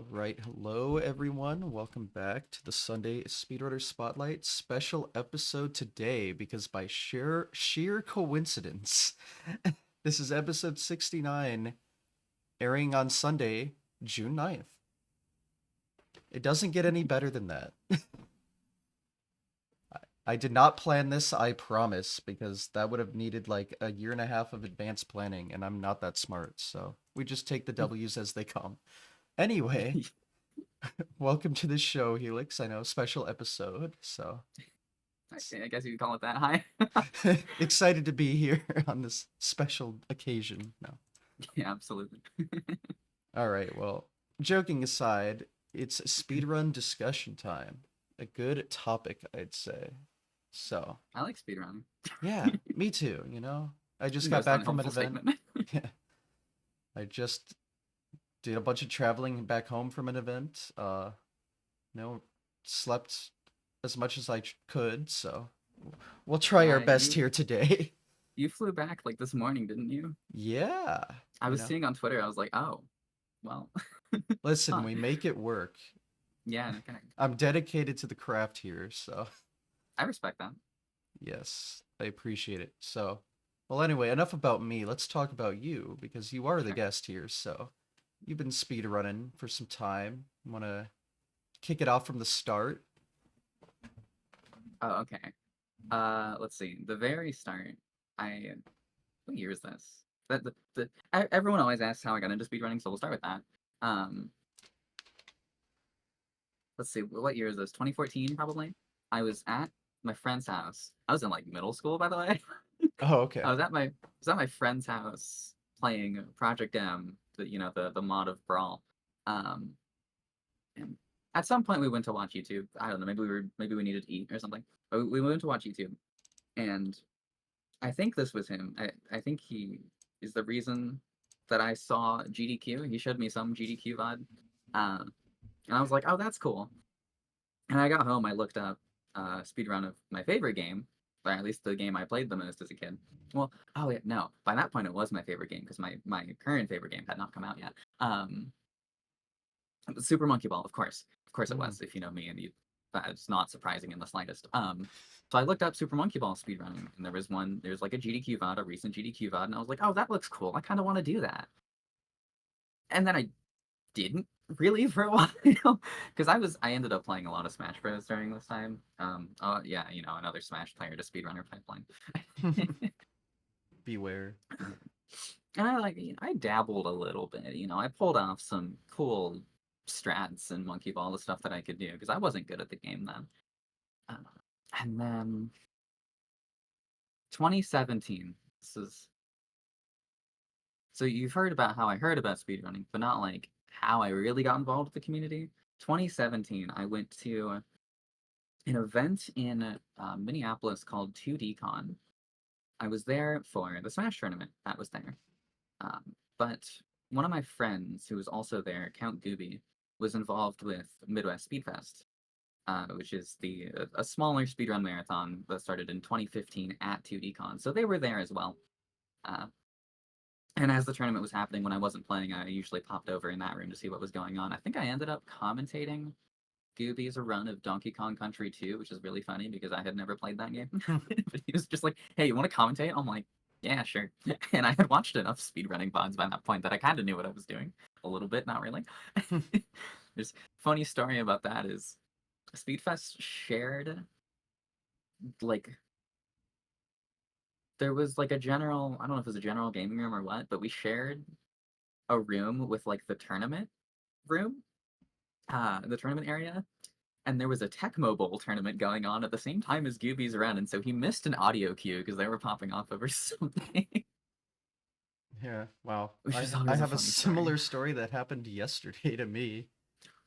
All right, hello everyone. Welcome back to the Sunday Speedrunner Spotlight special episode today because by sheer coincidence, this is episode 69 airing on Sunday, June 9th. It doesn't get any better than that. I did not plan this, I promise, because that would have needed like a year and a half of advanced planning, and I'm not that smart, so we just take the W's as they come. Anyway, welcome to the show, Helix. I know, special episode, so I guess you could call it that. Hi. excited to be here on this special occasion. No. Yeah, absolutely. All right, well, joking aside, it's speedrun discussion time. A good topic, I'd say. So, I like speedrunning. yeah, me too, you know? I just got Most back from an unhelpful event. statement. Yeah, I just did a bunch of traveling back home from an event. You know, slept as much as I could, so we'll try our Yeah, best you here today. you flew back like this morning, didn't you? Yeah, I you was know. seeing on Twitter. I was like, oh, well, Listen, huh? we make it work. Yeah, okay. I'm dedicated to the craft here, so I respect that. yes, I appreciate it. So, well, anyway, enough about me. Let's talk about you because you are the Sure. guest here. So, you've been speed running for some time. Want to kick it off from the start? Oh, okay. Let's see. The very start. I What year is this? Everyone always asks how I got into speedrunning, so we'll start with that. Um, let's see. What year is this? 2014, probably. I was at my friend's house. I was in like middle school, by the way. Oh, okay. I was at my friend's house playing Project M, the mod of Brawl. Um, and at some point we went to watch YouTube. I don't know, maybe we needed to eat or something. But we went to watch YouTube, and I think this was him. I think he is the reason that I saw GDQ. He showed me some GDQ VOD, and I was like, oh, that's cool. And I got home, I looked up speedrun of my favorite game, or at least the game I played the most as a kid. Well, oh yeah, no. By that point, it was my favorite game because my current favorite game had not come out yet. Super Monkey Ball, of course it Hmm. was. If you know me, and that's not surprising in the slightest. So I looked up Super Monkey Ball speedrunning, and there's like a GDQ VOD, a recent GDQ VOD, and I was like, oh, that looks cool. I kind of want to do that. And then I didn't really for a while because I ended up playing a lot of Smash Bros during this time. Yeah, another Smash player to speedrunner pipeline. Beware. And I dabbled a little bit. I pulled off some cool strats and Monkey Ball, the stuff that I could do because I wasn't good at the game then. Uh, and then 2017. This is So you've heard about how I heard about speedrunning, but not like how I really got involved with the community. 2017, I went to an event in Minneapolis called 2DCon. I was there for the Smash tournament that was there. But one of my friends who was also there, Count Gooby, was involved with Midwest Speedfest, which is a smaller speedrun marathon that started in 2015 at 2DCon. So they were there as well. Uh, And as the tournament was happening, when I wasn't playing, I usually popped over in that room to see what was going on. I think I ended up commentating Gooby's run of Donkey Kong Country 2, which is really funny because I had never played that game. But he was just like, hey, you want to commentate? I'm like, yeah, sure. And I had watched enough speedrunning VODs by that point that I kind of knew what I was doing. A little bit, not really. There's funny story about that is Speedfest shared like there was like a general, I don't know if it was a general gaming room or what, but we shared a room with like the tournament room, the tournament area, and there was a Tecmo Bowl tournament going on at the same time as Gooby's run, and so he missed an audio cue because they were popping off over something, Yeah, wow. which I is I always a have a funny story. similar story that happened yesterday to me.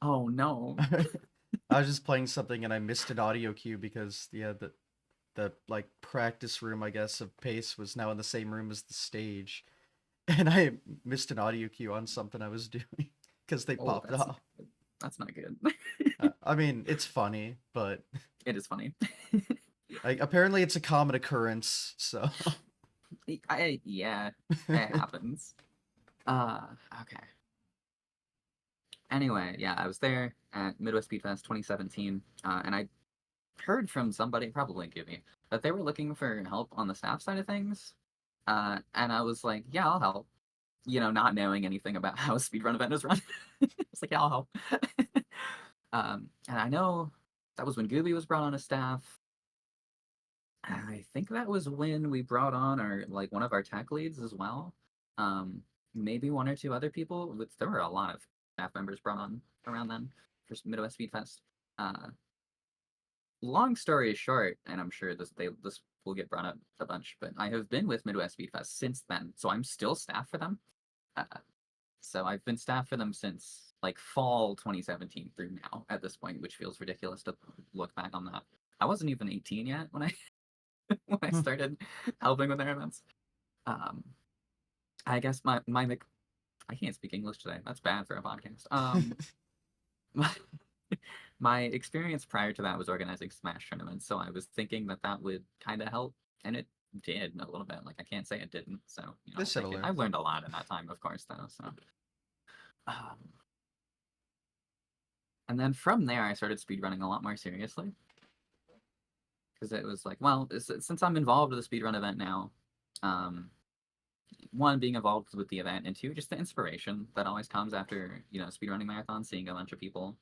Oh no. I was just playing something and I missed an audio cue because yeah, the like practice room, I guess, of pace was now in the same room as the stage, and I missed an audio cue on something I was doing because they Oh, popped off. that's not good. I mean, it's funny, but It is funny. like apparently it's a common occurrence. So Yeah, it happens. Uh, okay. Anyway, yeah, I was there at Midwest Speed Fest 2017, and I heard from somebody, probably Gibby, that they were looking for help on the staff side of things. And I was like, yeah, I'll help. Not knowing anything about how a speedrun event is run. It's like, yeah, I'll help. And I know that was when Gooby was brought on as staff. I think that was when we brought on our like one of our tech leads as well. Um, Maybe one or two other people. There were a lot of staff members brought on around then for Midwest Speed Fest. Uh, Long story short, and I'm sure this will get brought up a bunch, but I have been with Midwest Speed Fest since then, so I'm still staff for them. Uh, so I've been staff for them since like fall 2017 through now at this point, which feels ridiculous to look back on that. I wasn't even 18 yet when I when I Hmm. started helping with their events. Um, I guess I can't speak English today. That's bad for a podcast. My, my experience prior to that was organizing Smash tournaments, so I was thinking that that would kind of help, and it did a little bit. Like I can't say it didn't. So This I'll take it. similar. I've learned a lot in that time, of course, though. So, um, and then from there, I started speedrunning a lot more seriously because it was like, well, since I'm involved with a speedrun event now, um, one being involved with the event, and two just the inspiration that always comes after speedrunning marathons, seeing a bunch of people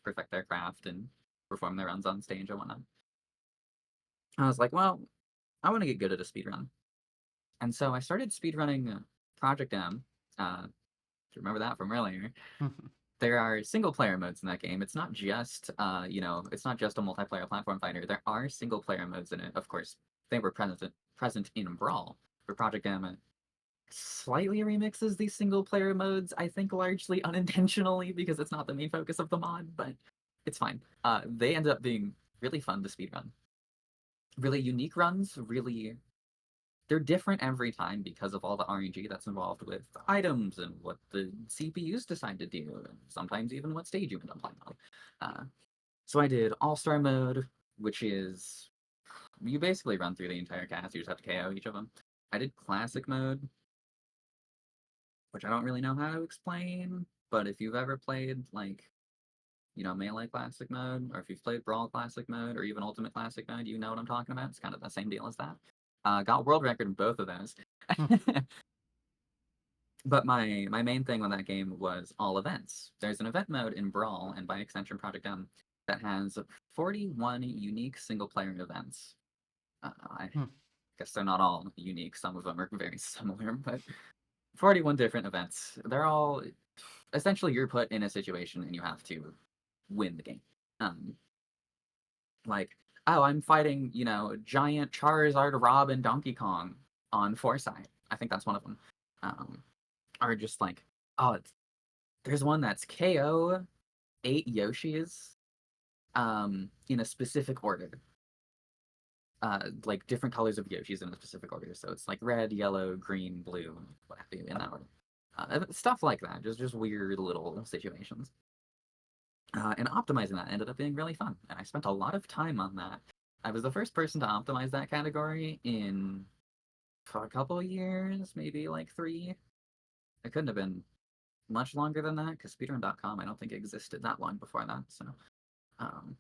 perfect their craft and perform their runs on stage and whatnot. I was like, well, I want to get good at a speedrun, and so I started speedrunning Project M. If you remember that from earlier, there are single player modes in that game. It's not just it's not just a multiplayer platform fighter. There are single player modes in it. Of course, they were present in Brawl. For Project M, slightly remixes these single player modes, I think largely unintentionally because it's not the main focus of the mod, but it's fine. They end up being really fun to speedrun. Really unique runs, they're different every time because of all the RNG that's involved with items and what the CPUs decide to do, and sometimes even what stage you end up playing on. So I did All-Star mode, which is you basically run through the entire cast, you just have to KO each of them. I did Classic mode, which I don't really know how to explain, but if you've ever played like Melee Classic mode, or if you've played Brawl Classic mode, or even Ultimate Classic mode, you know what I'm talking about. It's kind of the same deal as that. Got world record in both of those. But my main thing on that game was all events. There's an event mode in Brawl, and by extension Project M, that has 41 unique single player events. I guess they're not all unique. Some of them are very similar, but 41 different events. They're all essentially you're put in a situation and you have to win the game. Um, like, oh, I'm fighting, giant Charizard, Rob, and Donkey Kong on Foresight. I think that's one of them. Or just like, oh, there's one that's KO 8 Yoshis in a specific order. Like different colors of Yoshis in a specific order. So it's like red, yellow, green, blue, what have you, in that order. Stuff like that. Just weird little situations. And optimizing that ended up being really fun. And I spent a lot of time on that. I was the first person to optimize that category for a couple of years, maybe like 3. It couldn't have been much longer than that because speedrun.com I don't think existed that long before that. So, um,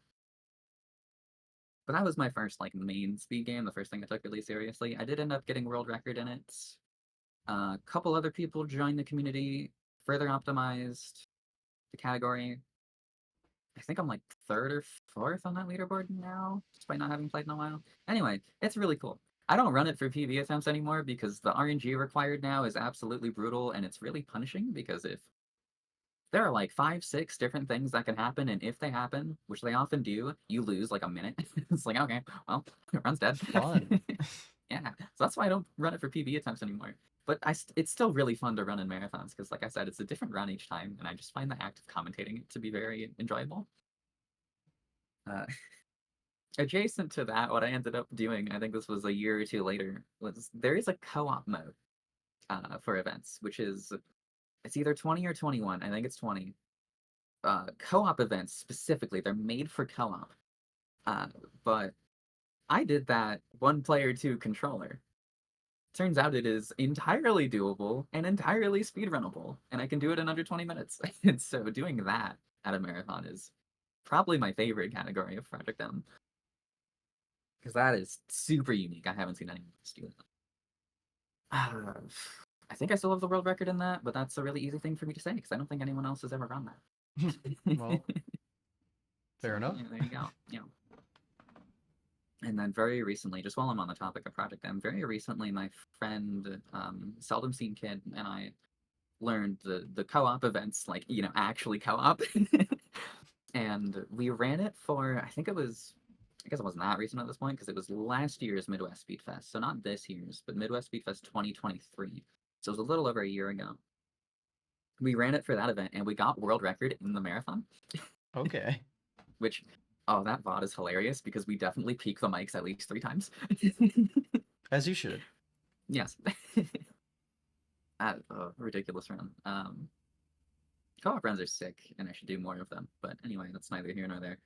but that was my first like main speed game. The first thing I took really seriously. I did end up getting world record in it. A couple other people joined the community, further optimized the category. I think I'm like 3rd or 4th on that leaderboard now, despite not having played in a while. Anyway, it's really cool. I don't run it for PB attempts anymore because the RNG required now is absolutely brutal and it's really punishing because if there are like 5, 6 different things that can happen, and if they happen, which they often do, you lose like a minute. It's like, okay, well, run's dead. Fun. Yeah, so that's why I don't run it for PB attempts anymore. But it's still really fun to run in marathons because, like I said, it's a different run each time, and I just find the act of commentating it to be very enjoyable. Uh, Adjacent to that, what I ended up doing, I think this was a year or 2 later, was there is a co-op mode for events, which is it's either 20 or 21. I think it's 20. Co-op events specifically, they're made for co-op. But I did that 1 player 2 controller. Turns out it is entirely doable and entirely speedrunnable, and I can do it in under 20 minutes. And so doing that at a marathon is probably my favorite category of Project M, because that is super unique. I haven't seen anyone else do that. I think I still have the world record in that, but that's a really easy thing for me to say because I don't think anyone else has ever run that. Well, fair So enough. yeah, there you go. Yeah. And then very recently, just while I'm on the topic of Project M, very recently my friend, Seldom Seen Kid, and I learned the co-op events, like, actually co-op. And we ran it for, I guess it wasn't that recent at this point because it was last year's Midwest Speed Fest. So not this year's, but Midwest Speed Fest 2023. So it was a little over a year ago. We ran it for that event and we got world record in the marathon, Okay. which, oh, that VOD is hilarious because we definitely peaked the mics at least 3 times. As you should. Yes. Ridiculous run. Co-op runs are sick, and I should do more of them. But anyway, that's neither here nor there.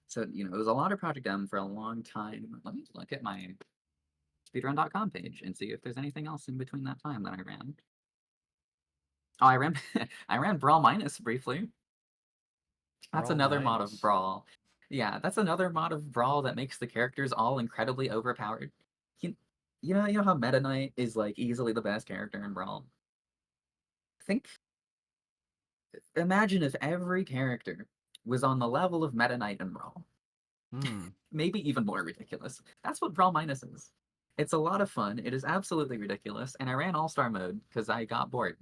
So, it was a lot of Project M for a long time. Let me look at my speedrun.com page and see if there's anything else in between that time that I ran. Oh, I ran I ran Brawl Minus briefly. That's Brawl another mod of minus. Brawl. Yeah, that's another mod of Brawl that makes the characters all incredibly overpowered. You, you know how Meta Knight is like easily the best character in Brawl. Imagine if every character was on the level of Meta Knight and Brawl. Hmm. Maybe even more ridiculous. That's what Brawl Minus is. It's a lot of fun. It is absolutely ridiculous. And I ran All-Star mode because I got bored.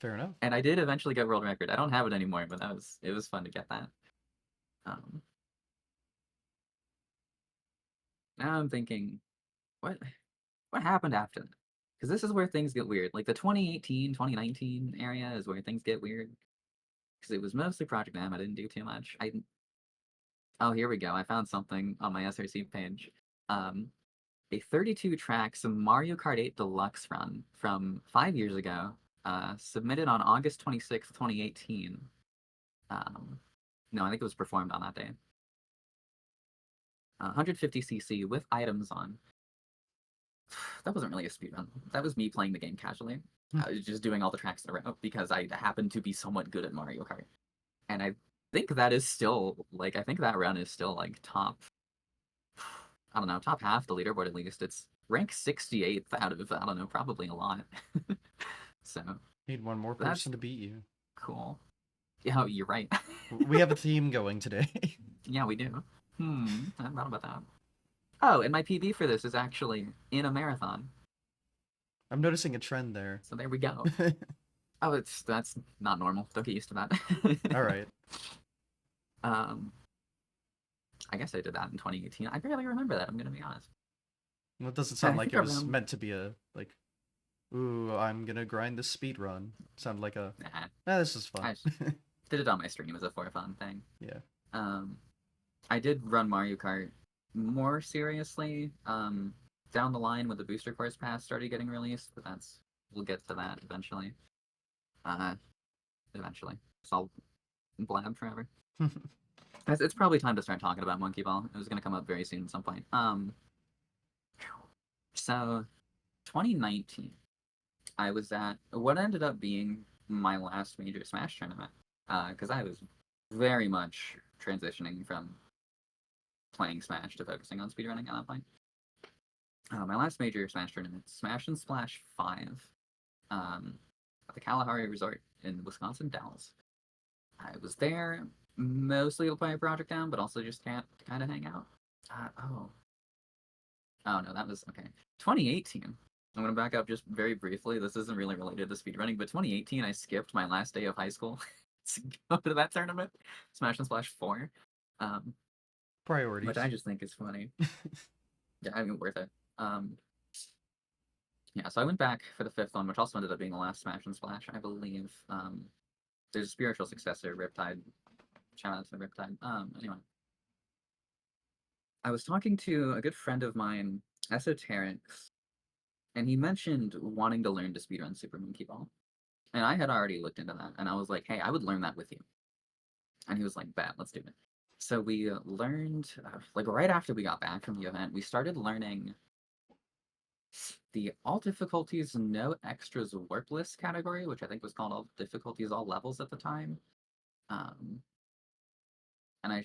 Fair enough. And I did eventually get world record. I don't have it anymore, but it was fun to get that. Um, Now I'm thinking, what what happened after that? Because this is where things get weird. Like the 2018, 2019 area is where things get weird. Because it was mostly Project M. I didn't do too much. Oh, here we go. I found something on my SRC page. Um, a 32 tracks Mario Kart 8 Deluxe run from 5 years ago, submitted on August 26th, 2018. No, I think it was performed on that day. 150cc with items on. That wasn't really a speedrun. That was me playing the game casually. I was just doing all the tracks in a row because I happened to be somewhat good at Mario Kart. And I think that is still, like, I think that run is still, like, top, I don't know, top half the leaderboard at least. It's rank 68th out of, I don't know, probably a lot. So Need one more that's person to beat you. cool. Yeah, oh, you're right. We have a theme going today. Yeah, we do. I thought about that. Oh, and my PB for this is actually in a marathon. I'm noticing a trend there. So there we go. Oh, that's not normal. Don't get used to that. All right. um, I guess I did that in 2018. I barely remember that. I'm gonna be honest. Well, it doesn't sound I like think it was around. meant to be a like, ooh, I'm gonna grind this speed run. It sounded like a, Nah, this is fun. I just did it on my stream as a for fun thing. Yeah. Um, I did run Mario Kart more seriously down the line when the booster course pass started getting released, but we'll get to that eventually. Uh, Eventually, so I'll blab forever. It's probably time to start talking about Monkey Ball. It was going to come up very soon at some point. So 2019, I was at what ended up being my last major Smash tournament because I was very much transitioning from playing Smash to focusing on speedrunning at that point. My last major Smash tournament, Smash and Splash 5, at the Kalahari Resort in Wisconsin, Dallas. I was there mostly to play a project down, but also just can't kind of hang out. Oh no, that was okay. 2018. I'm gonna back up just very briefly. This isn't really related to speedrunning, but 2018, I skipped my last day of high school to go to that tournament, Smash and Splash 4, which I Priorities. just think is funny. Yeah, I mean, worth it. Um, yeah, so I went back for the fifth one, which also ended up being the last Smash and Splash, I believe. There's a spiritual successor, Riptide. Shout out to Riptide. Anyway, I was talking to a good friend of mine, Esoterics, and he mentioned wanting to learn to speedrun Super Monkey Ball. And I had already looked into that, and I was like, hey, I would learn that with you. And he was like, bet, let's do it. So we learned, like right after we got back from the event, we started learning the all difficulties, no extras warp list category, which I think was called all difficulties, all levels at the time. Um, and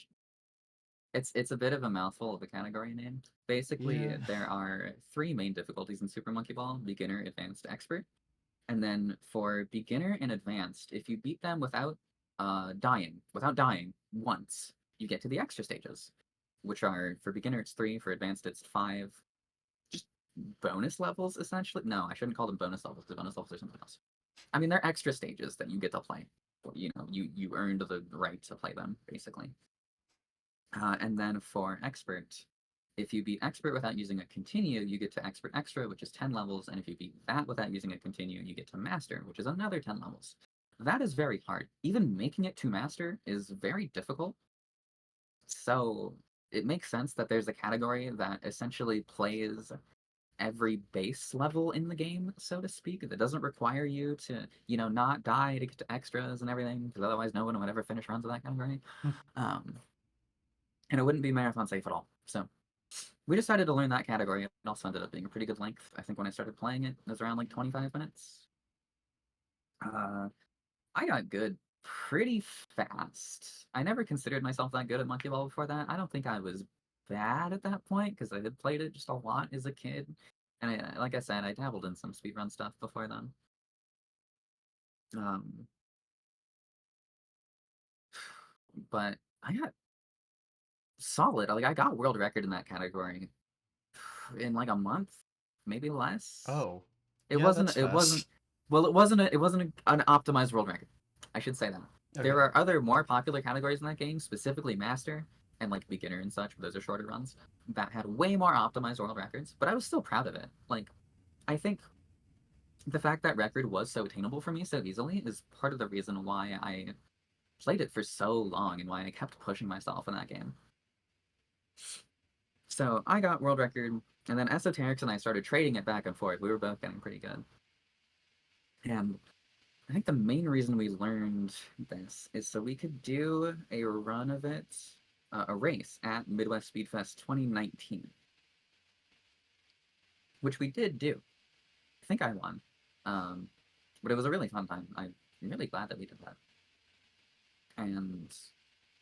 it's a bit of a mouthful of a category name. Basically, Yeah. there are three main difficulties in Super Monkey Ball: beginner, advanced, expert. And then for beginner and advanced, if you beat them without dying once, you get to the extra stages, which are for beginner it's 3, for advanced it's 5. Just bonus levels essentially. No, I shouldn't call them bonus levels because bonus levels are something else. I mean, they're extra stages that you get to play. You know, you earned the right to play them basically. And then for expert, if you beat expert without using a continue, you get to expert extra, which is 10 levels. And if you beat that without using a continue, you get to master, which is another 10 levels. That is very hard. Even making it to master is very difficult. So it makes sense that there's a category that essentially plays every base level in the game, so to speak, that doesn't require you to, not die to get to extras and everything, because otherwise no one would ever finish runs of that category. Um, and it wouldn't be marathon safe at all. So we decided to learn that category. It also ended up being a pretty good length. I think when I started playing it, it was around like 25 minutes. Uh, I got good pretty fast. I never considered myself that good at Monkey Ball before that. I don't think I was bad at that point because I had played it just a lot as a kid. And like I said, I dabbled in some speedrun stuff before then. Um, but I got solid. Like I got world record in that category in like a month, maybe less. Oh, It yeah, that's wasn't. It wasn't. fast. Well, it wasn't an optimized world record. I should say that. There Okay. are other more popular categories in that game, specifically master and like beginner and such. But those are shorter runs that had way more optimized world records. But I was still proud of it. Like I think the fact that record was so attainable for me so easily is part of the reason why I played it for so long and why I kept pushing myself in that game. So I got world record, and then Esoterics and I started trading it back and forth. We were both getting pretty good. And I think the main reason we learned this is so we could do a run of it, a race at Midwest Speed Fest 2019, which we did do. I think I won. Um, but it was a really fun time. I'm really glad that we did that. And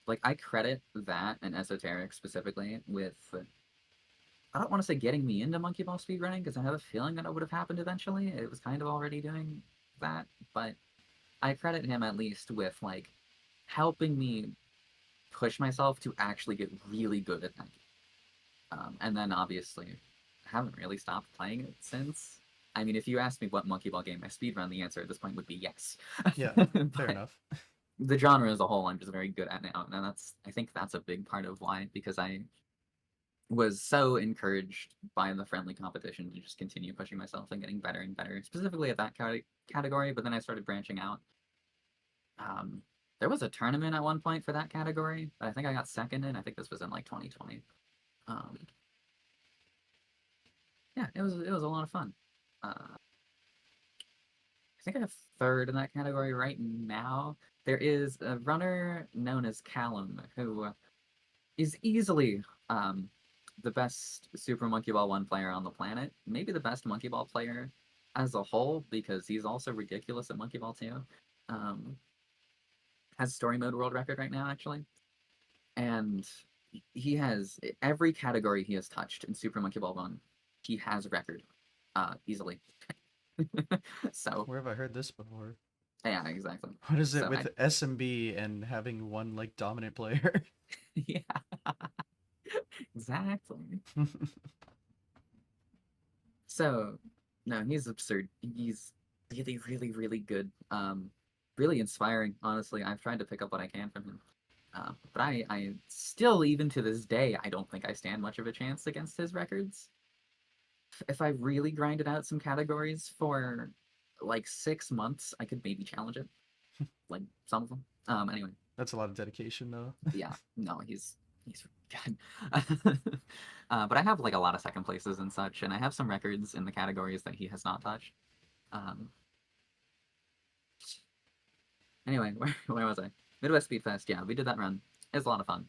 like I credit that and Esoteric specifically with I don't want to say getting me into monkey ball speedrunning because I have a feeling that it would have happened eventually. It was kind of already doing that, but I credit him at least with like helping me push myself to actually get really good at that game. And then obviously, I haven't really stopped playing it since. I mean, if you asked me what monkey ball game I speedrun, the answer at this point would be yes. Yeah, fair But enough. the genre as a whole, I'm just very good at now, and I think that's a big part of why because I was so encouraged by the friendly competition to just continue pushing myself and getting better and better, specifically at that category. But then I started branching out. Um, there was a tournament at one point for that category, but I think I got second in. I think this was in like 2020. Um, yeah, it was a lot of fun. I think I have third in that category right now. There is a runner known as Callum who is easily the best Super Monkey Ball 1 player on the planet. Maybe the best Monkey Ball player as a whole, because he's also ridiculous at Monkey Ball 2. Um, has story mode world record right now, actually. And he has every category he has touched in Super Monkey Ball 1, he has record easily. So, Where have I heard this before? yeah, exactly. What is it So, with SMB and having one like dominant player? yeah, exactly. So, no, he's absurd. He's really, really, really good. Really inspiring, honestly. I've tried to pick up what I can from him. But I still, even to this day, I don't think I stand much of a chance against his records. If I really grinded out some categories for like 6 months, I could maybe challenge it. Like some of them. Anyway, That's a lot of dedication, though. yeah, no, he's good. But I have like a lot of second places and such, and I have some records in the categories that he has not touched. Um, anyway, where was I? Midwest Speed Fest. Yeah, we did that run. It was a lot of fun.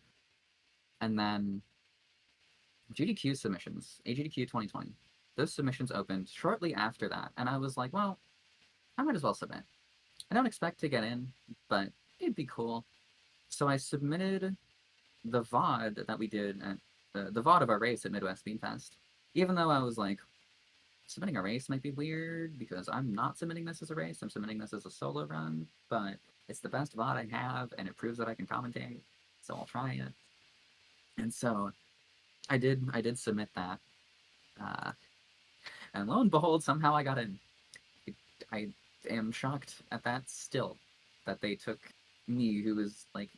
And then GDQ submissions, AGDQ 2020. Those submissions opened shortly after that, and I was like, well, I might as well submit. I don't expect to get in, but it'd be cool. So I submitted the VOD that we did at the VOD of our race at Midwest Speed Fest. Even though I was like, submitting a race might be weird because I'm not submitting this as a race, I'm submitting this as a solo run, but it's the best VOD I have and it proves that I can commentate, so I'll try it. And so I did submit that. Uh, and lo and behold, somehow I got in. I am shocked at that still, that they took me, who was like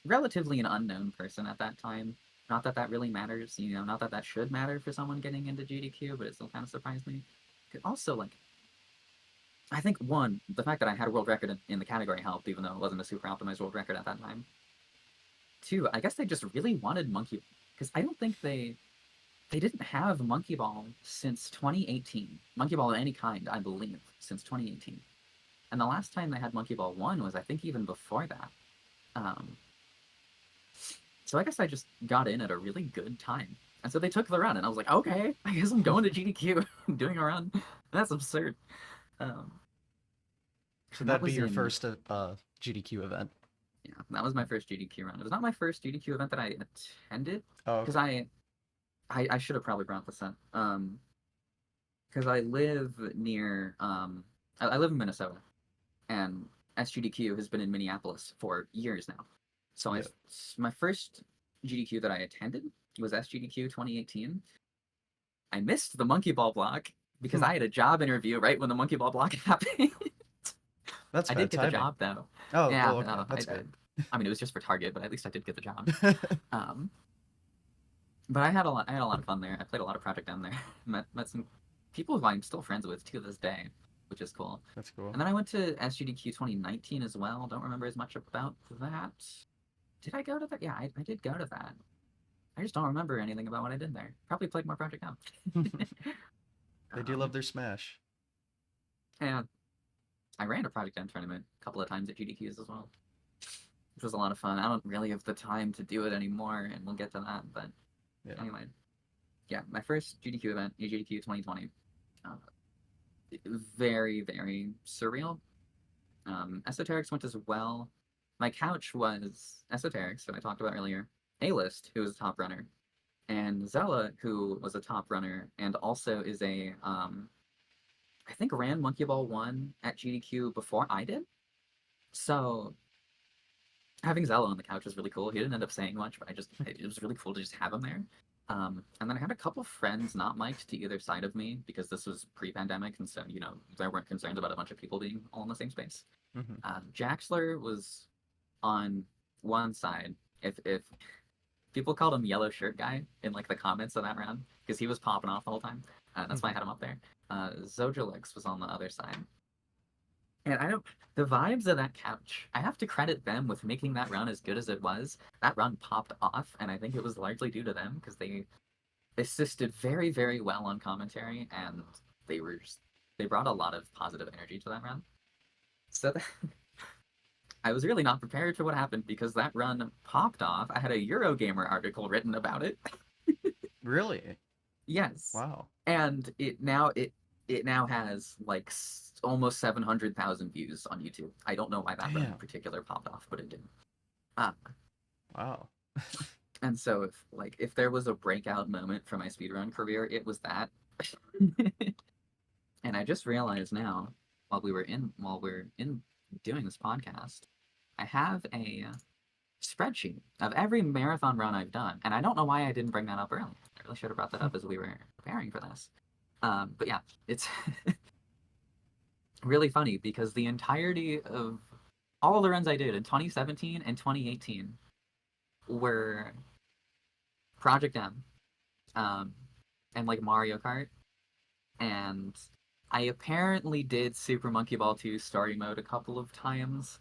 relatively an unknown person at that time. Not that that really matters, you know, not that that should matter for someone getting into GDQ, but it still kind of surprised me. Also, like, I think one, the fact that I had a world record in the category helped, even though it wasn't a super optimized world record at that time. Two, I guess they just really wanted Monkey, because I don't think they didn't have Monkey Ball since 2018. Monkey Ball of any kind, I believe, since 2018. And the last time they had Monkey Ball 1 was, I think, even before that. Um, so I guess I just got in at a really good time. And so they took the run, and I was like, okay, I guess I'm going to GDQ. I'm doing a run. That's absurd. Um, So and that that'd be was your in, first GDQ event. yeah, that was my first GDQ run. It was not my first GDQ event that I attended, Oh, because okay. I should have probably brought this up. Because I live near, I live in Minnesota, and SGDQ has been in Minneapolis for years now. So Yeah. my first GDQ that I attended was SGDQ 2018. I missed the monkey ball block because Hmm. I had a job interview right when the monkey ball block happened. That's I bad did get the timing. job though. Oh, Yeah, well, okay. no, That's good. I mean, it was just for Target, but at least I did get the job. Um, but I had a lot of fun there. I played a lot of Project M there. met some people who I'm still friends with to this day, which is cool. That's cool. And then I went to SGDQ 2019 as well. Don't remember as much about that. Did I go to that? Yeah, I did go to that. I just don't remember anything about what I did there. Probably played more Project M. They do love um, their Smash. and I ran a Project M tournament a couple of times at GDQs as well, which was a lot of fun. I don't really have the time to do it anymore, and we'll get to that. But Yeah. anyway, yeah, my first GDQ event, GDQ 2020, uh, very, very surreal. Esoterics went as well. My couch was Esoterics, who I talked about earlier, A-List, who was a top runner, and Zella, who was a top runner, and also is I think ran Monkey Ball 1 at GDQ before I did. So having Zella on the couch was really cool. He didn't end up saying much, but it was really cool to just have him there. And then I had a couple friends not mic'd to either side of me because this was pre-pandemic, and so, you know, there weren't concerns about a bunch of people being all in the same space. Hmm. Jaxler was on one side. If people called him Yellow Shirt Guy in like the comments of that round because he was popping off the whole time. That's why I Hmm. had him up there. Zojalix was on the other side. And I don't, the vibes of that couch, I have to credit them with making that run as good as it was. That run popped off, and I think it was largely due to them because they assisted very, very well on commentary, and they were just, they brought a lot of positive energy to that run. So I was really not prepared for what happened because that run popped off. I had a Eurogamer article written about it. Really? Yes, Wow. and it now has like almost 700,000 views on YouTube. I don't know why that run in Damn. particular popped off, but it did. Uh, Wow. and so if there was a breakout moment for my speedrun career, it was that. And I just realized now, while we're in doing this podcast, I have a spreadsheet of every marathon run I've done, and I don't know why I didn't bring that up earlier. I really should have brought that up as we were preparing for this. But yeah, it's really funny because the entirety of all the runs I did in 2017 and 2018 were Project M, um, and like Mario Kart, and I apparently did Super Monkey Ball 2 Story Mode a couple of times.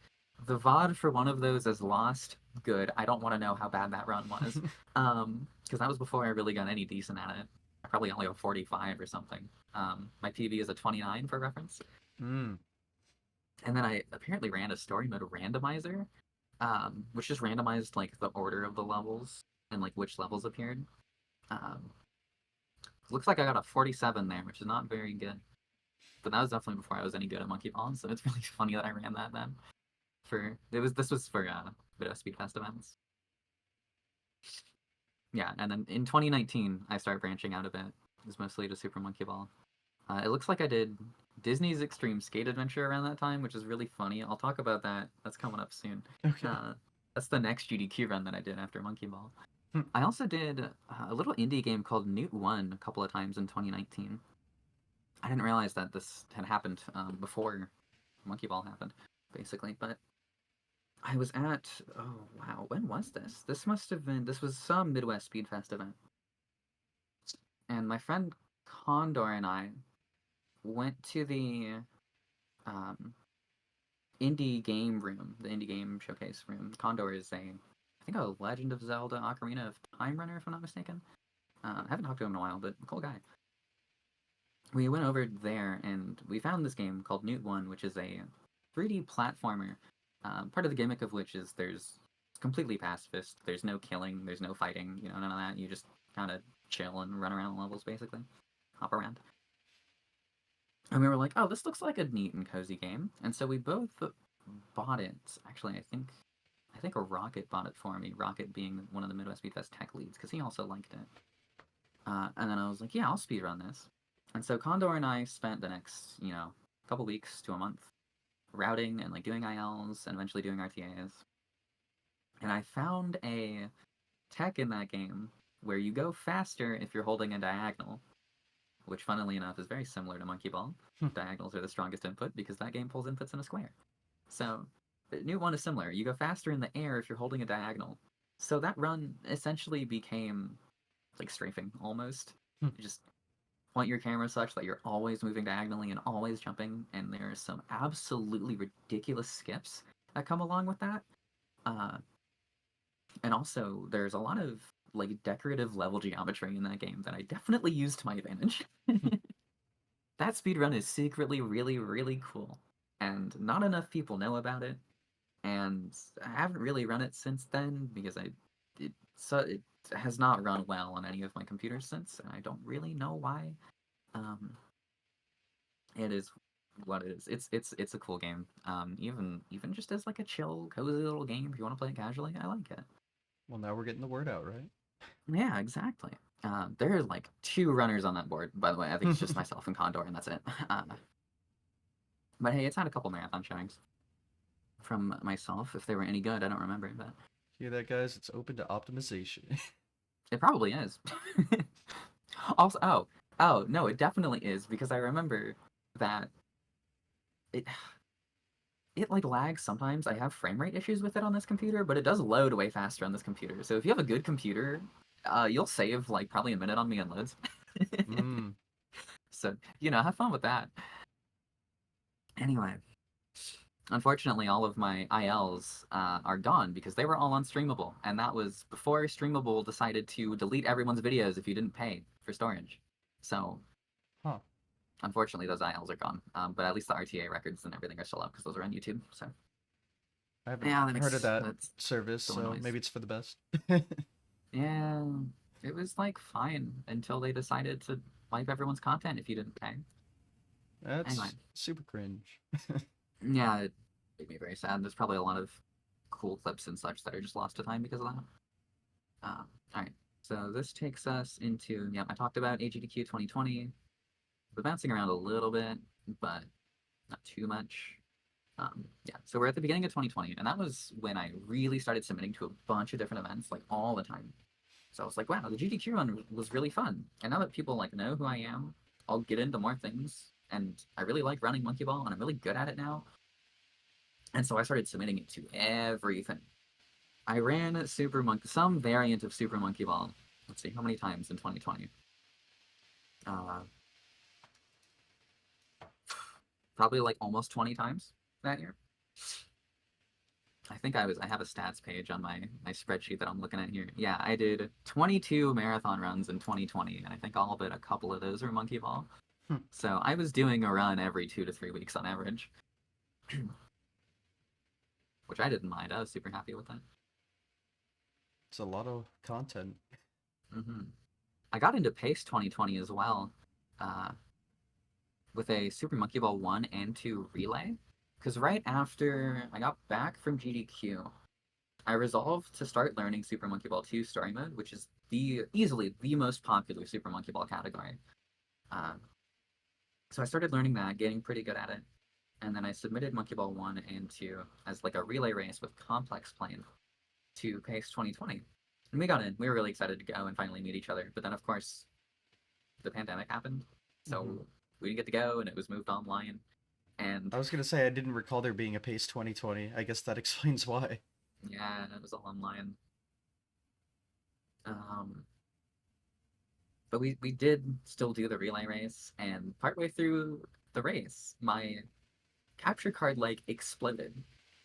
The VOD for one of those is lost. Good. I don't want to know how bad that run was. Because that was before I really got any decent at it. I probably only have 45 or something. My PB is a 29 for reference. Mm. And then I apparently ran a story mode randomizer, which just randomized like the order of the levels. and like which levels appeared. Um, looks like I got a 47 there, which is not very good. But that was definitely before I was any good at Monkey Ball, so it's really funny that I ran that then. For it was this was for Video Speed Fest events. Yeah, and then in 2019 I started branching out a bit. It was mostly to Super Monkey Ball. It looks like I did Disney's Extreme Skate Adventure around that time, which is really funny. I'll talk about that. That's coming up soon. Okay. Uh, that's the next GDQ run that I did after Monkey Ball. Hmm. I also did a little indie game called Newt One a couple of times in 2019. I didn't realize that this had happened before Monkey Ball happened, basically. But I was at, oh wow, when was this? This was some Midwest Speed Fest event. And my friend Condor and I went to the um, indie game room, the indie game showcase room. Condor is I think a Legend of Zelda Ocarina of Time runner, if I'm not mistaken. I haven't talked to him in a while, but cool guy. We went over there and we found this game called Newt One, which is a 3D platformer. Part of the gimmick of which is there's completely pacifist. There's no killing. There's no fighting. You know, none of that. You just kind of chill and run around levels, basically, hop around. And we were like, oh, this looks like a neat and cozy game. And so we both bought it. Actually, I think a Rocket bought it for me. Rocket being one of the Midwest Speed Fest tech leads because he also liked it. And then I was like, yeah, I'll speedrun this. And so Condor and I spent the next, couple weeks to a month routing and like doing ILs and eventually doing RTAs. And I found a tech in that game where you go faster if you're holding a diagonal, which funnily enough is very similar to Monkey Ball. Hmm. Diagonals are the strongest input because that game pulls inputs in a square. So the new one is similar. You go faster in the air if you're holding a diagonal. So that run essentially became like strafing almost. Hmm. You just point your camera such that you're always moving diagonally and always jumping, and there are some absolutely ridiculous skips that come along with that. Uh, and also, there's a lot of like decorative level geometry in that game that I definitely used to my advantage. Hmm. That speedrun is secretly really, really cool, and not enough people know about it. And I haven't really run it since then because it has not run well on any of my computers since, and I don't really know why. Um, it is what it is. It's a cool game. Even just as like a chill, cozy little game, if you want to play it casually, I like it. Well, now we're getting the word out, right? Yeah, exactly. There are like two runners on that board, by the way. I think it's just myself and Condor, and that's it. But hey, it's had a couple marathon showings from myself. If they were any good, I don't remember, but Hear that, guys? It's open to optimization. it probably is. Also, oh no, it definitely is because I remember that it it like lags sometimes. I have frame rate issues with it on this computer, but it does load way faster on this computer. So if you have a good computer, you'll save like probably a minute on me on loads. Mm. So have fun with that. Anyway, unfortunately, all of my ILs are gone because they were all unstreamable, and that was before Streamable decided to delete everyone's videos if you didn't pay for storage. So Huh. unfortunately, those ILs are gone. But at least the RTA records and everything are still up because those are on YouTube. So I haven't yeah, heard of that that's service, still a so noise. maybe it's for the best. Yeah, it was like fine until they decided to wipe everyone's content if you didn't pay. Anyway, That's super cringe. yeah, it made me very sad. There's probably a lot of cool clips and such that are just lost to time because of that. All right, so this takes us into I talked about AGDQ 2020. We're bouncing around a little bit, but not too much. So we're at the beginning of 2020, and that was when I really started submitting to a bunch of different events, like all the time. So I was like, wow, the GDQ run was really fun. And now that people like know who I am, I'll get into more things. And I really like running Monkey Ball, and I'm really good at it now. And so I started submitting it to everything. I ran some variant of Super Monkey Ball. Let's see, how many times in 2020? Uh, Probably like almost 20 times that year. I have a stats page on my spreadsheet that I'm looking at here. Yeah, I did 22 marathon runs in 2020, and I think all but a couple of those are Monkey Ball. Hmm. So I was doing a run every 2 to 3 weeks on average, which I didn't mind. I was super happy with that. It's a lot of content. Hmm. I got into Pace 2020 as well, uh, with a Super Monkey Ball 1 and 2 relay. Because right after I got back from GDQ, I resolved to start learning Super Monkey Ball 2 Story Mode, which is easily the most popular Super Monkey Ball category. Um, so I started learning that, getting pretty good at it, and then I submitted Monkey Ball 1 and 2 as like a relay race with Complex Plane to Pace 2020. And we got in. We were really excited to go and finally meet each other. But then, of course, the pandemic happened, Hmm. so we didn't get to go, and it was moved online. And I was gonna say I didn't recall there being a Pace 2020. I guess that explains why. yeah, it was all online. Um, but we did still do the relay race, and partway through the race, my capture card like exploded.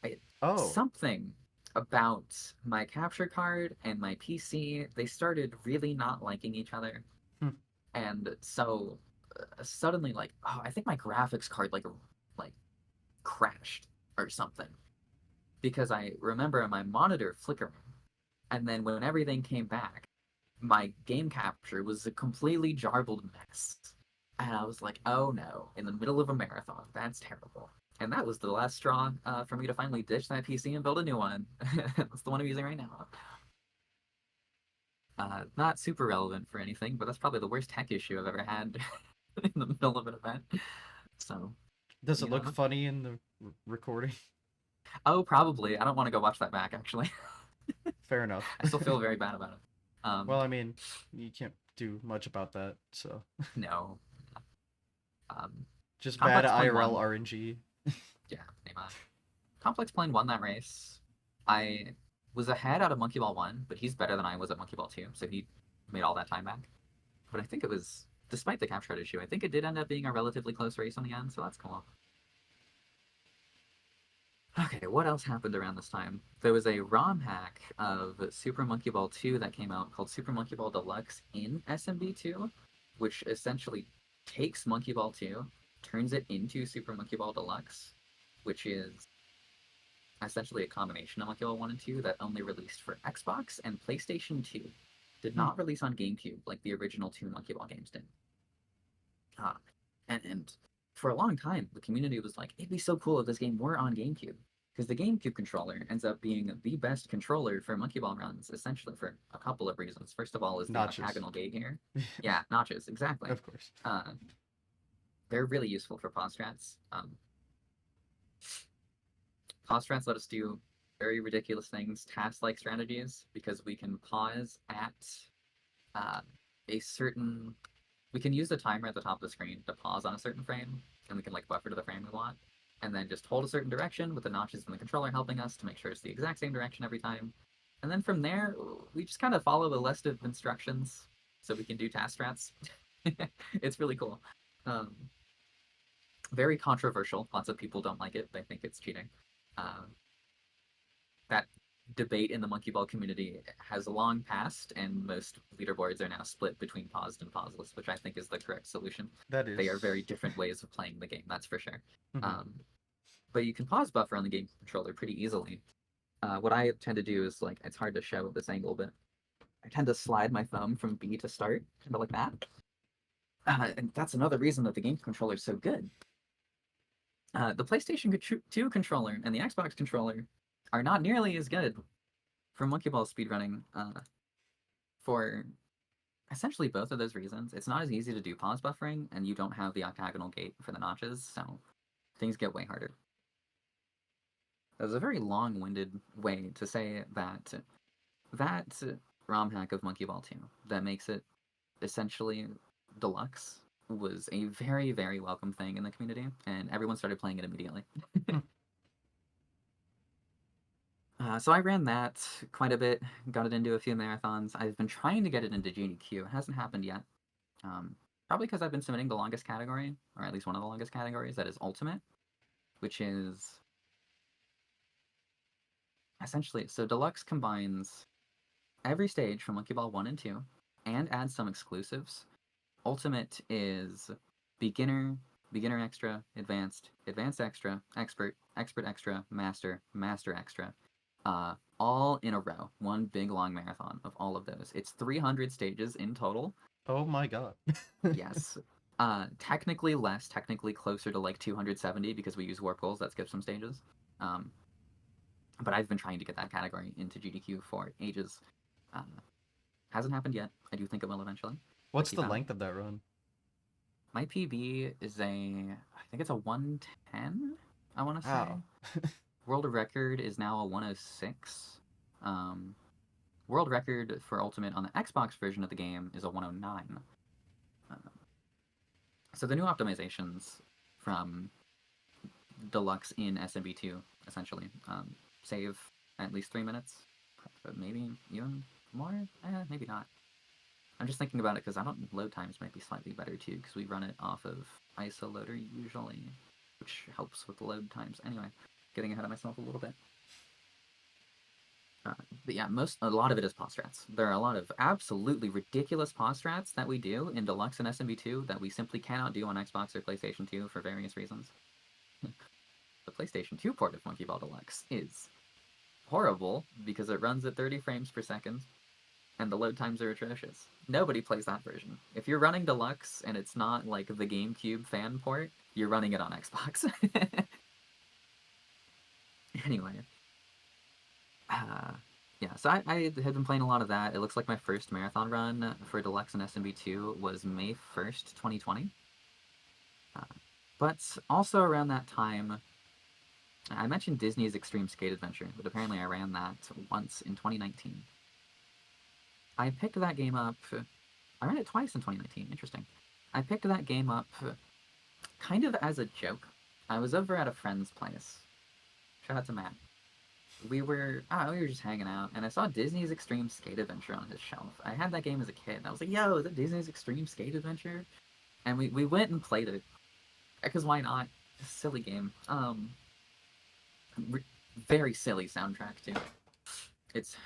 I, Oh. something about my capture card and my PC, they started really not liking each other. Hmm. And so suddenly like, oh, I think my graphics card like crashed or something because I remember my monitor flickering. And then when everything came back, my game capture was a completely jarbled mess. And I was like, oh no, in the middle of a marathon, that's terrible. And that was the last straw for me to finally ditch that PC and build a new one. That's the one I'm using right now. Not super relevant for anything, but that's probably the worst tech issue I've ever had in the middle of an event. So, Does it you look know. funny in the recording? Oh, probably. I don't want to go watch that back, actually. Fair enough. I still feel very bad about it. Well, I mean, you can't do much about that, so No. Um, just bad Complex Plane IRL 1. RNG. Yeah, name on. Complex Plane won that race. I was ahead out of Monkey Ball 1, but he's better than I was at Monkey Ball 2, so he made all that time back. But I think it was, despite the capture card issue, I think it did end up being a relatively close race on the end, so that's cool. Okay, what else happened around this time? There was a ROM hack of Super Monkey Ball 2 that came out called Super Monkey Ball Deluxe in SMB2, which essentially takes Monkey Ball 2, turns it into Super Monkey Ball Deluxe, which is essentially a combination of Monkey Ball 1 and 2 that only released for Xbox and PlayStation 2. Did Hmm. not release on GameCube like the original two Monkey Ball games did. Uh, and for a long time, the community was like, it'd be so cool if this game were on GameCube. Because the GameCube controller ends up being the best controller for Monkey Ball runs, essentially for a couple of reasons. First of all, is the Notches. octagonal gate here. Yeah, notches, exactly. Of course. Uh, they're really useful for pause strats. Pause strats let us do very ridiculous things, task-like strategies, because we can pause at uh, a certain. We can use the timer at the top of the screen to pause on a certain frame, and we can like buffer to the frame we want, and then just hold a certain direction with the notches in the controller helping us to make sure it's the exact same direction every time. And then from there, we just kind of follow the list of instructions so we can do task strats. It's really cool. Um, Very controversial. Lots of people don't like it. They think it's cheating. Um, that debate in the monkey ball community has long passed, and most leaderboards are now split between paused and pauseless, which I think is the correct solution. That They are is. very different ways of playing the game, that's for sure. Mhm. Um, but you can pause buffer on the game controller pretty easily. What I tend to do is like it's hard to show at this angle, but I tend to slide my thumb from B to start, kind of like that. And that's another reason that the game controller is so good. The PlayStation 2 controller and the Xbox controller are not nearly as good for Monkey Ball speedrunning for essentially both of those reasons. It's not as easy to do pause buffering, and you don't have the octagonal gate for the notches, so things get way harder. That was a very long-winded way to say that ROM hack of Monkey Ball 2 that makes it essentially deluxe was a very, very welcome thing in the community, and everyone started playing it immediately. Hmm. So I ran that quite a bit, got it into a few marathons. I've been trying to get it into GDQ. It hasn't happened yet. Um, Probably because I've been submitting the longest category, or at least one of the longest categories, that is Ultimate, which is essentially so Deluxe combines every stage from Monkey Ball 1 and 2 and adds some exclusives. Ultimate is beginner, beginner extra, advanced, advanced extra, expert, expert extra, master, master extra. all in a row. One big long marathon of all of those. It's 300 stages in total. Oh my god. Yes. Technically less, technically closer to like 270 because we use warp goals that skip some stages. Um, but I've been trying to get that category into GDQ for ages. Uh, hasn't happened yet. I do think it will eventually. I What's keep the at it. length of that run? My PB is I think it's a 110, I want to say. Wow. World record is now a 106. Um, world record for Ultimate on the Xbox version of the game is a 109. Uh, so the new optimizations from Deluxe in SMB2 essentially save at least 3 minutes, but maybe even more. Maybe not. I'm just thinking about it because I don't load times might be slightly better too because we run it off of ISO loader usually, which helps with the load times. Anyway, getting ahead of myself a little bit. But yeah, a lot of it is pause strats. There are a lot of absolutely ridiculous pause strats that we do in Deluxe and SMB2 that we simply cannot do on Xbox or PlayStation 2 for various reasons. The PlayStation 2 port of Monkey Ball Deluxe is horrible because it runs at 30 frames per second and the load times are atrocious. Nobody plays that version. If you're running Deluxe and it's not like the GameCube fan port, you're running it on Xbox. Anyway, uh, yeah, so I had been playing a lot of that. It looks like my first marathon run for Deluxe and SMB2 was May 1st, 2020. Uh, but also around that time, I mentioned Disney's Extreme Skate Adventure, but apparently I ran that once in 2019. I picked that game up. I ran it twice in 2019. Interesting. I picked that game up kind of as a joke. I was over at a friend's place. Shout out to Matt. We were just hanging out, and I saw Disney's Extreme Skate Adventure on his shelf. I had that game as a kid, and I was like, "Yo, is that Disney's Extreme Skate Adventure?" And we went and played it because why not? It's a silly game. Very silly soundtrack too. It's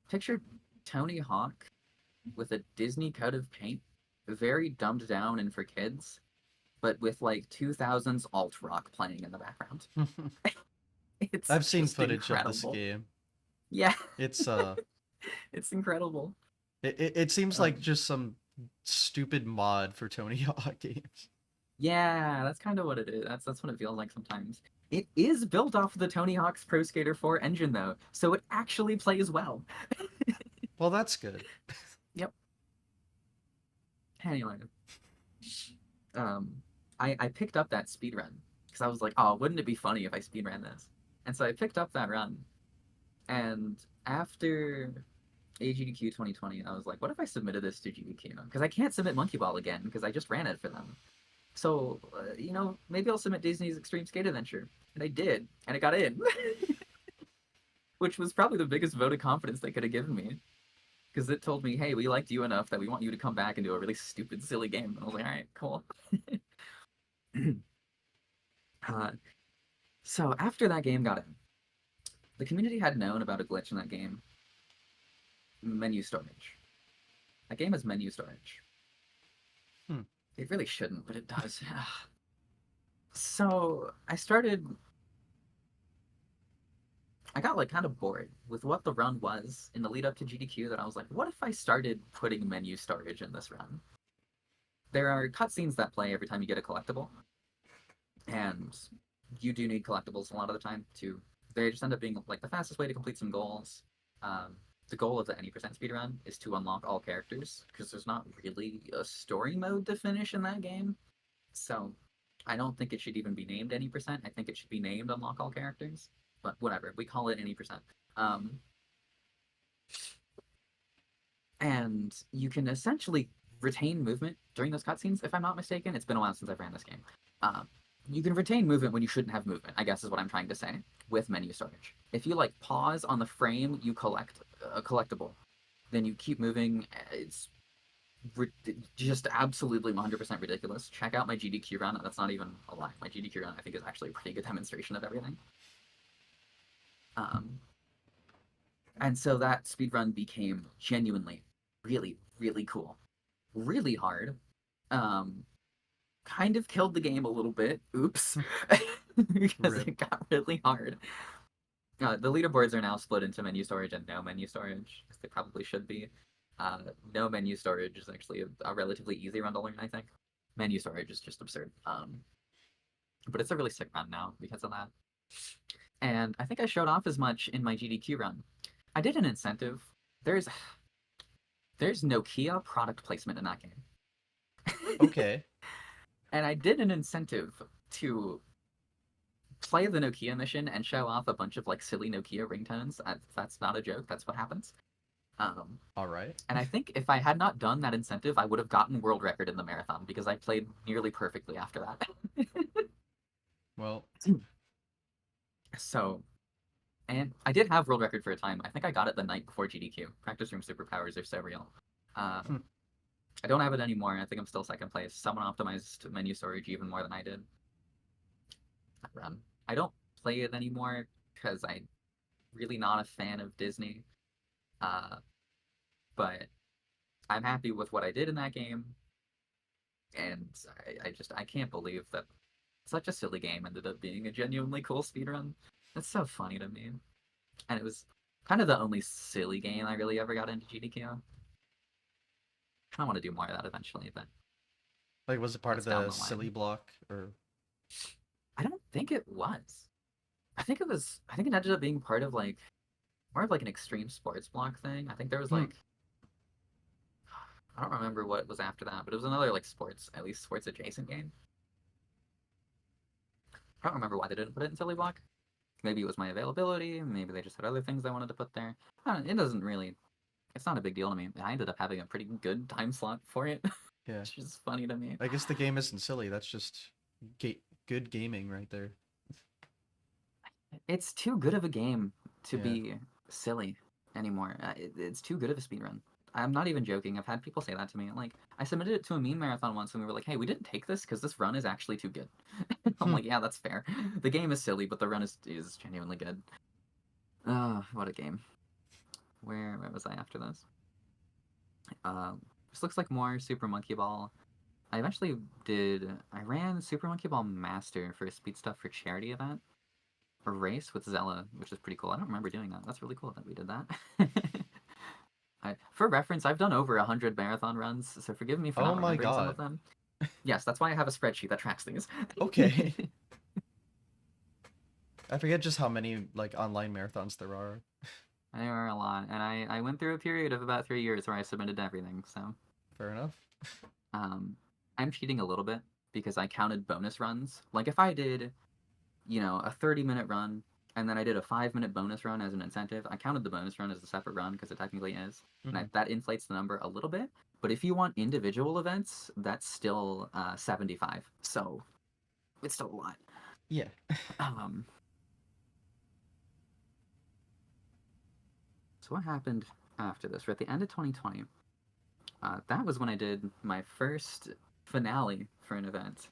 picture Tony Hawk with a Disney coat of paint, very dumbed down and for kids, but with like 2000s alt rock playing in the background. It's I've seen just footage of this incredible. game. Yeah, It's it's incredible. it seems like Um, just some stupid mod for Tony Hawk games. yeah, that's kind of what it is. That's what it feels like sometimes. It is built off of the Tony Hawk's Pro Skater 4 engine though, so it actually plays well. Well, that's good. Yep. Anyway, um, I picked up that speed run because I was like, oh, wouldn't it be funny if I speed ran this? And so I picked up that run, and after AGDQ 2020, I was like, what if I submitted this to GDQ? Because I can't submit Monkey Ball again because I just ran it for them. So, maybe I'll submit Disney's Extreme Skate Adventure. And I did, and it got in, which was probably the biggest vote of confidence they could have given me. Because it told me, hey, we liked you enough that we want you to come back and do a really stupid, silly game. And I was like, all right, cool. uh, so after that game got in, the community had known about a glitch in that game, menu storage. That game has menu storage. Hmm. It really shouldn't, but it does. So I got like kind of bored with what the run was in the lead up to GDQ that I was like, what if I started putting menu storage in this run? There are cutscenes that play every time you get a collectible, and you do need collectibles a lot of the time to. They just end up being like the fastest way to complete some goals. The goal of the any percent speedrun is to unlock all characters because there's not really a story mode to finish in that game. So I don't think it should even be named any percent. I think it should be named unlock all characters. But whatever, we call it any percent. Um, and you can essentially retain movement during those cutscenes. If I'm not mistaken, it's been a while since I've ran this game. Um, you can retain movement when you shouldn't have movement, I guess is what I'm trying to say with menu storage. If you like pause on the frame you collect a collectible, then you keep moving. It's just absolutely 100% ridiculous. Check out my GDQ run. That's not even a lie. My GDQ run, I think, is actually a pretty good demonstration of everything. Um, and so that speedrun became genuinely really, really cool. Really hard. Um, kind of killed the game a little bit. Oops. Because Rip. it got really hard. The leaderboards are now split into menu storage and no menu storage, because they probably should be. Uh, no menu storage is actually a relatively easy run to learn, I think. Menu storage is just absurd. But it's a really sick run now because of that. And I think I showed off as much in my GDQ run. I did an incentive. There's there's Nokia product placement in that game. Okay. And I did an incentive to play the Nokia mission and show off a bunch of like silly Nokia ringtones. That's not a joke. That's what happens. Um, All right. and I think if I had not done that incentive, I would have gotten world record in the marathon because I played nearly perfectly after that. Well, So, and I did have world record for a time. I think I got it the night before GDQ. Practice room superpowers are so real. Uh, hmm, I don't have it anymore. I think I'm still second place. Someone optimized menu storage even more than I did. Run. I don't play it anymore because I'm really not a fan of Disney. Uh, but I'm happy with what I did in that game, and I can't believe that such a silly game ended up being a genuinely cool speedrun. That's so funny to me. And it was kind of the only silly game I really ever got into GDQ. I want to do more of that eventually, but like, was it part of that's down the the silly line. block or? I don't think it was. I think it was. I think it ended up being part of like more of like an extreme sports block thing. I think there was Hmm. like I don't remember what was after that, but it was another like sports, at least sports adjacent game. I don't remember why they didn't put it in silly block. Maybe it was my availability. Maybe they just had other things they wanted to put there. I don't, it doesn't really. It's not a big deal to me. I ended up having a pretty good time slot for it, Yeah. which is funny to me. I guess the game isn't silly. That's just good gaming right there. It's too good of a game to Yeah. be silly anymore. It's too good of a speedrun. I'm not even joking. I've had people say that to me. Like, I submitted it to a meme marathon once, and we were like, "Hey, we didn't take this because this run is actually too good." I'm Hmm. like, "Yeah, that's fair. The game is silly, but the run is genuinely good." What a game. Where was I after this? This looks like more Super Monkey Ball. I eventually did. I ran Super Monkey Ball Master for a speed stuff for charity event, a race with Zella, which is pretty cool. I don't remember doing that. That's really cool that we did that. For reference, I've done over 100 marathon runs, so forgive me for Oh not my remembering some god. of them. Yes, that's why I have a spreadsheet that tracks things. Okay. I forget just how many like online marathons there are. There are a lot, and I went through a period of about 3 years where I submitted everything. So Fair enough. um, I'm cheating a little bit because I counted bonus runs. Like if I did, a 30-minute run and then I did a 5-minute bonus run as an incentive, I counted the bonus run as a separate run because it technically is, and Hmm. that inflates the number a little bit. But if you want individual events, that's still 75. So it's still a lot. Yeah. Um, so what happened after this? We're at the end of 2020. That was when I did my first finale for an event.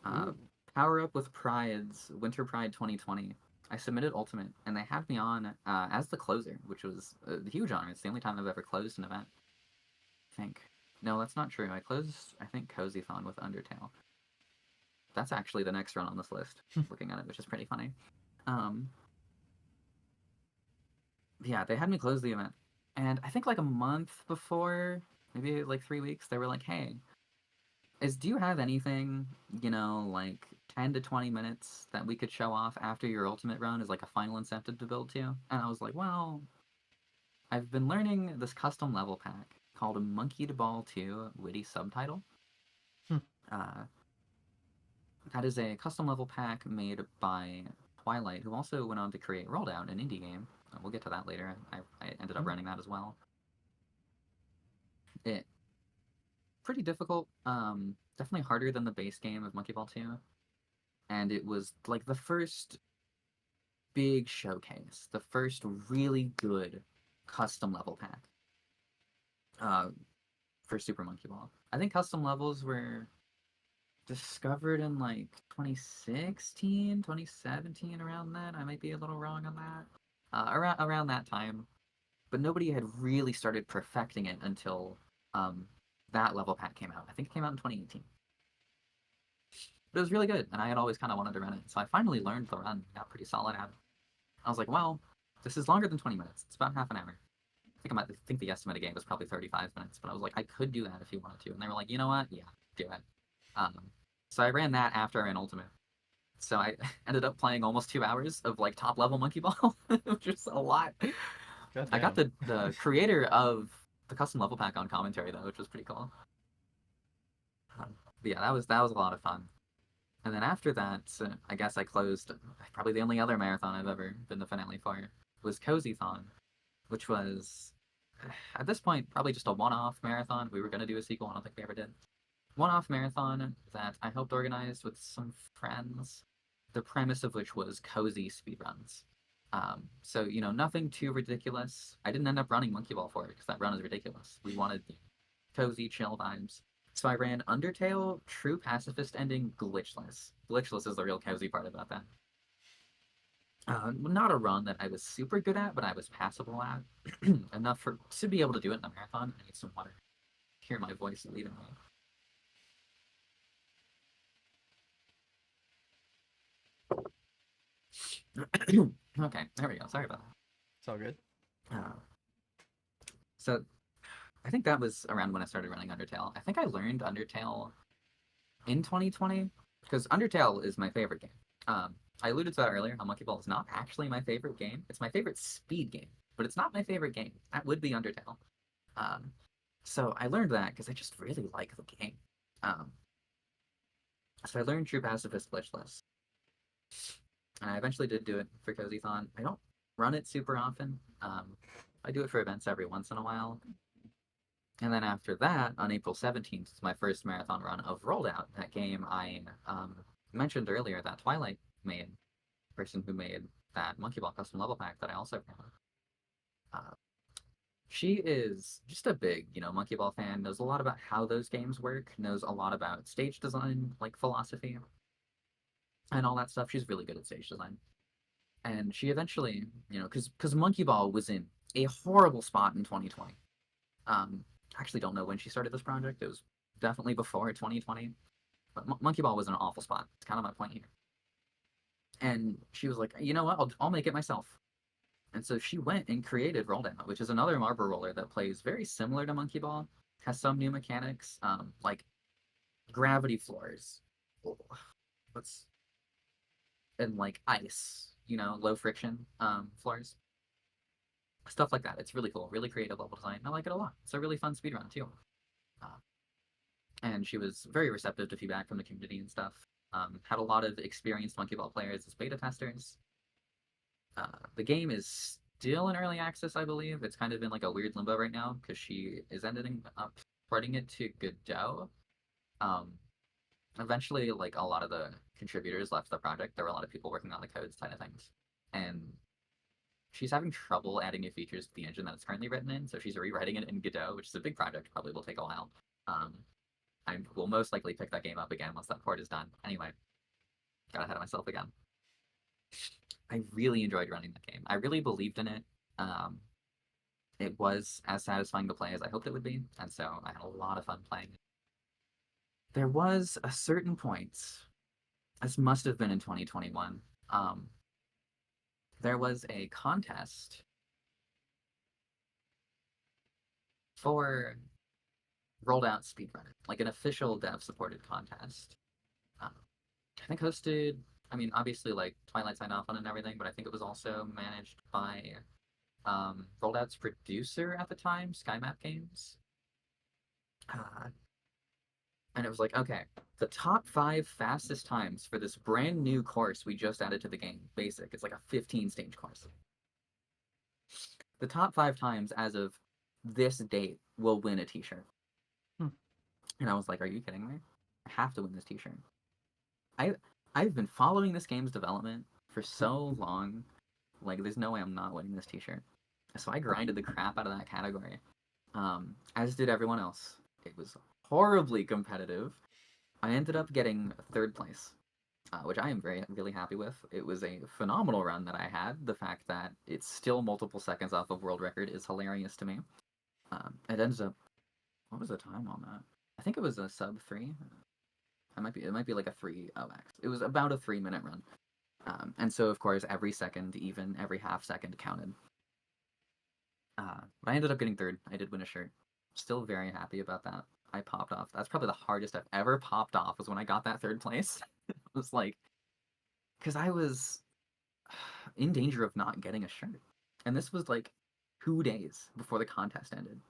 Uh, Ooh. Power Up with Pride's Winter Pride 2020. I submitted Ultimate, and they had me on as the closer, which was a huge honor. It's the only time I've ever closed an event. I think. No, that's not true. I closed, I think, Cozython with Undertale. That's actually the next run on this list, looking at it, which is pretty funny. Um, yeah, they had me close the event. And I think like a month before, maybe like 3 weeks, they were like, hey, do you have anything, like 10 to 20 minutes that we could show off after your ultimate run as like a final incentive to build to? And I was like, well, I've been learning this custom level pack called a Monkey to Ball 2 Witty Subtitle. Hmm. Uh, that is a custom level pack made by Twilight, who also went on to create Rolldown, an indie game. We'll get to that later. I ended up Hmm. running that as well. It pretty difficult. Definitely harder than the base game of Monkey Ball 2. And it was like the first big showcase, the first really good custom level pack uh, for Super Monkey Ball. I think custom levels were discovered in like 2016, 2017, around then. I might be a little wrong on that. Around that time, but nobody had really started perfecting it until um, that level pack came out. I think it came out in 2018. But it was really good, and I had always kind of wanted to run it, so I finally learned the run. Got pretty solid at it. I was like, well, this is longer than 20 minutes. It's about half an hour. I think the estimated game was probably 35 minutes, but I was like, I could do that if you wanted to. And they were like, you know what? Yeah, do it. Um, so I ran that after I ran Ultimate. So I ended up playing almost 2 hours of like top level Monkey Ball, which is a lot. God I got damn. the creator of the custom level pack on commentary though, which was pretty cool. But yeah, that was a lot of fun. And then after that, I guess I closed probably the only other marathon I've ever been the finale for was Cozython, which was at this point probably just a one-off marathon. We were going to do a sequel. I don't think we ever did. One-off marathon that I helped organize with some friends. The premise of which was cozy speedruns. So nothing too ridiculous. I didn't end up running Monkey Ball for it because that run is ridiculous. We wanted cozy, chill vibes. So I ran Undertale, True Pacifist Ending, Glitchless. Glitchless is the real cozy part about that. Not a run that I was super good at, but I was passable at enough to be able to do it in a marathon. I need some water. Hear my voice leaving me. Okay, there we go. Sorry about It's all good. that. So I think that was around when I started running Undertale. I think I learned Undertale in 2020 because Undertale is my favorite game. I alluded to that earlier. How Monkey Ball is not actually my favorite game. It's my favorite speed game, but it's not my favorite game. That would be Undertale. Um, so I learned that because I just really like the game. Um, so I learned True Pacifist Glitchless, and I eventually did do it for Cozython. I don't run it super often. I do it for events every once in a while. And then after that, on April 17th, is my first marathon run of Rolled Out, that game I mentioned earlier that Twilight made, person who made that Monkey Ball custom level pack that I also ran. Uh, she is just a big, Monkey Ball fan, knows a lot about how those games work, knows a lot about stage design, like philosophy, and all that stuff. She's really good at stage design. And she eventually, because Monkey Ball was in a horrible spot in 2020. I actually don't know when she started this project. It was definitely before 2020. But Monkey Ball was in an awful spot. It's kind of my point here. And she was like, you know what? I'll make it myself. And so she went and created Roll Down, which is another marble roller that plays very similar to Monkey Ball, has some new mechanics, like gravity floors, what's and like ice, low friction floors, stuff like that. It's really cool, really creative level design. I like it a lot. It's a really fun speedrun too. Uh, and she was very receptive to feedback from the community and stuff. Had a lot of experienced Monkey Ball players as beta testers. The game is still in early access, I believe. It's kind of in like a weird limbo right now because she is ending up porting it to Godot. Um, Eventually, like a lot of the contributors left the project. There were a lot of people working on the code side of things, and she's having trouble adding new features to the engine that it's currently written in. So she's rewriting it in Godot, which is a big project. Probably will take a while. Um, I will most likely pick that game up again once that port is done. Anyway, got ahead of myself again. I really enjoyed running that game. I really believed in it. Um, it was as satisfying to play as I hoped it would be, and so I had a lot of fun playing it. There was a certain point, this must have been in 2021, there was a contest for rolled out speedrunner, like an official dev supported contest. Um, I think hosted, I mean, obviously, like Twilight signed off on it and everything, but I think it was also managed by Rolled Out's producer at the time, SkyMap Games. Uh, and it was like, okay, the top 5 fastest times for this brand new course we just added to the game, basic. It's like a 15 stage course. The top 5 times as of this date will win a T-shirt. Hmm. And I was like, are you kidding me? I have to win this T-shirt. I I've been following this game's development for so long. Like, there's no way I'm not winning this T-shirt. So I grinded the crap out of that category, as did everyone else. It was horribly competitive. I ended up getting third place, which I am really happy with. It was a phenomenal run that I had. The fact that it's still multiple seconds off of world record is hilarious to me. It ends up, what was the time on that? I think it was a sub 3. It might be like a 3:0x. It was about a 3-minute run. And so, of course, every second, even every half second, counted. But I ended up getting third. I did win a shirt. Still very happy about that. I popped off. That's probably the hardest I've ever popped off was when I got that third place. It was like, because I was in danger of not getting a shirt. And this was like 2 days before the contest ended.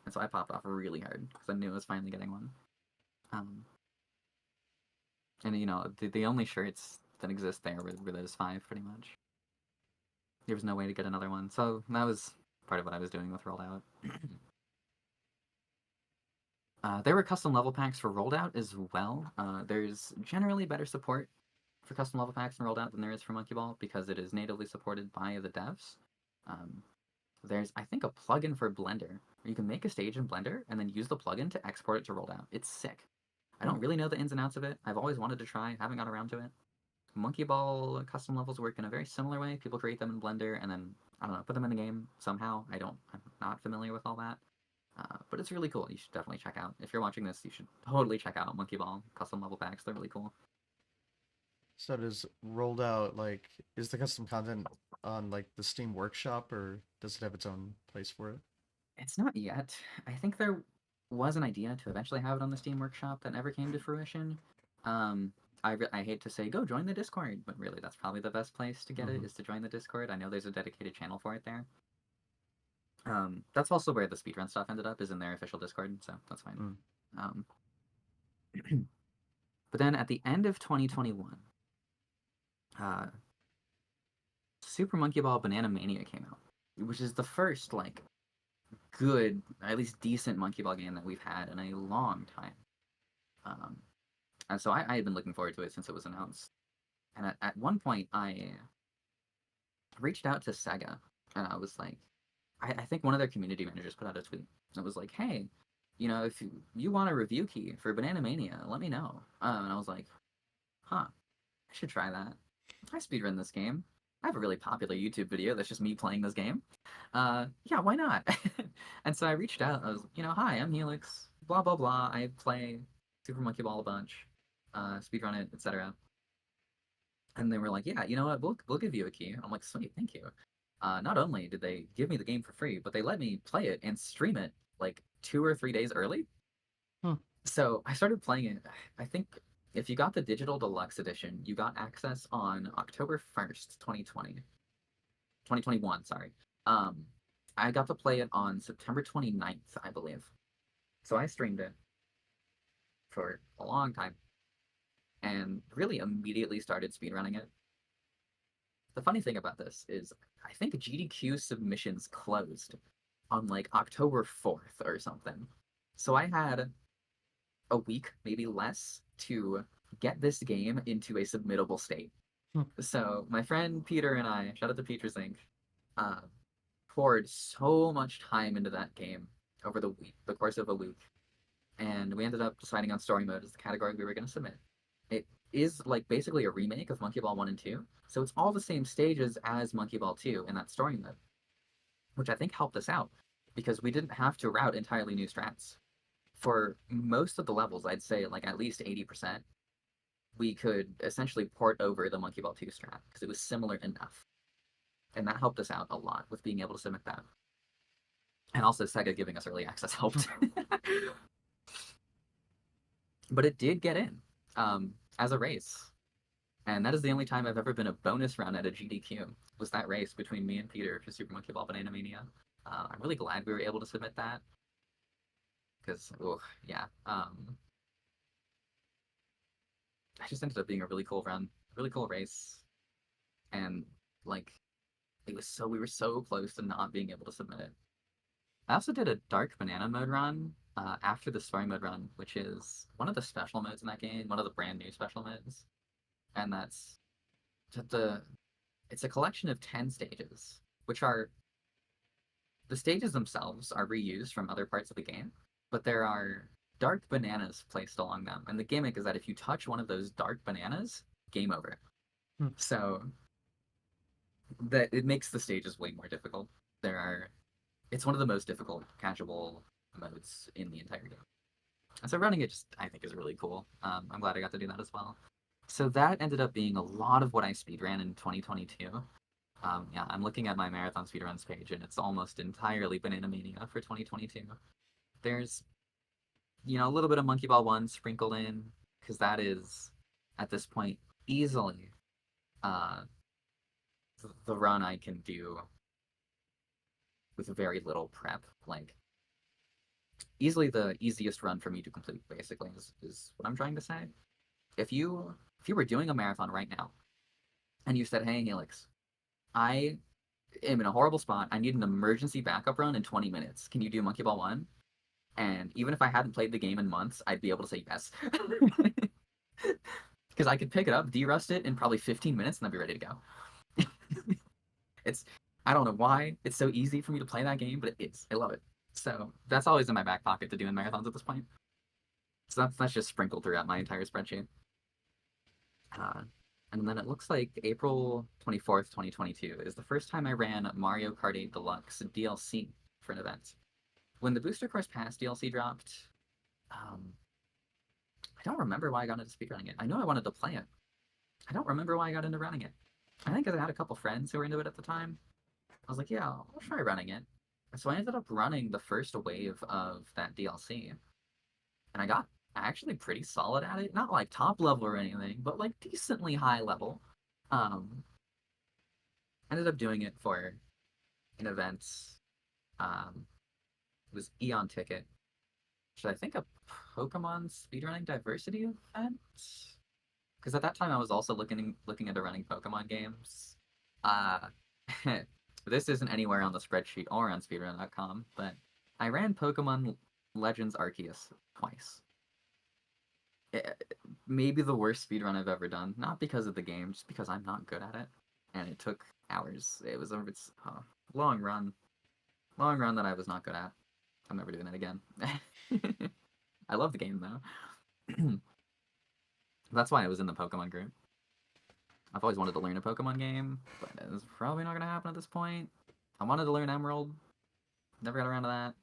And so I popped off really hard because I knew I was finally getting one. Um, and the only shirts that exist there were those five, pretty much. There was no way to get another one, so that was part of what I was doing with Rolled Out. There were custom level packs for Rolled Out as well. There's generally better support for custom level packs in Rolled Out than there is for Monkey Ball because it is natively supported by the devs. Um, there's, I think, a plugin for Blender where you can make a stage in Blender and then use the plugin to export it to Rolled Out. It's sick. I don't really know the ins and outs of it. I've always wanted to try, haven't got around to it. Monkey Ball custom levels work in a very similar way. People create them in Blender and then, I don't know, put them in the game somehow. I'm not familiar with all that. But it's really cool. You should definitely check out. If you're watching this, you should totally check out Monkey Ball custom level packs. They're really cool. So does rolled out like is the custom content on like the Steam Workshop or does it have its own place for it? It's not yet. I think there was an idea to eventually have it on the Steam Workshop that never came to fruition. Um, I hate to say go join the Discord, but really that's probably the best place to get it Mm-hmm. is to join the Discord. I know there's a dedicated channel for it there. That's also where the speedrun stuff ended up is in their official Discord, so that's fine. Mm. Um, but then at the end of 2021, uh, Super Monkey Ball Banana Mania came out, which is the first like good, at least decent Monkey Ball game that we've had in a long time. Um, and so I had been looking forward to it since it was announced. And at one point, I reached out to Sega, and I was like, I think one of their community managers put out a tweet. And it was like, hey, if you want a review key for Banana Mania, let me know. And I was like, huh, I should try that. I speedrun this game. I have a really popular YouTube video that's just me playing this game. Yeah, why not? And so I reached out. I was, hi, I'm Helix. Blah blah blah. I play Super Monkey Ball a bunch, speedrun it, etc. And they were like, yeah, you know what? We'll give you a key. I'm like, sweet, thank you. Not only did they give me the game for free, but they let me play it and stream it like 2 or 3 days early. Huh. So I started playing it. I think if you got the digital deluxe edition, you got access on October 1st, 2020. 2021, sorry. Um, I got to play it on September 29th, I believe. So I streamed it for a long time and really immediately started speedrunning it. The funny thing about this is I think GDQ submissions closed on like October 4th or something. So I had a week, maybe less, to get this game into a submittable state. Hmm. So my friend Peter and I, shout out to Peter's Inc., uh, poured so much time into that game over the course of a week, and we ended up deciding on story mode as the category we were going to submit. It is like basically a remake of Monkey Ball 1 and 2, so it's all the same stages as Monkey Ball 2 in that story mode, which I think helped us out because we didn't have to route entirely new strats. For most of the levels, I'd say like at least 80%, we could essentially port over the Monkey Ball 2 strat because it was similar enough. And that helped us out a lot with being able to submit that. And also Sega giving us early access helped. But it did get in as a race. And that is the only time I've ever been a bonus run at a GDQ, was that race between me and Peter for Super Monkey Ball Banana Mania. I'm really glad we were able to submit that. Because, oh, yeah. I just ended up being a really cool run, really cool race. And, like, we were so close to not being able to submit it. I also did a Dark Banana mode run after the story mode run, which is one of the special modes in that game, one of the brand new special modes. And that's the it's a collection of 10 stages, which are the stages themselves are reused from other parts of the game, but there are dark bananas placed along them. And the gimmick is that if you touch one of those dark bananas, game over. Hmm. So that it makes the stages way more difficult. There are it's one of the most difficult catchable modes in the entire game. And so running it just I think is really cool. I'm glad I got to do that as well. So that ended up being a lot of what I speedran in 2022. Yeah, I'm looking at my marathon speedruns page, and it's almost entirely Banana Mania for 2022. There's, a little bit of Monkey Ball 1 sprinkled in, because that is, at this point, easily uh, the run I can do with very little prep. Like, easily the easiest run for me to complete, basically, is what I'm trying to say. If you were doing a marathon right now, and you said, hey, Helix, I am in a horrible spot. I need an emergency backup run in 20 minutes. Can you do Monkey Ball 1? And even if I hadn't played the game in months, I'd be able to say yes. Because I could pick it up, derust it in probably 15 minutes, and I'd be ready to go. It's, I don't know why it's so easy for me to play that game, but it is. I love it. So that's always in my back pocket to do in marathons at this point. So that's just sprinkled throughout my entire spreadsheet. Uh, and then it looks like April 24th, 2022 is the first time I ran Mario Kart 8 Deluxe DLC for an event. When the Booster Course Pass DLC dropped, I don't remember why I got into speedrunning it. I know I wanted to play it. I don't remember why I got into running it. I think I had a couple friends who were into it at the time. I was like, yeah, I'll try running it. So I ended up running the first wave of that DLC, and I got actually pretty solid at it. Not like top level or anything, but like decently high level. Um, Ended up doing it for an event. It was Eon Ticket, which is I think a Pokemon speedrunning diversity event. Because at that time I was also looking into running Pokemon games. Uh, this isn't anywhere on the spreadsheet or on speedrun.com, but I ran Pokemon Legends Arceus twice. Maybe the worst speedrun I've ever done. Not because of the game, just because I'm not good at it. And it took hours. It was a long run. Long run that I was not good at. I'm never doing that again. I love the game though. That's why I was in the Pokemon group. I've always wanted to learn a Pokemon game, but it's probably not going to happen at this point. I wanted to learn Emerald. Never got around to that.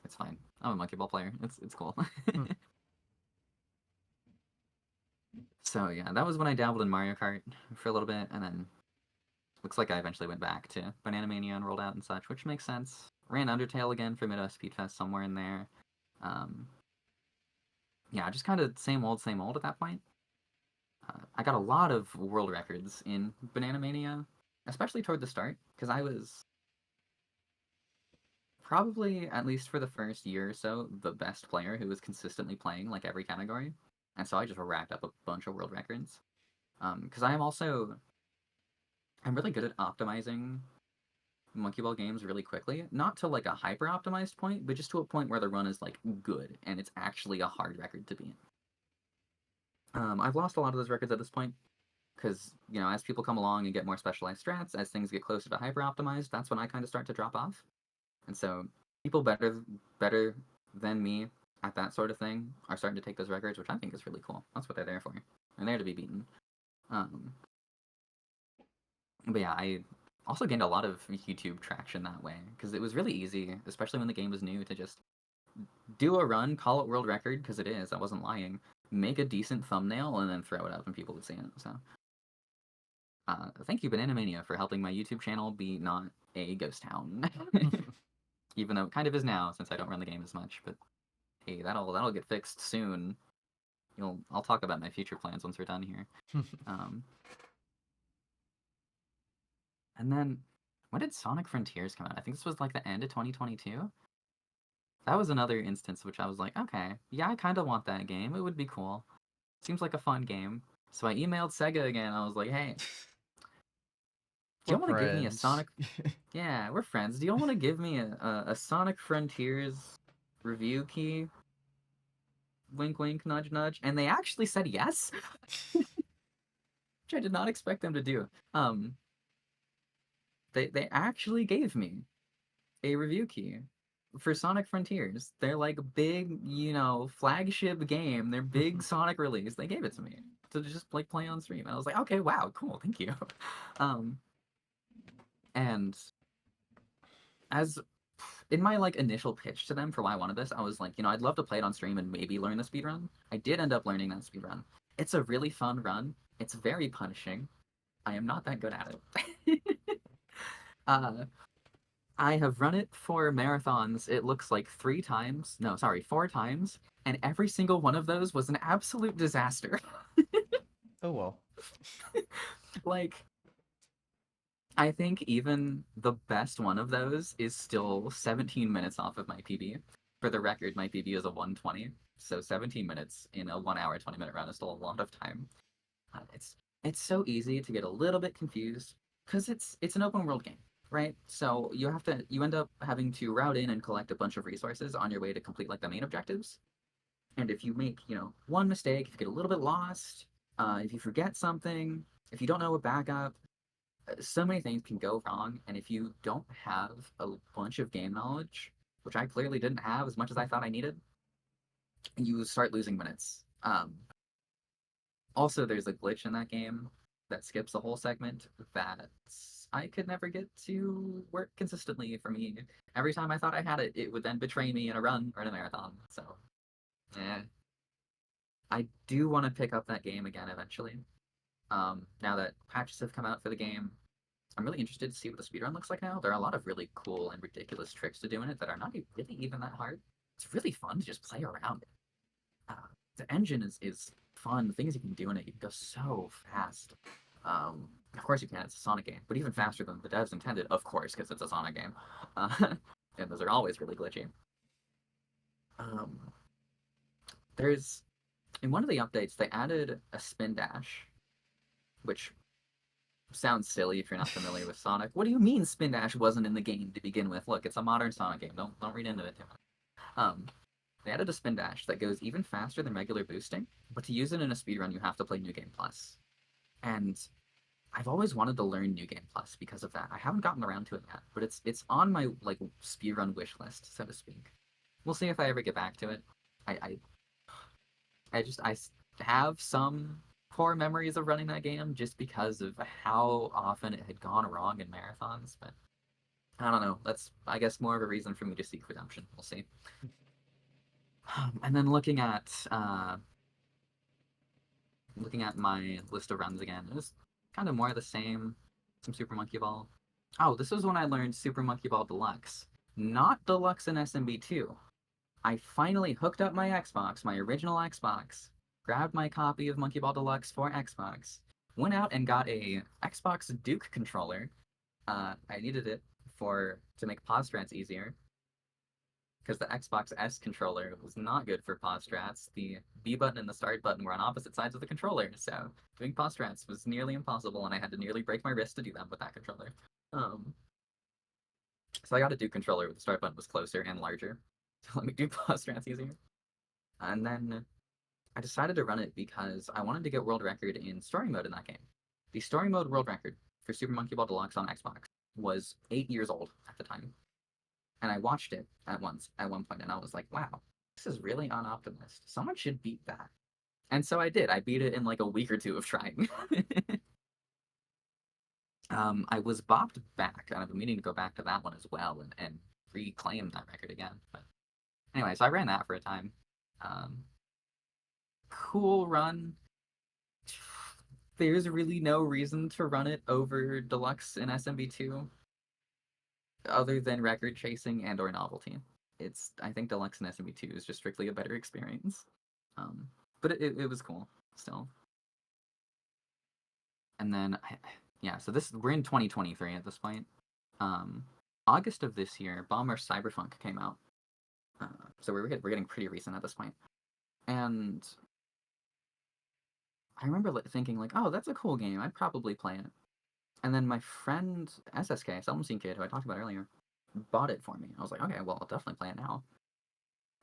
It's fine. I'm a Monkey Ball player. It's cool. Hmm. So yeah, that was when I dabbled in Mario Kart for a little bit, and then looks like I eventually went back to Banana Mania and rolled out and such, which makes sense. Ran Undertale again for Midwest Speedfest somewhere in there. Um, yeah, just kind of same old at that point. I got a lot of world records in Banana Mania, especially toward the start, because I was probably, at least for the first year or so, the best player who was consistently playing like every category. And so I just racked up a bunch of world records. Because I'm really good at optimizing Monkey Ball games really quickly. Not to like a hyper optimized point, but just to a point where the run is like good and it's actually a hard record to beat. I've lost a lot of those records at this point because as people come along and get more specialized strats, as things get closer to hyper optimized, that's when I kind of start to drop off. And so people better than me at that sort of thing are starting to take those records, which I think is really cool. That's what they're there for. They're there to be beaten. Um, but yeah, I also gained a lot of YouTube traction that way because it was really easy, especially when the game was new, to just do a run, call it world record because it is. I wasn't lying. Make a decent thumbnail and then throw it up and people would see it. So thank you, Banana Mania, for helping my YouTube channel be not a ghost town. Even though it kind of is now since I don't run the game as much. But hey, that'll get fixed soon. I'll talk about my future plans once we're done here. And then when did Sonic Frontiers come out? I think this was like the end of 2022. That was another instance which I was like, okay, yeah, I kind of want that game. It would be cool. Seems like a fun game. So I emailed Sega again. I was like, hey, do We're you want to give me a friends. Sonic? Yeah, we're friends. Do you want to give me a Sonic Frontiers review key? Wink, wink, nudge, nudge. And they actually said yes, which I did not expect them to do. They actually gave me a review key for Sonic Frontiers. They're like big, flagship game. Their big Sonic release. They gave it to me to just like play on stream. And I was like, okay, wow, cool, thank you. And as in my like initial pitch to them for why I wanted this, I was like, I'd love to play it on stream and maybe learn the speedrun. I did end up learning that speedrun. It's a really fun run. It's very punishing. I am not that good at it. uh, I have run it for marathons. It looks like 3 times. No, sorry, 4 times. And every single one of those was an absolute disaster. Oh well. Like, I think even the best one of those is still 17 minutes off of my PB. For the record, my PB is a 120. So 17 minutes in a 1 hour, 20-minute run is still a lot of time. It's so easy to get a little bit confused because it's an open world game, right? So you end up having to route in and collect a bunch of resources on your way to complete like the main objectives. And if you make one mistake, if you get a little bit lost, if you forget something, if you don't know a backup, so many things can go wrong. And if you don't have a bunch of game knowledge, which I clearly didn't have as much as I thought I needed, you start losing minutes. Also, there's a glitch in that game that skips a whole segment that I could never get to work consistently for me. Every time I thought I had it, it would then betray me in a run or in a marathon. So, eh. I do want to pick up that game again eventually. Now that patches have come out for the game, I'm really interested to see what the speedrun looks like now. There are a lot of really cool and ridiculous tricks to do in it that are not really even that hard. It's really fun to just play around it. Uh, the engine is fun. The things you can do in it, you can go so fast. Of course you can. It's a Sonic game, but even faster than the devs intended, of course, because it's a Sonic game. And those are always really glitchy. Um, there's in one of the updates they added a spin dash, which sounds silly if you're not familiar with Sonic. What do you mean spin dash wasn't in the game to begin with? Look, it's a modern Sonic game. Don't read into it too much. Um, They added a spin dash that goes even faster than regular boosting, but to use it in a speedrun, you have to play New Game Plus. And I've always wanted to learn New Game Plus because of that. I haven't gotten around to it yet, but it's on my like speedrun wish list, so to speak. We'll see if I ever get back to it. I I, I have some poor memories of running that game just because of how often it had gone wrong in marathons, but I don't know. That's I guess more of a reason for me to seek redemption. We'll see. And then looking at my list of runs again, it was kind of more of the same. Some Super Monkey Ball. Oh, this was when I learned Super Monkey Ball Deluxe, not Deluxe in SMB2. I finally hooked up my Xbox, my original Xbox, grabbed my copy of Monkey Ball Deluxe for Xbox, went out and got a Xbox Duke controller. I needed it to make pause strats easier, because the Xbox S controller was not good for pause strats. The B button and the start button were on opposite sides of the controller, so doing pause strats was nearly impossible, and I had to nearly break my wrist to do them with that controller. Um, so I got a Duke controller where the start button was closer and larger to let me do pause strats easier. And then I decided to run it because I wanted to get world record in story mode in that game. The story mode world record for Super Monkey Ball Deluxe on Xbox was 8 years old at the time. And I watched it at one point, and I was like, wow, this is really unoptimized. Someone should beat that. And so I did. I beat it in like a week or two of trying. I was bopped back, and I've been meaning to go back to that one as well and reclaim that record again. But anyway, so I ran that for a time. Um, cool run. There's really no reason to run it over Deluxe in SMB2 other than record chasing and or novelty. I think Deluxe and SMB2 is just strictly a better experience. Um, but it was cool still. And then yeah, so this we're in 2023 at this point. Um, August of this year, Bomber Cyberpunk came out. So we're getting pretty recent at this point. And I remember thinking like, oh, that's a cool game. I'd probably play it. And then my friend SSK, Seldom Seen Kid, who I talked about earlier, bought it for me. I was like, okay, well, I'll definitely play it now.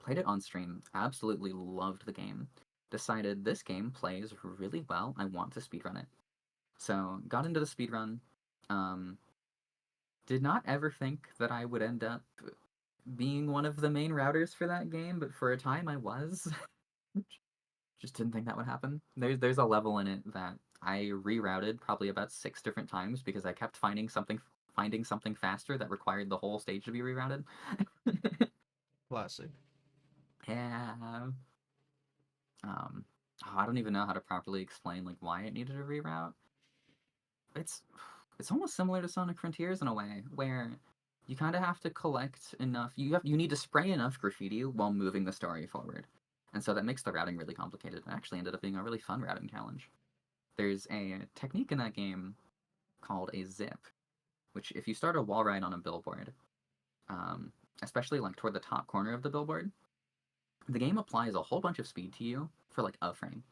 Played it on stream, absolutely loved the game. Decided this game plays really well. I want to speedrun it. So got into the speedrun. Um, did not ever think that I would end up being one of the main routers for that game, but for a time I was. Just didn't think that would happen. There's a level in it that I rerouted probably about 6 different times because I kept finding something faster that required the whole stage to be rerouted. Classic. Yeah. Um, Oh, I don't even know how to properly explain like why it needed a reroute. It's it's almost similar to Sonic Frontiers in a way, where you kind of have to collect enough. You need to spray enough graffiti while moving the story forward, and so that makes the routing really complicated. It actually ended up being a really fun routing challenge. There's a technique in that game called a zip, which if you start a wall ride on a billboard, um, especially like toward the top corner of the billboard, the game applies a whole bunch of speed to you for like a frame.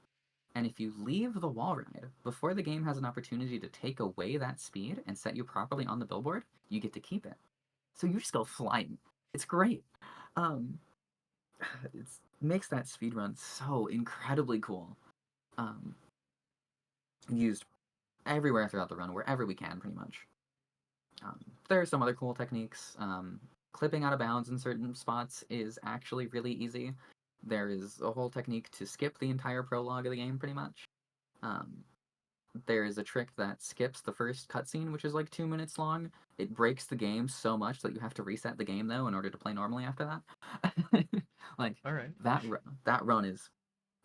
And if you leave the wall ride before the game has an opportunity to take away that speed and set you properly on the billboard, you get to keep it. So you just go flying. It's great. Um, it makes that speed run so incredibly cool. Um, Used everywhere throughout the run, wherever we can, pretty much. There are some other cool techniques. Clipping out of bounds in certain spots is actually really easy. There is a whole technique to skip the entire prologue of the game, pretty much. Um, there is a trick that skips the first cutscene, which is like 2 minutes long. It breaks the game so much that you have to reset the game though in order to play normally after that. Like All right. that run is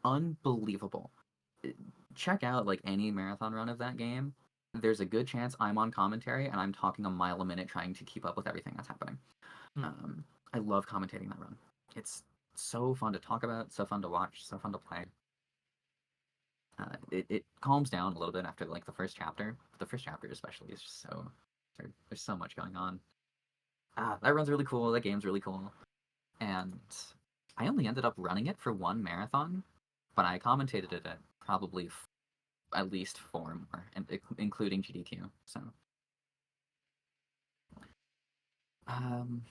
unbelievable. Check out like any marathon run of that game. There's a good chance I'm on commentary and I'm talking a mile a minute trying to keep up with everything that's happening. Hmm. I love commentating that run. It's so fun to talk about, so fun to watch, so fun to play. It calms down a little bit after like the first chapter. The first chapter especially is just so there's so much going on. That run's really cool. That game's really cool, and I only ended up running it for one marathon, but I commentated it at probably at least four more, including GDQ. So, um,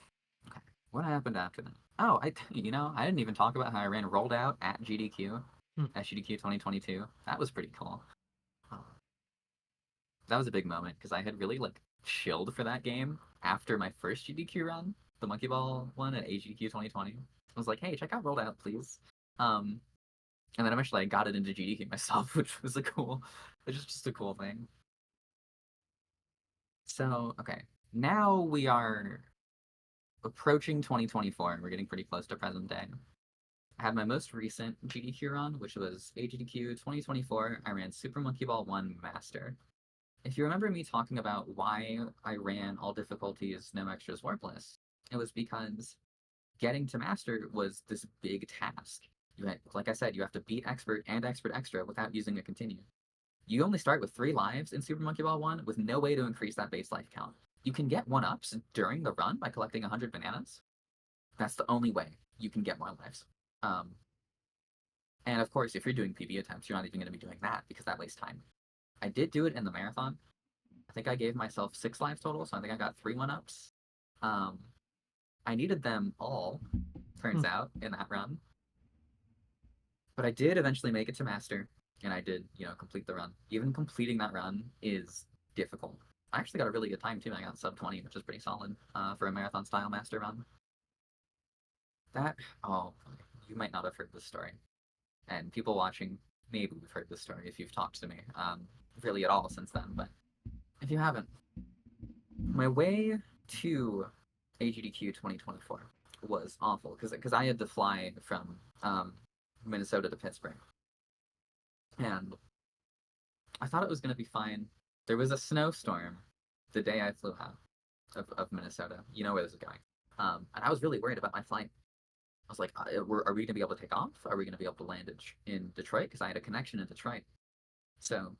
okay, what happened after that? Oh, I didn't even talk about how I ran rolled out at GDQ, Hmm. at GDQ 2022. That was pretty cool. Oh, that was a big moment because I had really like chilled for that game after my first GDQ run, the Monkey Ball one at AGDQ 2020. I was like, hey, check out rolled out, please. Um, and then eventually I got it into GDQ myself, which was which is just a cool thing. So, okay, now we are approaching 2024 and we're getting pretty close to present day. I had my most recent GDQ run, which was AGDQ 2024. I ran Super Monkey Ball 1 Master. If you remember me talking about why I ran all difficulties, no extras, warpless, it was because getting to Master was this big task. Like I said, you have to beat Expert and Expert Extra without using a continue. You only start with 3 lives in Super Monkey Ball 1 with no way to increase that base life count. You can get 1-ups during the run by collecting 100 bananas. That's the only way you can get more lives. Um, and of course, if you're doing PB attempts, you're not even going to be doing that because that wastes time. I did do it in the marathon. I think I gave myself 6 lives total, so I think I got 3 1-ups. Um, I needed them all, Hmm. turns out, in that run. But I did eventually make it to Master, and I did, complete the run. Even completing that run is difficult. I actually got a really good time too. I got sub 20, which is pretty solid for a marathon style Master run. That, oh, you might not have heard this story. And people watching, maybe we've heard this story if you've talked to me really at all since then. But if you haven't, my way to AGDQ 2024 was awful because I had to fly from Minnesota to Pittsburgh. And I thought it was going to be fine. There was a snowstorm the day I flew out of Minnesota. You know where this is going. And I was really worried about my flight. I was like, are we going to be able to take off? Are we going to be able to land in Detroit? Because I had a connection in Detroit. So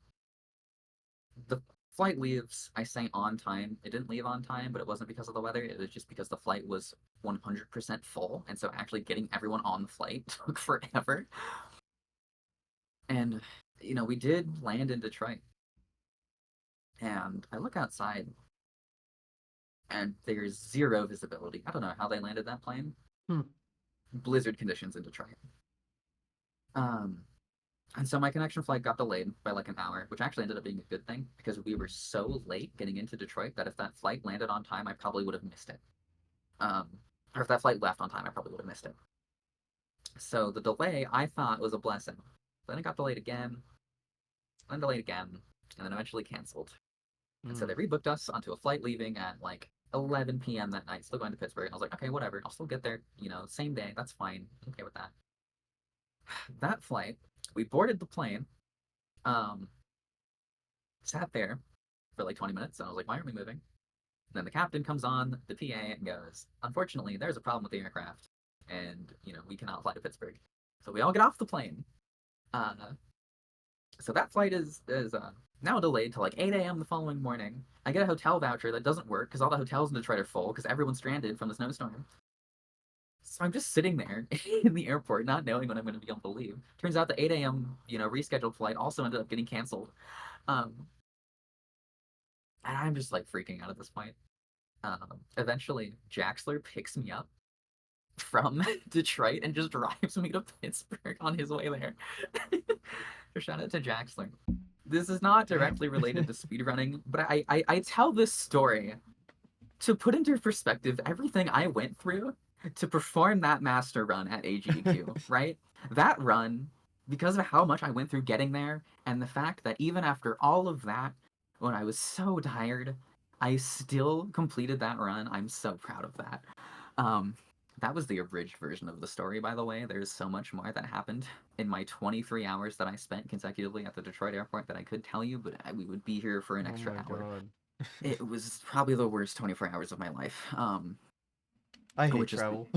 the flight leaves, I say on time. It didn't leave on time, but it wasn't because of the weather. It was just because the flight was 100% full. And so actually getting everyone on the flight took forever. And, we did land in Detroit. And I look outside and there's zero visibility. I don't know how they landed that plane. Hmm. Blizzard conditions in Detroit. Um, and so my connection flight got delayed by like an hour, which actually ended up being a good thing because we were so late getting into Detroit that if that flight landed on time, I probably would have missed it. Um, or if that flight left on time, I probably would have missed it. So the delay I thought was a blessing. Then it got delayed again, then delayed again, and then eventually canceled. And so Hmm. they rebooked us onto a flight leaving at like 11 p.m. that night, still going to Pittsburgh. And I was like, okay, whatever. I'll still get there, same day. That's fine. I'm okay with that. That flight We boarded the plane, um, sat there for like 20 minutes, and I was like, why aren't we moving? And then the captain comes on the PA and goes, unfortunately, there's a problem with the aircraft, and we cannot fly to Pittsburgh. So we all get off the plane. Uh, so that flight is now delayed to like 8 a.m. the following morning. I get a hotel voucher that doesn't work because all the hotels in Detroit are full because everyone's stranded from the snowstorm. So I'm just sitting there in the airport, not knowing when I'm going to be able to leave. Turns out the 8 a.m. Rescheduled flight also ended up getting canceled. Um, and I'm just like freaking out at this point. Eventually, Jaxler picks me up from Detroit and just drives me to Pittsburgh on his way there. Shout out to Jaxler. This is not Damn. directly related to speedrunning, but I tell this story to put into perspective everything I went through to perform that master run at AGDQ, right? That run, because of how much I went through getting there, and the fact that even after all of that, when I was so tired, I still completed that run. I'm so proud of that. Um, that was the abridged version of the story, by the way. There's so much more that happened in my 23 hours that I spent consecutively at the Detroit airport that I could tell you, but we would be here for an Oh extra my hour. god. It was probably the worst 24 hours of my life. I hate Which is, travel.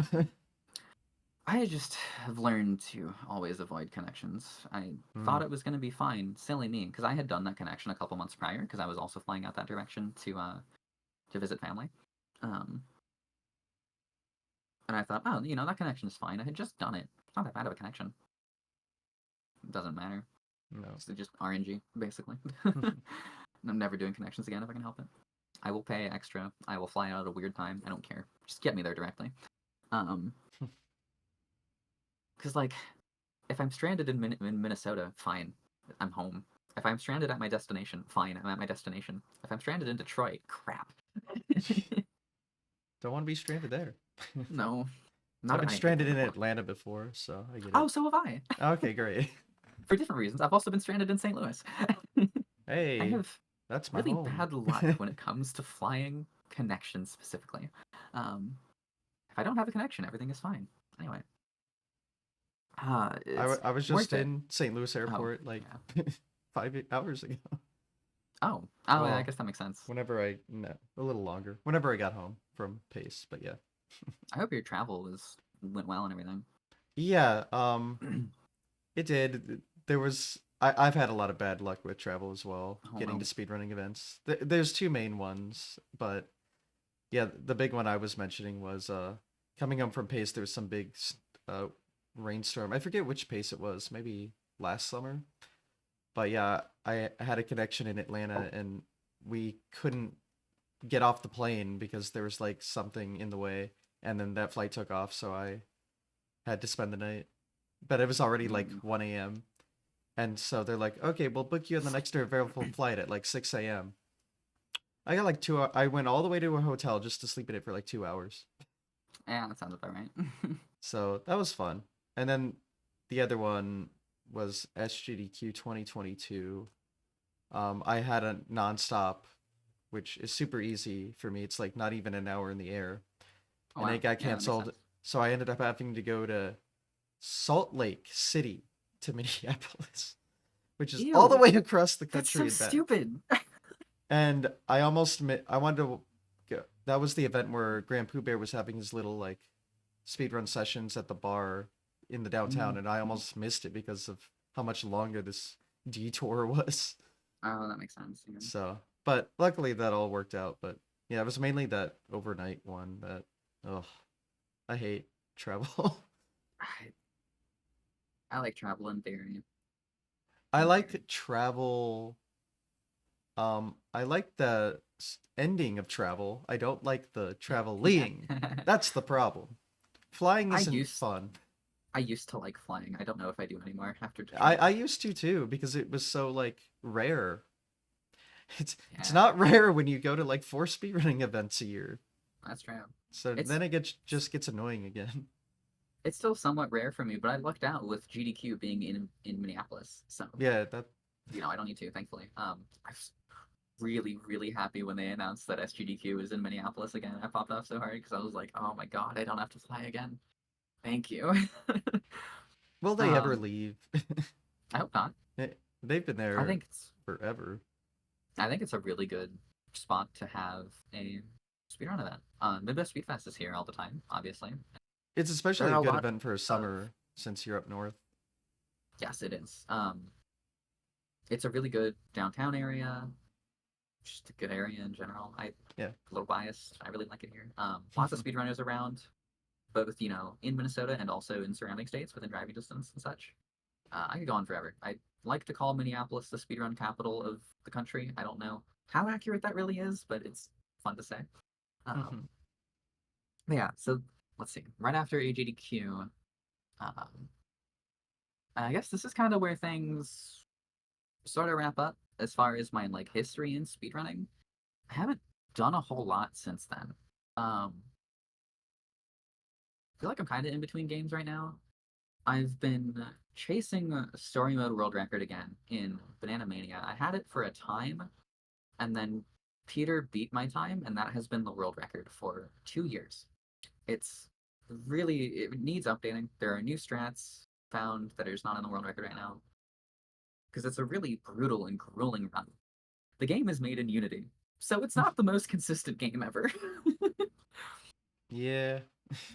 I just have learned to always avoid connections. I Hmm. thought it was going to be fine, silly me, because I had done that connection a couple months prior, because I was also flying out that direction to visit family. Um, and I thought, oh, that connection is fine. I had just done it. It's not that bad of a connection. It doesn't matter. No. It's just RNG, basically. I'm never doing connections again if I can help it. I will pay extra. I will fly out at a weird time. I don't care. Just get me there directly. Um, because like if I'm stranded in Minnesota, fine, I'm home. If I'm stranded at my destination, fine, I'm at my destination. If I'm stranded in Detroit, crap. Don't want to be stranded there. No, I've not been I hate stranded going to in Portland. Atlanta before, so I get Oh, it. so have I. Okay, great. For different reasons. I've also been stranded in St. Louis. I Hey, have that's my really home. bad luck when it comes to flying connections specifically. Um, if I don't have a connection, everything is fine. Anyway, it's I was just worth it. in St. Louis Oh, Airport like yeah. 5 hours ago. Oh, yeah, I Well, guess that makes sense. whenever I no, a little longer. Whenever I got home from Pace, but yeah. I hope your travel went well and everything. Yeah, it did. There was I've had a lot of bad luck with travel as well, Oh getting to no. speedrunning events. There's two main ones, but yeah, the big one I was mentioning was coming home from Pace. There was some big uh rainstorm. I forget which Pace it was. Maybe last summer. But yeah, I had a connection in Atlanta and we couldn't get off the plane because there was like something in the way, and then that flight took off, so I had to spend the night. But it was already like Mm. 1 a.m. And so they're like, okay, we'll book you on the next available flight at like 6 a.m. I got like I went all the way to a hotel just to sleep in it for like 2 hours. Yeah, that sounds about right. So that was fun. And then the other one was SGDQ 2022. I had a nonstop, which is super easy for me. It's like not even an hour in the air. Oh And it wow. got Yeah, that makes canceled. sense. So I ended up having to go to Salt Lake City to Minneapolis, which is all the Ew. way across the That's country so and back. stupid. And I wanted to go. That was the event where Grand Pooh Bear was having his little like speedrun sessions at the bar in the downtown, and I almost missed it because of how much longer this detour was. Oh, that makes sense. Yeah. So, but luckily that all worked out. But yeah, it was mainly that overnight one that, oh, I hate travel. I, I like travel in theory. I In theory. like travel. I like the ending of travel. I don't like the Yeah. traveling. That's the problem. Flying I isn't used fun. I used to like flying. I don't know if I do anymore after I Detroit. used to too because it was so like rare. It's Yeah, not rare when you go to like 4 speedrunning events a year. that's true. So It's then it gets just gets annoying again. it's still somewhat rare for me, but I lucked out with GDQ being in Minneapolis. So, Yeah, that I don't need to, thankfully. I was really, really happy when they announced that SGDQ was in Minneapolis again. I popped off so hard because I was like, oh my god, I don't have to fly again. Thank you. will they ever um, leave? I hope not. They've been I there think it's forever. I think it's a really good spot to have a speedrun event. Midwest Speed Fest is here all the time, obviously. It's There especially are a a good lot event for of summer since you're up north. yes, it is. It's a really good downtown area, just a good area in general. I'm Yeah. a little biased. I really like it here. Lots of speedrunners around, both in Minnesota and also in surrounding states within driving distance and such. I could go on forever. I like to call Minneapolis the speedrun capital of the country. I don't know how accurate that really is, but it's fun to say. Um, yeah, so let's see. Right after AGDQ, um, I guess this is kind of where things sort of wrap up as far as my like history in speedrunning. I haven't done a whole lot since then. I feel like I'm kind of in between games right now. I've been chasing a story mode world record again in Banana Mania. I had it for a time, and then Peter beat my time, and that has been the world record for 2 years. It's it needs updating. There are new strats found that are just not in the world record right now because it's a really brutal and grueling run. The game is made in Unity, so it's not the most consistent game ever. Yeah.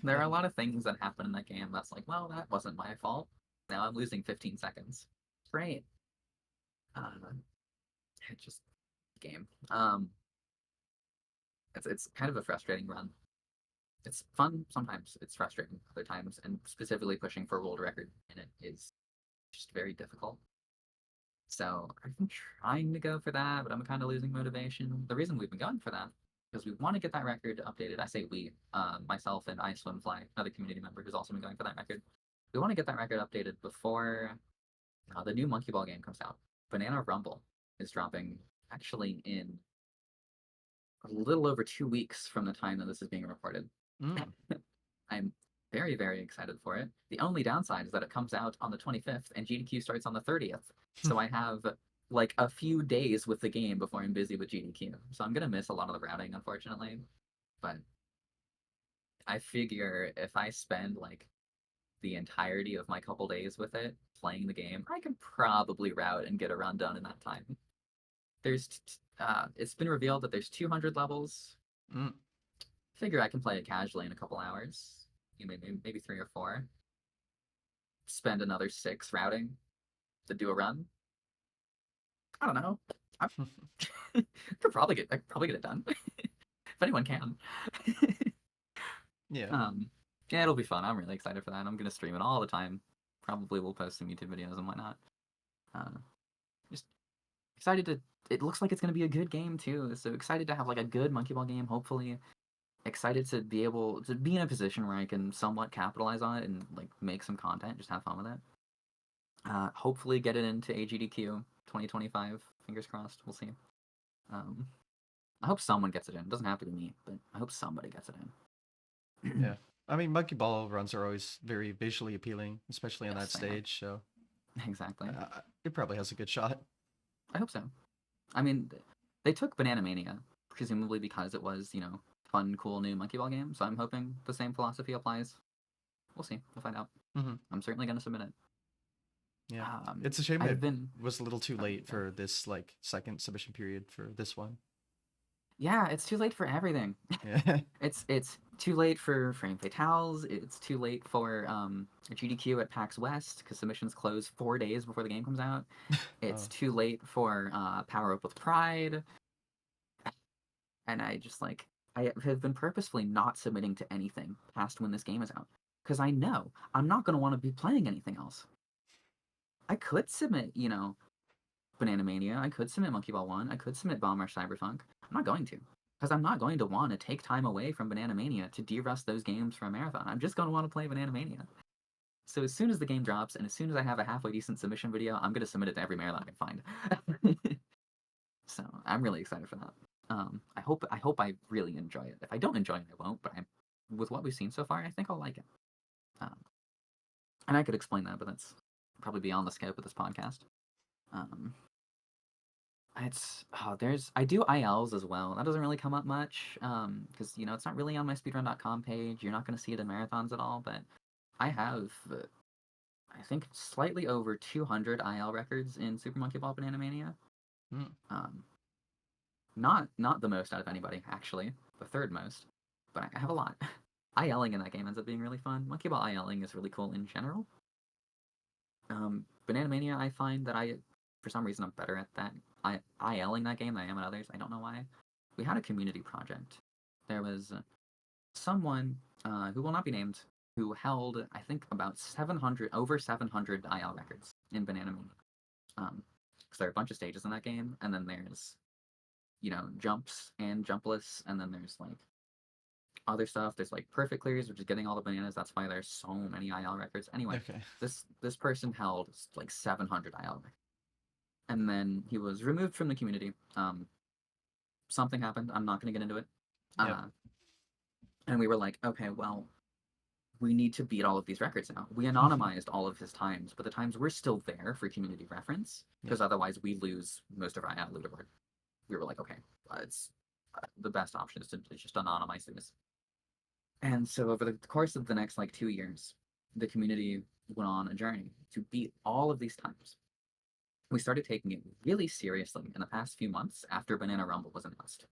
There are a lot of things that happen in that game that's like, well, that wasn't my fault. Now I'm losing 15 seconds. Great. Uh, it just game. It's kind of a frustrating run. It's fun sometimes. It's frustrating other times, and specifically pushing for a world record in it is just very difficult. So I've been trying to go for that, but I'm kind of losing motivation. The reason we've been going for that because we want to get that record updated. I say we, myself and I Swimfly, another community member who's also been going for that record. We want to get that record updated before the new Monkey Ball game comes out. Banana Rumble is dropping actually in a little over 2 weeks from the time that this is being recorded. Mm. I'm very, very excited for it. The only downside is that it comes out on the 25th and GDQ starts on the 30th. So I have like a few days with the game before I'm busy with GDQ. So I'm going to miss a lot of the routing, unfortunately. But I figure if I spend like the entirety of my couple days with it playing the game, I can probably route and get a run done in that time. It's been revealed that there's 200 levels. Mm. Figure I can play it casually in a couple hours, maybe 3 or 4. Spend another 6 routing to do a run. I don't know. I I could probably get it done if anyone can. Yeah. Yeah, it'll be fun. I'm really excited for that. I'm gonna stream it all the time. Probably will post some YouTube videos and whatnot. Uh, just excited to. It looks like it's gonna be a good game too. So excited to have like a good Monkey Ball game. Hopefully, excited to be able to be in a position where I can somewhat capitalize on it and like make some content, just have fun with it. Hopefully get it into AGDQ 2025. Fingers crossed. We'll see. Um, I hope someone gets it in. It doesn't have to be me, but I hope somebody gets it in. Yeah. I mean, Monkey Ball runs are always very visually appealing, especially on that Yes, they are. stage. So Exactly. it probably has a good shot. I hope so. I mean, they took Banana Mania, presumably because it was, fun, cool new Monkey Ball game. So I'm hoping the same philosophy applies. We'll see. We'll find out. Hmm. I'm certainly going to submit it. Yeah. It's a shame I've it been. was a little too Sorry, late go. for this like second submission period for this one. Yeah, it's too late for everything. Yeah. It's too late for Frame Fatales. It's too late for GDQ at PAX West because submissions close 4 days before the game comes out. It's Oh. too late for Power Up with Pride, and I have been purposefully not submitting to anything past when this game is out because I know I'm not going to want to be playing anything else. I could submit, Banana Mania. I could submit Monkey Ball 1. I could submit Bomber Cyberpunk. I'm not going to. Because I'm not going to want to take time away from Banana Mania to de-rust those games for a marathon. I'm just going to want to play Banana Mania. So as soon as the game drops and as soon as I have a halfway decent submission video, I'm going to submit it to every marathon I can find. So I'm really excited for that. I hope I really enjoy it. If I don't enjoy it, I won't. But with what we've seen so far, I think I'll like it. Um, and I could explain that, but that's probably beyond the scope of this podcast. Um, I do ILs as well. That doesn't really come up much because it's not really on my speedrun.com page. You're not going to see it in marathons at all. But I have I think slightly over 200 IL records in Super Monkey Ball Banana Mania. Mm. Um, not the most out of anybody, actually, the third most, but I have a lot. ILing in that game ends up being really fun. Monkey Ball ILing is really cool in general. Banana Mania, I find that for some reason, I'm better at that. ILing that game than I am at others. I don't know why. We had a community project. There was someone who will not be named who held, I think, about 700, over 700 IL records in Banana Mania. Because there are a bunch of stages in that game, and then there's, jumps and jumpless, and then there's like other stuff. There's like perfect clears, which is getting all the bananas. That's why there's so many IL records. Anyway, Okay. this person held like 700 IL records, and then he was removed from the community. Something happened. I'm not going to get into it. Yep. And we were like, okay, well, we need to beat all of these records now. We anonymized all of his times, but the times were still there for community reference Yep. because otherwise we lose most of our IL leaderboard. We were like, okay, it's the best option is to just anonymize this. And so over the course of the next like 2 years, the community went on a journey to beat all of these times. We started taking it really seriously in the past few months after Banana Rumble was announced.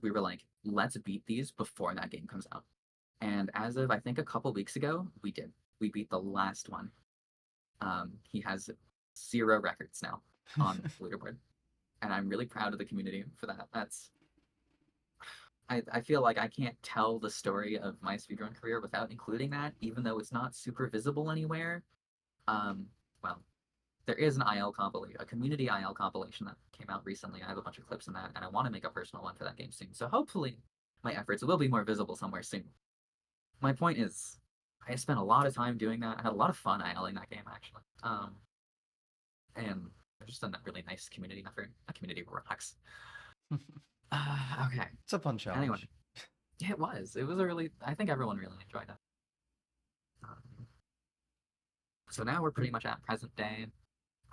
We were like, let's beat these before that game comes out. And as of I think a couple weeks ago, we did. We beat the last one. He has 0 records now on leaderboard, and I'm really proud of the community for that. I feel like I can't tell the story of my speedrun career without including that, even though it's not super visible anywhere. Um, well, there is an IL compilation, a community IL compilation that came out recently. I have a bunch of clips in that, and I want to make a personal one for that game soon. So hopefully, my efforts will be more visible somewhere soon. My point is, I spent a lot of time doing that. I had a lot of fun ILing that game actually, and just a really nice community effort. A community rocks. Okay. It's a fun Anyway, challenge. yeah, it was. It was a really. I think everyone really enjoyed it. Um, so now we're pretty much at present day.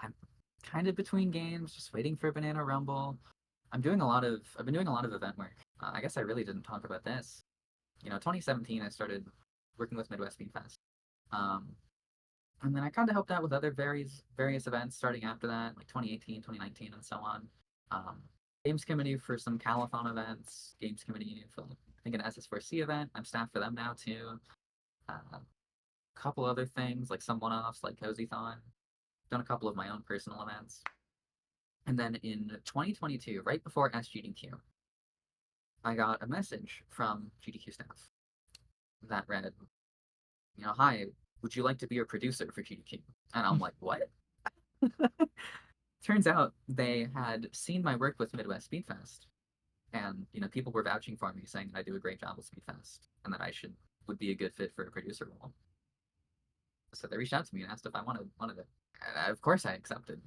I'm kind of between games, just waiting for Banana Rumble. I've been doing a lot of event work. I guess I really didn't talk about this. 2017, I started working with Midwest Speed Fest. Um, and then I kind of helped out with other various events starting after that, like 2018, 2019, and so on. Um, Games committee for some Calathon events, games committee for I think an SS4C event. I'm staff for them now too. A couple other things like some one-offs like Cozython. Done a couple of my own personal events. And then in 2022, right before SGDQ, I got a message from GDQ staff that read, hi, would you like to be a producer for GDQ? And I'm like, what? Turns out they had seen my work with Midwest Speedfest, and people were vouching for me, saying that I do a great job with Speedfest and that I would be a good fit for a producer role. So they reached out to me and asked if I wanted it. And of course, I accepted.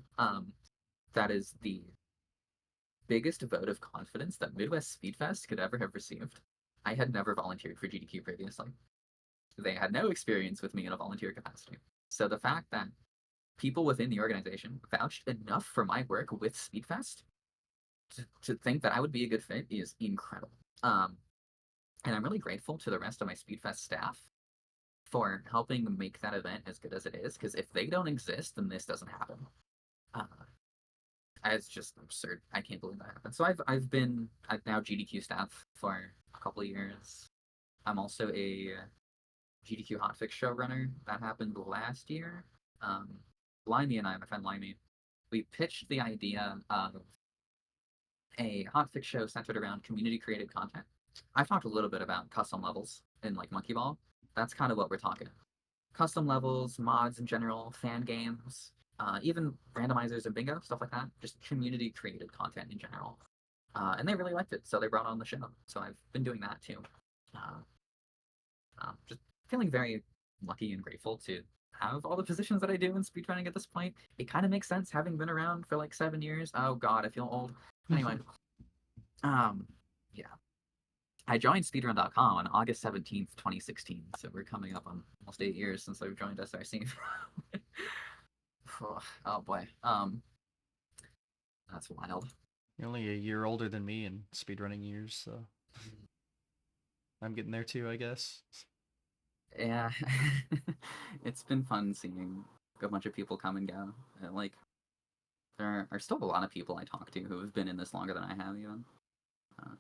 That is the biggest vote of confidence that Midwest Speedfest could ever have received. I had never volunteered for GDQ previously. They had no experience with me in a volunteer capacity. So the fact that people within the organization vouched enough for my work with Speedfest to think that I would be a good fit is incredible. And I'm really grateful to the rest of my Speedfest staff for helping make that event as good as it is. Because if they don't exist, then this doesn't happen. Uh, it's just absurd. I can't believe that happened. So I've been now GDQ staff for a couple of years. I'm also a GDQ hotfix showrunner. That happened last year. Um, Limey and I, my friend Limey, we pitched the idea of a hotfix show centered around community created content. I've talked a little bit about custom levels in like Monkey Ball. That's kind of what we're talking. Custom levels, mods in general, fan games, even randomizers and bingo, stuff like that. Just community created content in general. And they really liked it, so they brought on the show. So I've been doing that too. Uh, just feeling very lucky and grateful to have all the positions that I do in speedrunning at this point. It kind of makes sense having been around for like 7 years. Oh God, I feel old. Anyway, um, yeah. I joined speedrun.com on August 17th, 2016. So we're coming up on almost 8 years since I've joined SRC. Oh boy. That's wild. You're only a year older than me in speedrunning years, so I'm getting there too, I guess. Yeah, it's been fun seeing a bunch of people come and go. Like there are still a lot of people I talk to who have been in this longer than I have even. Uh,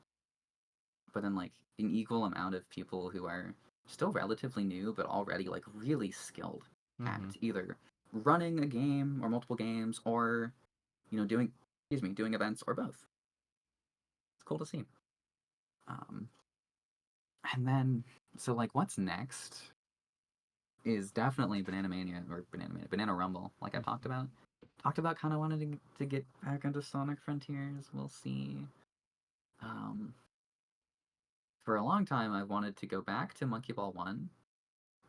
but then like an equal amount of people who are still relatively new but already like really skilled at Mm-hmm. either running a game or multiple games or doing doing events or both. It's cool to see. Um, and then so like what's next is definitely Banana Rumble, like I talked about. Talked about kind of wanting to get back into Sonic Frontiers. We'll see. Um, for a long time, I wanted to go back to Monkey Ball 1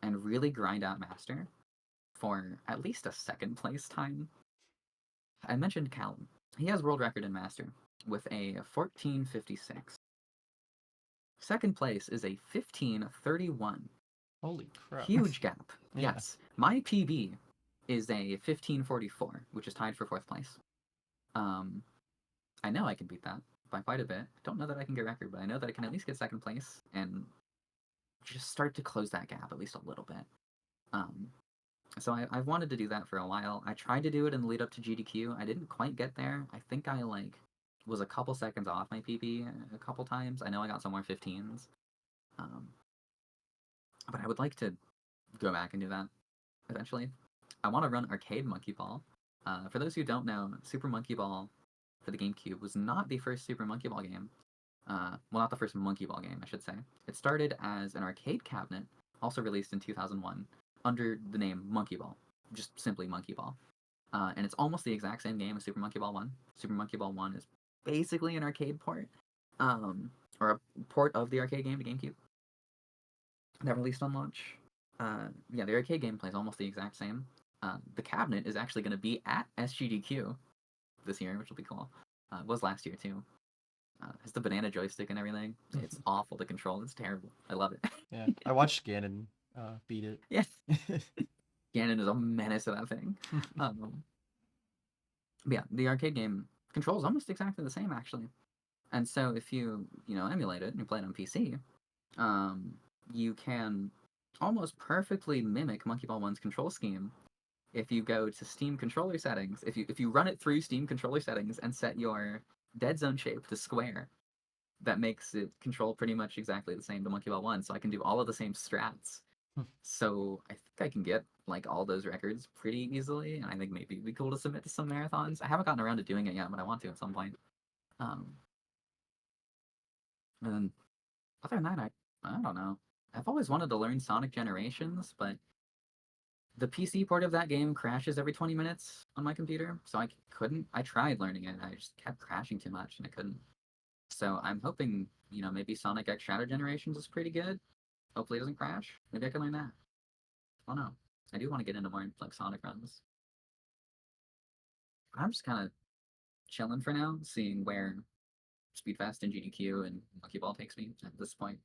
and really grind out Master for at least a second place time. I mentioned Callum. He has world record in Master with a 14:56. Second place is a 15:31. Holy crap. Huge gap. Yeah. Yes. My PB is a 15:44, which is tied for fourth place. Um, I know I can beat that by quite a bit. Don't know that I can get record, but I know that I can at least get second place and just start to close that gap at least a little bit. Um, so I've wanted to do that for a while. I tried to do it in the lead up to GDQ. I didn't quite get there. I think I like was a couple seconds off my PB a couple times. I know I got somewhere 15s. Um, but I would like to go back and do that eventually. I want to run Arcade Monkey Ball. For those who don't know, Super Monkey Ball for the GameCube was not the first Super Monkey Ball game. Well, not the first Monkey Ball game, I should say. It started as an arcade cabinet, also released in 2001, under the name Monkey Ball, just simply Monkey Ball. And it's almost the exact same game as Super Monkey Ball 1. Super Monkey Ball 1 is basically an arcade port, or a port of the arcade game to GameCube that released on launch. Yeah, the arcade gameplay is almost the exact same. The cabinet is actually going to be at SGDQ this year, which will be cool. It was last year too. Has the banana joystick and everything. It's awful to control. It's terrible. I love it. Yeah. I watched Ganon beat it. Yes, Ganon is a menace to that thing. Um, yeah, the arcade game controls almost exactly the same actually. And so if you emulate it and you play it on PC, um, you can almost perfectly mimic Monkey Ball 1's control scheme if you go to Steam controller settings. If you run it through Steam controller settings and set your dead zone shape to square, that makes it control pretty much exactly the same to Monkey Ball 1. So I can do all of the same strats. So I think I can get like all those records pretty easily, and I think maybe it'd be cool to submit to some marathons. I haven't gotten around to doing it yet, but I want to at some point. Um, and then other than that, I don't know. I've always wanted to learn Sonic Generations, but the PC port of that game crashes every 20 minutes on my computer, so I couldn't. I tried learning it, and I just kept crashing too much, and I couldn't. So I'm hoping, maybe Sonic X Shadow Generations is pretty good. Hopefully it doesn't crash. Maybe I can learn that. I don't know. I do want to get into more like Sonic runs. I'm just kind of chilling for now, seeing where Speedfast and GDQ and Monkey Ball takes me at this point.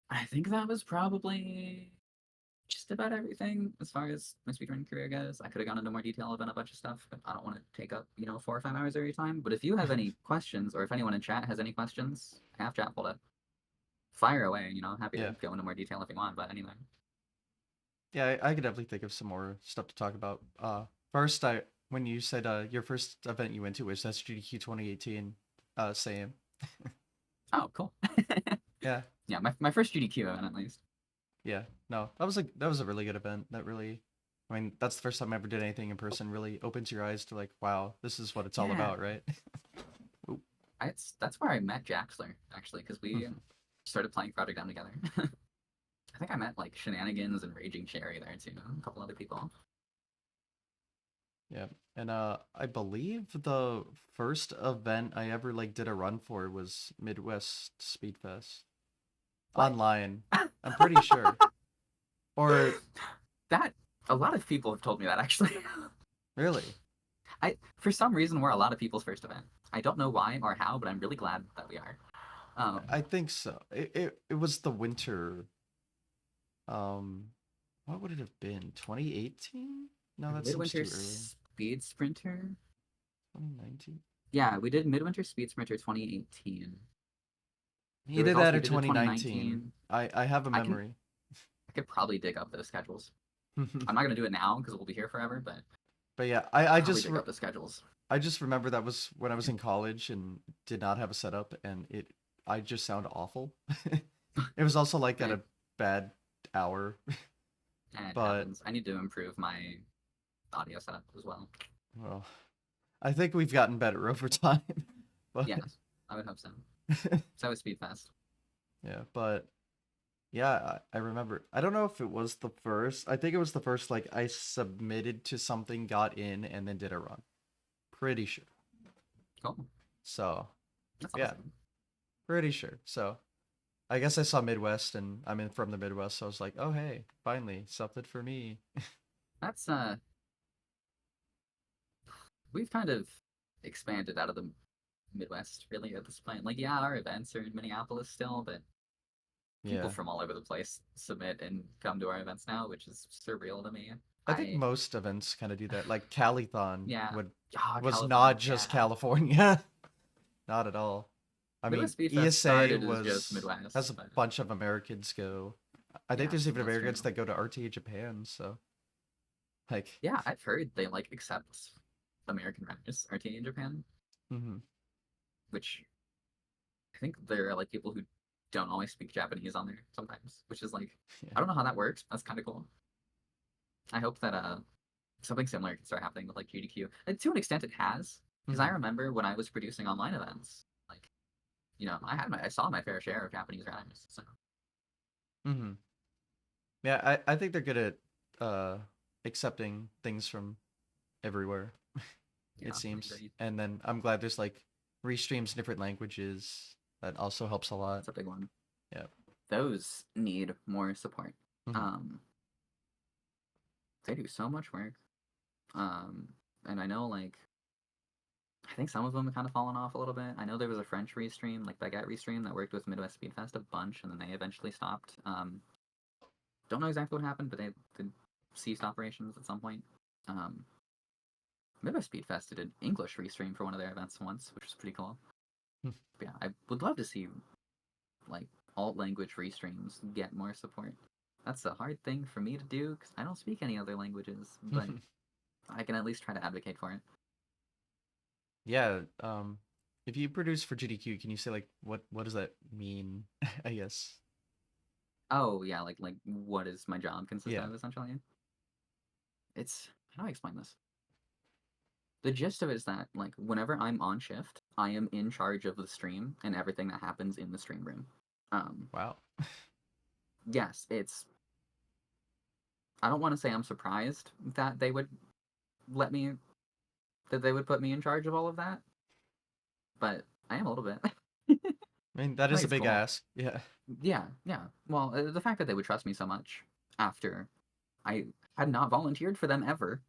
I think that was probably just about everything as far as my speedrunning career goes. I could have gone into more detail about a bunch of stuff, but I don't want to take up, 4 or 5 hours every time. But if you have any questions, or if anyone in chat has any questions, I have chat pulled up. Fire away, happy to Yeah. go into more detail if you want, but anything. Yeah, I could definitely think of some more stuff to talk about. First, when you said your first event you went to was SGDQ 2018, same. Oh, cool. Yeah, Yeah, my first GDQ event at least. yeah. No, that was a really good event. That really, I mean, that's the first time I ever did anything in person. Really opens your eyes to like, wow, this is what it's all Yeah, about, right? Oop. that's where I met Jaxler actually, because we started playing Project M together. I think I met like Shenanigans and Raging Cherry there too, a couple other people. Yeah, and I believe the first event I ever like did a run for was Midwest Speedfest What? online. I'm pretty sure. Or That a lot of people have told me that actually. really, I for some reason we're a lot of people's first event. I don't know why or how, but I'm really glad that we are. I think so. It was the winter. Um, what would it have been? 2018? No, that seems Midwinter too early. Speed Sprinter. 2019. Yeah, we did Midwinter Speed Sprinter 2018. There He was did also that we in did a 2019. 2019. I have a I can memory. I could probably dig up those schedules. I'm not gonna do it now because we'll be here forever, but But yeah, probably dig up the schedules. I just remember that was when I was in college and did not have a setup, and I just sound awful. It was also like at Eh, a bad hour, it but happens. I need to improve my audio setup as well. well, I think we've gotten better over time. But Yes, I would hope so. So is Speedfest. yeah, but yeah, I remember. I don't know if it was the first. I think it was the first. Like I submitted to something, got in, and then did a run. Pretty sure. Cool. So That's yeah, awesome. pretty sure. So I guess I saw Midwest, and I'm in from the Midwest, so I was like, oh hey, finally something for me. That's we've kind of expanded out of the Midwest really at this point. Like, yeah, our events are in Minneapolis still, but people Yeah, from all over the place submit and come to our events now, which is surreal to me. I think I most events kind of do that. Like Calithon yeah. would Ah, was California. not just Yeah. California, not at all. I mean, Midwest Speed Fest ESA started as just was has Midwest, a but bunch of Americans go. I think there's yes, even that's true. Americans that go to RTA Japan. So like, Yeah, I've heard they like accept American runners, RTA in Japan, hmm which I think there are like people who don't always speak Japanese on there sometimes, which is like yeah, I don't know how that works. That's kind of cool. I hope that something similar can start happening with like GDQ. And to an extent, it has because I hmm remember when I was producing online events, like I saw my fair share of Japanese runners. So hmm yeah. I think they're good at uh accepting things from everywhere. It yeah, I seems, agree. and then I'm glad there's like restreams in different languages. That also helps a lot. That's a big one. Yeah. Those need more support. hmm Um, they do so much work. Um, and I know like I think some of them have kind of fallen off a little bit. I know there was a French restream, like Baguette restream, that worked with Midwest Speed Fest a bunch, and then they eventually stopped. Don't know exactly what happened, but they ceased operations at some point. Um, Midwest Speed Fest did an English restream for one of their events once, which was pretty cool. But yeah, I would love to see like alt language restreams get more support. That's a hard thing for me to do because I don't speak any other languages, but I can at least try to advocate for it. Yeah. If you produce for GDQ, can you say like what does that mean? I guess. Oh yeah, like what does my job consist Yeah. of essentially? It's how do I explain this? The gist of it is that like whenever I'm on shift, I am in charge of the stream and everything that happens in the stream room. Um, Wow. yes, it's. I don't want to say I'm surprised that they would let me that they would put me in charge of all of that, but I am a little bit. I mean, that I is think a it's big cool. ask. Yeah. Yeah, yeah. Well, the fact that they would trust me so much after I had not volunteered for them ever,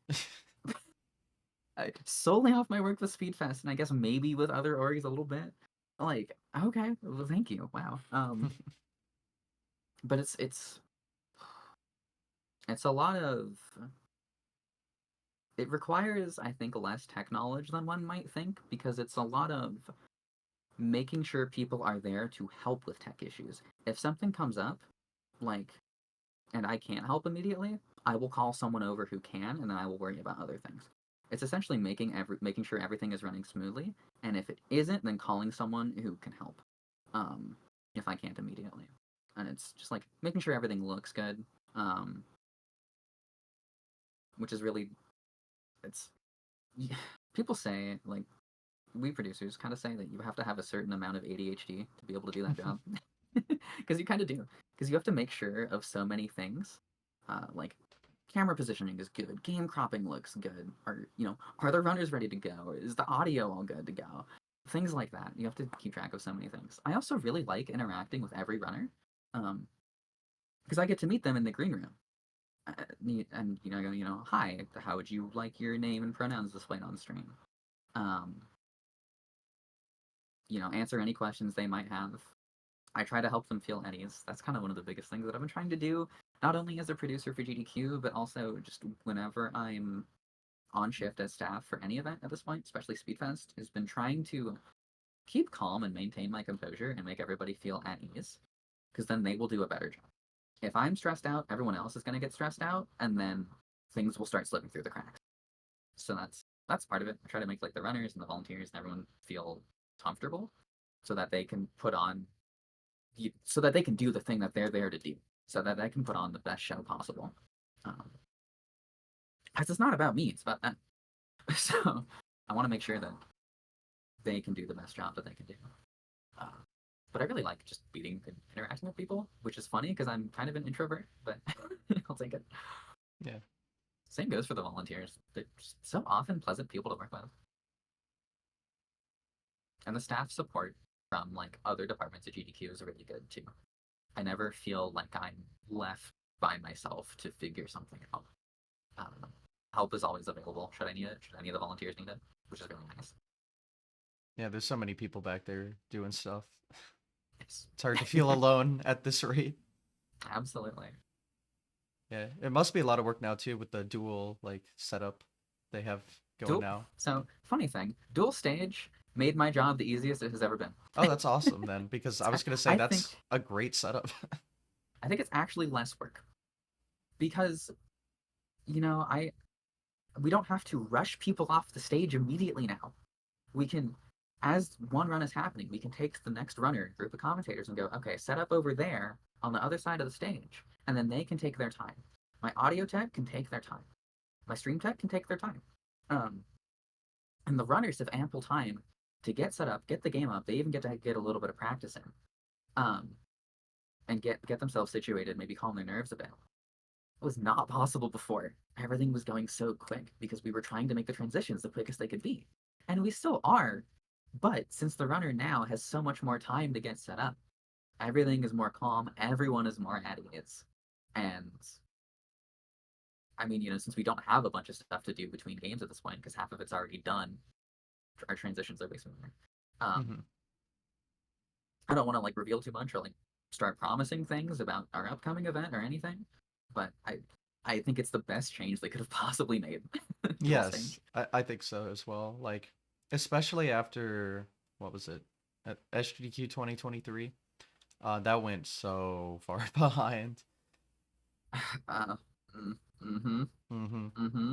solely off my work with Speedfest, and I guess maybe with other orgs a little bit. Like, okay, well, thank you. Wow. But it's a lot of. It requires, I think, less tech knowledge than one might think because it's a lot of making sure people are there to help with tech issues. If something comes up, like, and I can't help immediately, I will call someone over who can, and then I will worry about other things. It's essentially making sure everything is running smoothly, and if it isn't, then calling someone who can help. Um, if I can't immediately, and it's just like making sure everything looks good, um, which is really it's. People say like we producers kind of say that you have to have a certain amount of ADHD to be able to do that job, because you kind of do, because you have to make sure of so many things, like camera positioning is good, game cropping looks good, or are the runners ready to go, is the audio all good to go, things like that. You have to keep track of so many things. I also really like interacting with every runner, um, because I get to meet them in the green room. And I go, hi, how would you like your name and pronouns displayed on stream? Um, answer any questions they might have. I try to help them feel at ease. That's kind of one of the biggest things that I've been trying to do, not only as a producer for GDQ, but also just whenever I'm on shift as staff for any event at this point, especially Speedfest, has been trying to keep calm and maintain my composure and make everybody feel at ease, because then they will do a better job. if I'm stressed out, everyone else is going to get stressed out, and then things will start slipping through the cracks. So that's part of it. I try to make like the runners and the volunteers and everyone feel comfortable, so that they can so that they can do the thing that they're there to do, so that they can put on the best show possible. Because it's not about me; it's about them. So I want to make sure that they can do the best job that they can do. Uh, but I really like just meeting and interacting with people, which is funny because I'm kind of an introvert, but I'll take it. Yeah. Same goes for the volunteers. They're just so often pleasant people to work with. And the staff support from like other departments at GDQ is really good too. I never feel like I'm left by myself to figure something out. Help is always available. Should I need it? Should any of the volunteers need it? Which is really nice. Yeah, there's so many people back there doing stuff. Yes. It's hard to feel alone at this rate. Absolutely. Yeah, it must be a lot of work now too with the dual like setup they have going Dual. now. So funny thing, dual stage made my job the easiest it has ever been. Oh, that's awesome then, because I was gonna say I think that's a great setup. I think it's actually less work because you know we don't have to rush people off the stage immediately now. We can, as one run is happening, we can take the next runner, group of commentators, and go, okay, set up over there on the other side of the stage, and then they can take their time. My audio tech can take their time. My stream tech can take their time. Um, and the runners have ample time to get set up, get the game up. They even get to get a little bit of practice in, um, and get themselves situated, maybe calm their nerves a bit. It was not possible before. Everything was going so quick because we were trying to make the transitions the quickest they could be. And we still are. But since the runner now has so much more time to get set up, everything is more calm, everyone is more at ease. And I mean, since we don't have a bunch of stuff to do between games at this point, because half of it's already done, our transitions are way smoother. Hmm. I don't want to like reveal too much or like start promising things about our upcoming event or anything, but I think it's the best change they could have possibly made. Dual Yes, stage. I think so as well. Like, especially after what was it at SGDQ 2023? That went so far behind. Uh, mm-hmm. Hmm. Mm-hmm.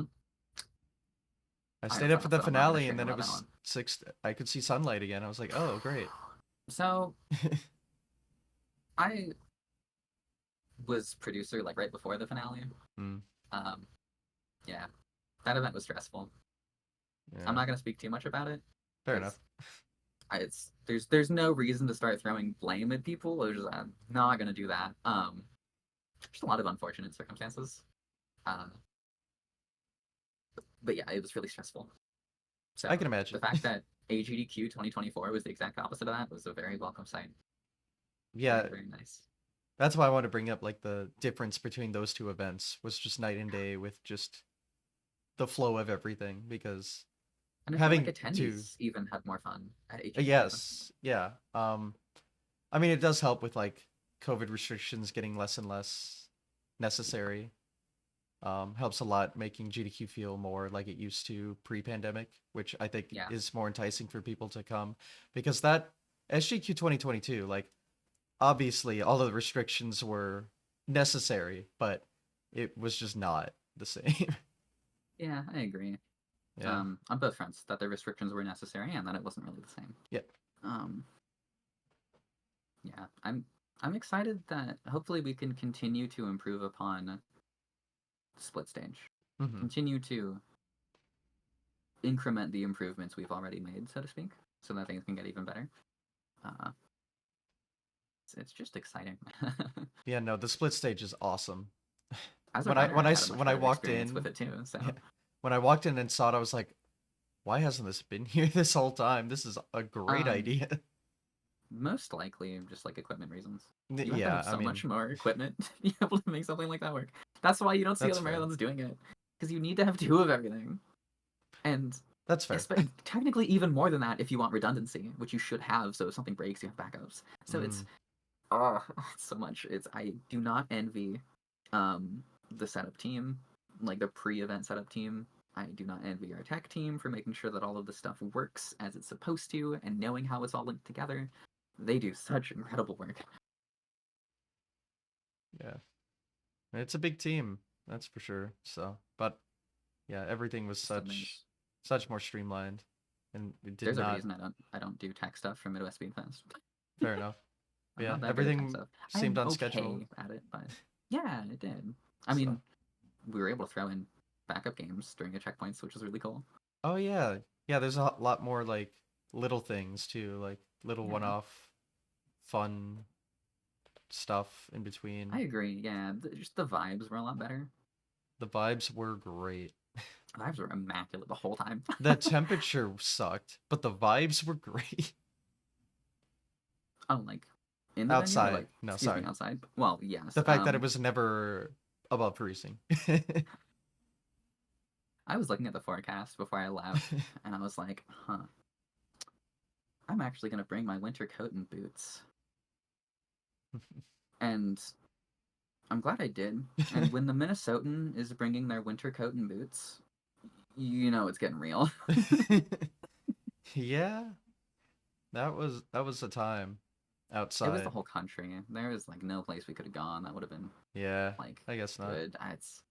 I I stayed have up for thoughts the that I'm not going to finale, and share then it about that was one. six. I could see sunlight again. I was like, oh, great. So I was producer like right before the finale. Mm, Um, yeah, that event was stressful. I'm yeah, not going to speak too much about it fair enough. because it's there's no reason to start throwing blame at people. I'm not going to do that. Just a lot of unfortunate circumstances. Uh, but yeah, it was really stressful. I can So the imagine. fact that AGDQ 2024 was the exact opposite of that was a very welcome sight. Yeah, Very, very nice. that's why I wanted to bring up like the difference between those two events was just night and day with just the flow of everything because And I feel like having to attendees even had more fun at AGDQ. yes, yeah. I mean it does help with like COVID restrictions getting less and less necessary. Helps a lot making GDQ feel more like it used to pre-pandemic, which I think Yeah. is more enticing for people to come because that SGQ 2022, like obviously all of the restrictions were necessary, but it was just not the same. Yeah, I agree. Yeah. On both fronts, that the restrictions were necessary and that it wasn't really the same. Yeah. Um, yeah, I'm excited that hopefully we can continue to improve upon split stage, Hmm. continue to increment the improvements we've already made, so to speak, so that things can get even better. Uh, it's just exciting. Yeah, no, the split stage is awesome. As a When I runner, when I I had a much when I better walked experience with in, it too. So yeah, when I walked in and saw it, I was like, why hasn't this been here this whole time? This is a great um, idea. most likely just like equipment reasons. You have to Yeah, have I so mean, much more equipment to be able to make something like that work. That's why you don't see that's other fair. marathons doing it, because you need to have two of everything, and That's fair. technically even more than that if you want redundancy, which you should have. So if something breaks, you have backups. So Mm, oh, it's so much. It's I do not envy the setup team, like the pre-event setup team. I do not envy our tech team for making sure that all of this stuff works as it's supposed to and knowing how it's all linked together. They do such incredible work. yeah. It's a big team, that's for sure. So, but yeah, everything was Just such more streamlined, and it did there's a not. reason I don't do tech stuff for Midwest Speed Fest. Fair enough. But I'm yeah, not that good at tech everything stuff. seemed I'm on schedule. okay at it, but yeah, it did. I So, mean, we were able to throw in backup games during the checkpoints, which was really cool. oh yeah, yeah. There's a lot more like little things too, like little Yeah, one-off fun stuff in between. I agree. Yeah, just the vibes were a lot better. The vibes were great. The vibes were immaculate the whole time. The temperature sucked, but the vibes were great. Oh, like in the venue or Outside, like, no, excuse me, sorry. outside? Well, yes. The fact that it was never above freezing. I was looking at the forecast before I left, and I was like, huh, I'm actually gonna bring my winter coat and boots. And I'm glad I did. And when the Minnesotan is bringing their winter coat and boots, you know it's getting real. Yeah, that was a time It was the outside. whole country. There was like no place we could have gone that would have been Yeah, like I guess not. good. It's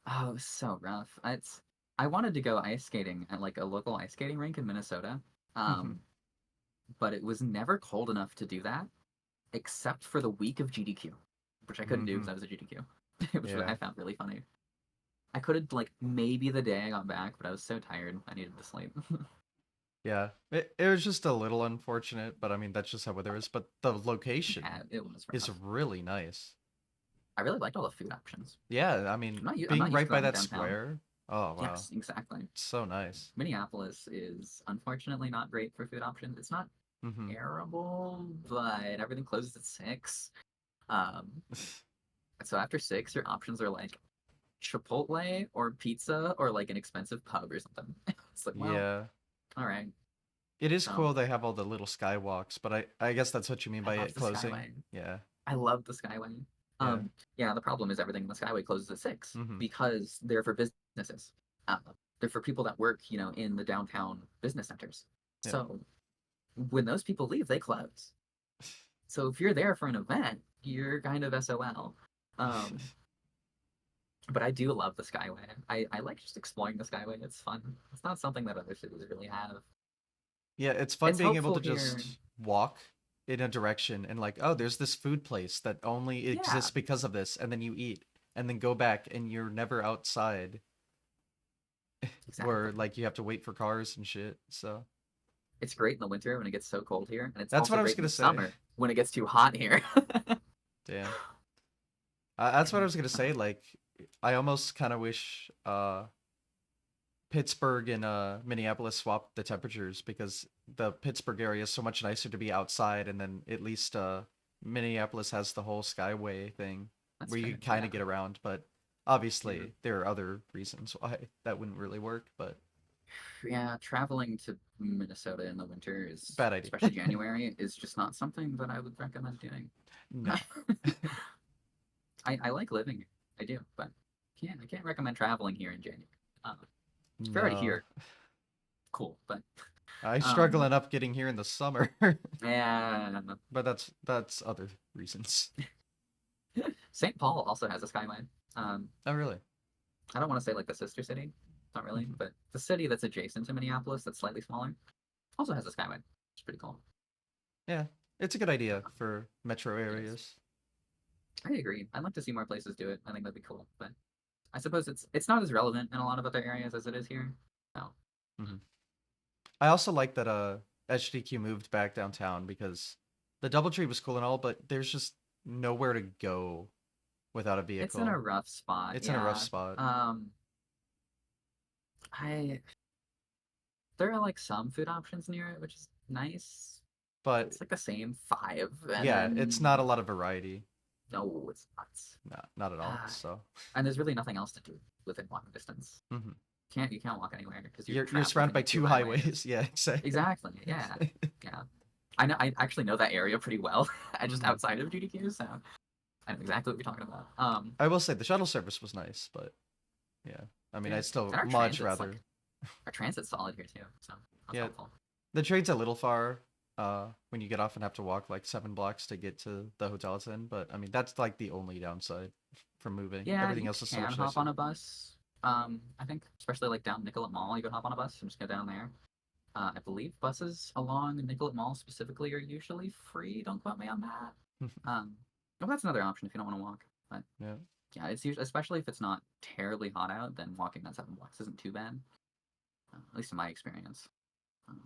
oh, it was so rough. It's I wanted to go ice skating at like a local ice skating rink in Minnesota, um, but it was never cold enough to do that, except for the week of GDQ, which I couldn't do because I was at GDQ, which Yeah. I found really funny. I could have like maybe the day I got back, but I was so tired I needed to sleep. Yeah. It was just a little unfortunate, but I mean that's just how weather is. But the Yeah, location it was is rough. really nice. I really liked all the food options. Yeah, I mean I'm being not used right to by that in that downtown. square. Oh wow. Yes, exactly. So nice. Minneapolis is unfortunately not great for food options. It's not Mm-hmm. terrible, but everything closes at 6. Um, so after 6, your options are like Chipotle or pizza or like an expensive pub or something. It's like, well, Yeah. all right. It is So cool they have all the little skywalks, but I guess that's what you mean I by love it the closing. Skyway. Yeah. I love the Skyway. Yeah. Yeah, the problem is everything in the Skyway closes at 6 Mm-hmm. because they're for businesses. Uh, they're for people that work, in the downtown business centers. Yeah. So when those people leave, they close. So if you're there for an event, you're kind of SOL. Um, but I do love the Skyway. I like just exploring the Skyway. It's fun. It's not something that other cities really have. Yeah, it's fun It's being able hopeful to here. just walk in a direction and like, oh, there's this food place that only Yeah, exists because of this, and then you eat and then go back and you're never outside where exactly. like you have to wait for cars and shit. So It's great in the winter when it gets so cold here, and it's that's what also I was great in gonna the say. summer when it gets too hot here. Damn. That's what I And was gonna say. Like, I almost kind of wish Pittsburgh and Minneapolis swapped the temperatures because the Pittsburgh area is so much nicer to be outside, and then at least Minneapolis has the whole Skyway thing that's where you fair. kind Yeah, of get around. But yeah, obviously, there are other reasons why that wouldn't really work. But yeah. Traveling to Minnesota in the winter is, bad idea. especially January, is just not something that I would recommend doing. No, I like living here. I do, but I can't recommend traveling here in January. If you're already no. here, cool, but I struggle um, enough getting here in the summer, yeah. but that's other reasons. St. Paul also has a skyline. Um, Oh, really? I don't want to say like the sister city, not really, Mhm. but the city that's adjacent to Minneapolis, that's slightly smaller, also has a skyway. It's pretty cool. Yeah, it's a good idea Um, for metro it is. areas. I agree. I'd like to see more places do it. I think that'd be cool, but I suppose it's not as relevant in a lot of other areas as it is here. No. Mhm. I also like that HDQ moved back downtown because the DoubleTree was cool and all, but there's just nowhere to go without a It's in a vehicle. rough spot, It's in a rough yeah. spot. Um, I there are like some food options near it, which is nice. But It's like the same 5, and yeah, it's not a then lot of variety. no, it's not. Not at all. Ah, So and there's really nothing else to do within walking distance. mhm. You can't walk anywhere because you're You're trapped surrounded between by the two two highways. highways. Yeah, exactly. Exactly. Yeah. Yeah. I actually know that area pretty well. I just hmm outside of GDQ, so I know exactly what you're talking about. I will say the shuttle service was nice, but yeah, I mean, Yeah. I'd still And much rather. our transit's solid here too, so that's Yeah, helpful. the train's a little far when you get off and have to walk like 7 blocks to get to the hotel it's in, but I mean, that's like the only downside. from moving. Yeah, Everything you else is so can much hop on nicer. a bus. I think especially like down Nicollet Mall, you could hop on a bus and just go down there. I believe buses along Nicollet Mall specifically are usually free. Don't quote me on that. Well, that's another option if you don't want to walk. But Yeah, yeah, it's usually, especially if it's not terribly hot out, then walking that 7 blocks isn't too bad. At least in my experience. Um,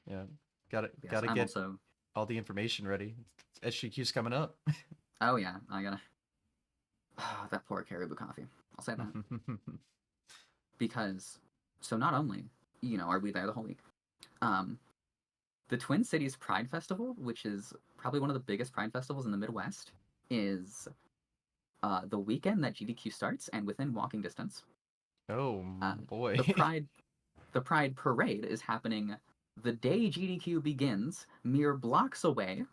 yeah. Got to yes, got to I'm get also. all the information ready. SGQ's coming up. Oh yeah, I gotta. That poor caribou coffee. I'll say that because so not only are we there the whole week, um, the Twin Cities Pride Festival, which is probably one of the biggest Pride festivals in the Midwest, is the weekend that GDQ starts and within walking distance. Oh The boy. Pride Parade is happening the day GDQ begins, mere blocks away.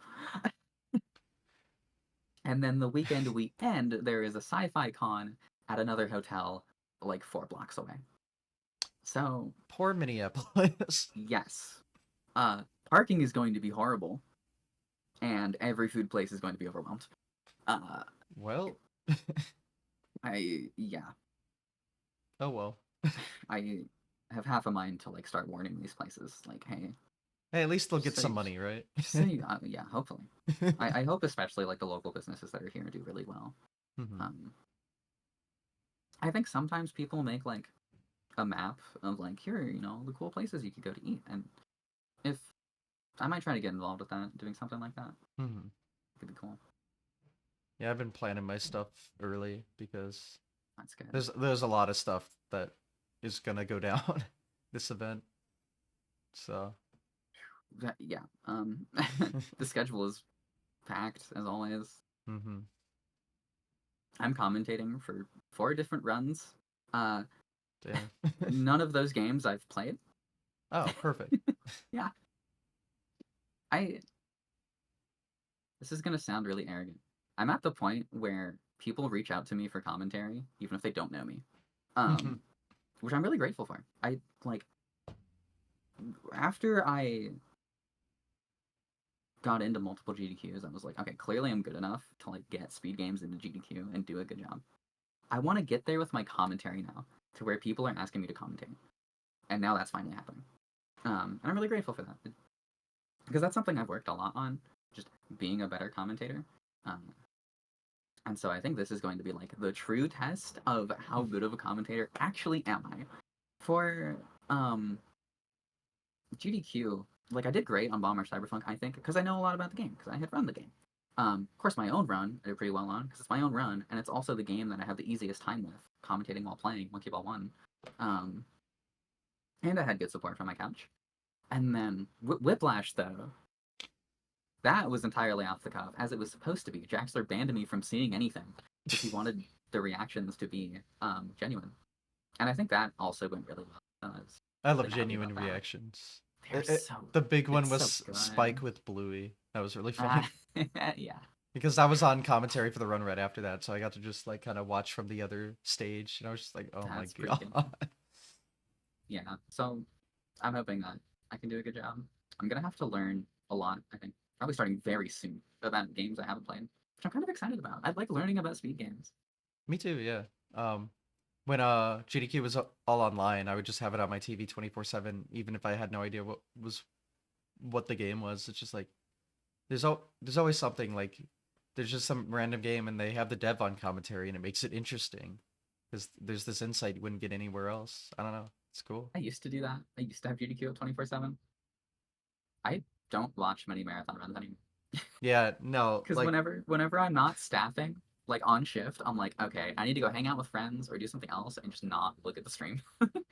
And then the weekend we end, there is a sci-fi con at another hotel like 4 blocks away. So Poor Minneapolis. yes, parking is going to be horrible, and every food place is going to be overwhelmed. Uh, Well, yeah, oh well. I have half a mind to like start warning these places, like, hey, Hey, at least they'll just get so some money, right? just so yeah, hopefully. I hope especially like the local businesses that are here do really well. Mhm. Um, I think sometimes people make like a map of like here, the cool places you could go to eat, and if I might try to get involved with that, doing something like that, Mhm. could be cool. Yeah, I've been planning my stuff early because That's good. there's a lot of stuff that is gonna go down this event. So, Yeah. The schedule is packed as always. mhm. I'm commentating for 4 different runs. Uh, Damn. None of those games I've played. Oh, perfect. Yeah. I This is gonna sound really arrogant. I'm at the point where people reach out to me for commentary, even if they don't know me. Um, which I'm really grateful for. I like after I got into multiple GDQs, I was like, okay, clearly I'm good enough to like get speed games into GDQ and do a good job. I want to get there with my commentary now, to where people are asking me to commentate, and now that's finally happening. And I'm really grateful for that because that's something I've worked a lot on, just being a better commentator. Um, and so I think this is going to be like the true test of how good of a commentator actually am I. For GDQ, like I did great on Bomber Cyberpunk, I think, because I know a lot about the game, because I had run the game. Of course, my own run I did pretty well on, because it's my own run, and it's also the game that I have the easiest time with, commentating while playing Monkey Ball 1. Um, and I had good support from my couch. And then Whiplash, though, that was entirely off the cuff, as it was supposed to be. Jaxler banned me from seeing anything, because he wanted the reactions to be genuine. And I think that also went really well. I was I love really happy genuine about that. reactions. They're so, The big one it's so was good. Spike with Bluey. That was really funny Yeah, because I was on commentary for the run right after that, so I got to just like kind of watch from the other stage, and I was just like, oh my that's pretty good. god. Yeah, so I'm hoping that I can do a good job. I'm gonna have to learn a lot, I think, probably starting very soon about games I haven't played, which I'm kind of excited about. I like learning about speed games. Me too, yeah. Um, when GDQ was all online, I would just have it on my TV 24/7, even if I had no idea what the game was. It's just like there's always something like there's just some random game and they have the dev on commentary and it makes it interesting because there's this insight you wouldn't get anywhere else. I don't know. It's cool. I used to do that. I used to have GDQ 24/7. I don't watch many marathon runs anymore. Yeah, no, Because like whenever I'm not staffing, like on shift, I'm like, okay, I need to go hang out with friends or do something else and just not look at the stream.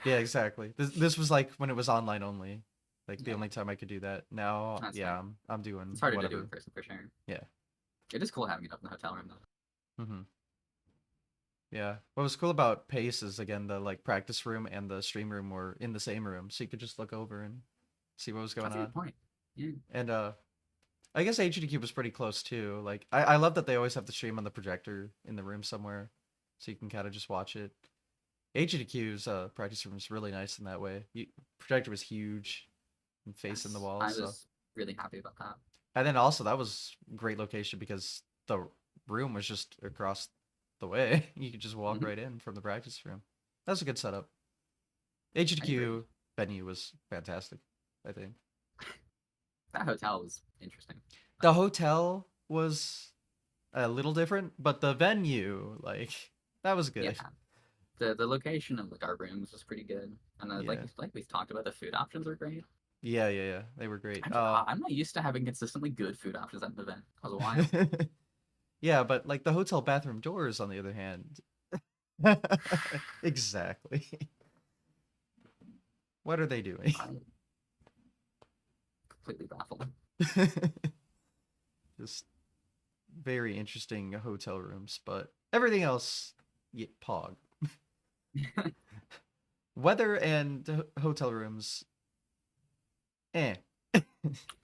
yeah, exactly. This was like when it was online only. Like the Yeah, only time I could do that. Now, that's yeah, fair. I'm doing It's harder to do in whatever. person for sure. Yeah. It is cool having it up in the hotel room though. Mhm. Yeah. What was cool about Pace is again the like practice room and the stream room were in the same room, so you could just look over and see what was going That's a good on. point. Yeah, And I guess HDQ was pretty close too. Like I love that they always have the stream on the projector in the room somewhere, so you can kind of just watch it. HDQ's practice room is really nice in that way. Projector was huge and facing the yes, wall, I so was really happy about that. and then also that was great location because the room was just across. the way. You could just walk Hmm. right in from the practice room. That's a good setup. I agree. HDQ venue was fantastic, I think. That hotel was interesting. The hotel was a little different, but the venue, like, that was Yeah, good. the location of like our rooms was pretty good, and Yeah. like we've talked about, the food options were great. Yeah, yeah, yeah. They were great. I'm not used to having consistently good food options at an event. That was wild. Yeah, but like the hotel bathroom doors, on the other hand. Exactly. What are they doing? I'm completely baffled. Just very interesting hotel rooms, but everything else, yeah, pog. Weather and hotel rooms, eh.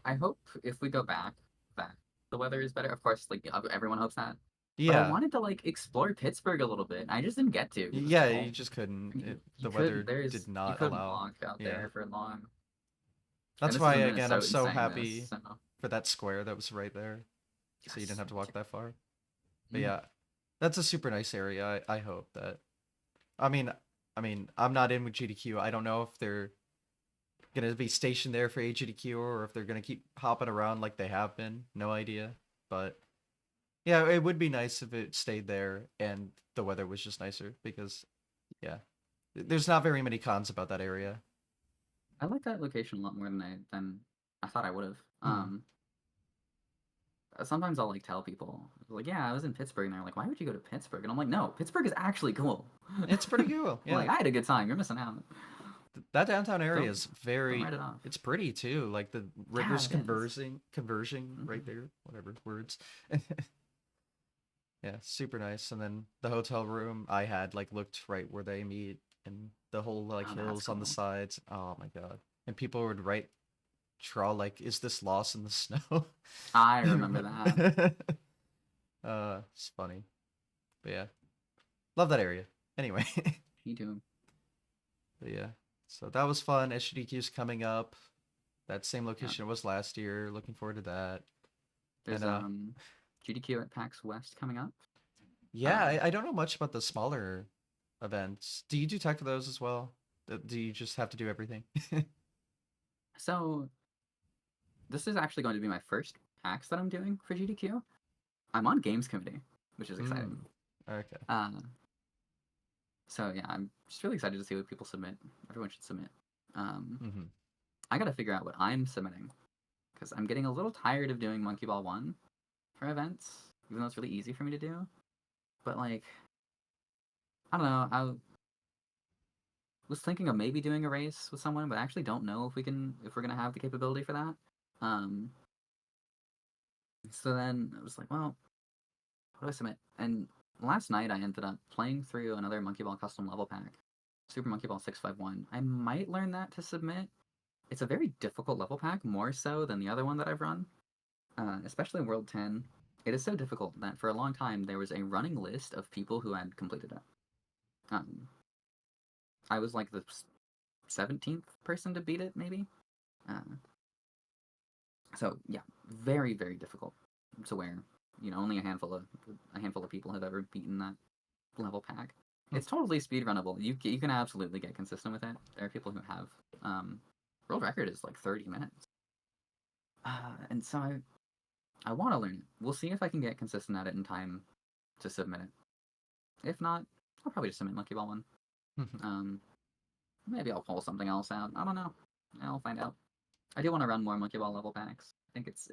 I hope if we go back that the weather is better. Of course, like everyone hopes that. But I Yeah, wanted to like explore Pittsburgh a little bit. I just didn't get to because it's yeah, you cold. just couldn't. You The couldn't. weather did You not couldn't allow. walk out Yeah. there for long. And That's this is why, a again, I'm Minnesotan so saying this, happy so for that square that was right there, so you didn't yes. have to walk that far. But Mm. yeah, that's a super nice area. I hope that. I mean, I'm not in with GDQ. I don't know if they're gonna be stationed there for HDQ or if they're gonna keep hopping around like they have been. No idea. But yeah, it would be nice if it stayed there and the weather was just nicer because yeah, there's not very many cons about that area. I like that location a lot more than I thought I would have. Hmm. Sometimes I'll like tell people like, yeah, I was in Pittsburgh, and they're like, why would you go to Pittsburgh? And I'm like, no, Pittsburgh is actually cool. It's pretty cool. I'm Yeah, like, I had a good time. You're missing out. that downtown area Don't is don't very. write it off. It's pretty too. Like the Yeah, rivers it is. converging right Mm-hmm. there. Whatever words. Yeah, super nice. And then the hotel room I had like looked right where they meet and the whole like Oh, that's hills on the cool. sides. Oh my god. And people would write draw like is this lost in the snow? I remember that. It's funny. But yeah. Love that area. Anyway. Me too. But yeah. So that was fun. SGDQ's coming up. That same Yeah. location it was last year. Looking forward to that. And There's GDQ at PAX West coming up. yeah, Um, I don't know much about the smaller events. Do you do tech for those as well? Do you just have to do everything? so this is actually going to be my first PAX that I'm doing for GDQ. I'm on games committee, which is exciting. Mm, okay. Uh, so yeah, I'm just really excited to see what people submit. Everyone should submit. Um, Hmm. I got to figure out what I'm submitting because I'm getting a little tired of doing Monkey Ball 1 for events, even though it's really easy for me to do. But like, I don't know. I was thinking of maybe doing a race with someone, but I actually don't know if we're gonna have the capability for that. Um, so then I was like, well, what do I submit? And last night I ended up playing through another Monkey Ball custom level pack, Super Monkey Ball 651. I might learn that to submit. It's a very difficult level pack, more so than the other one that I've run, especially in World 10. It is so difficult that for a long time there was a running list of people who had completed it. Um, I was like the 17th person to beat it, maybe. Uh, so yeah, very very difficult to where only a handful of people have ever beaten that level pack. It's totally speed runnable. You can absolutely get consistent with it. There are people who have. World record is like 30 minutes, and so I want to learn it. We'll see if I can get consistent at it in time to submit it. If not, I'll probably just submit Monkey Ball 1. Um, Maybe I'll pull something else out. I don't know. I'll find out. I do want to run more Monkey Ball level packs. I think it's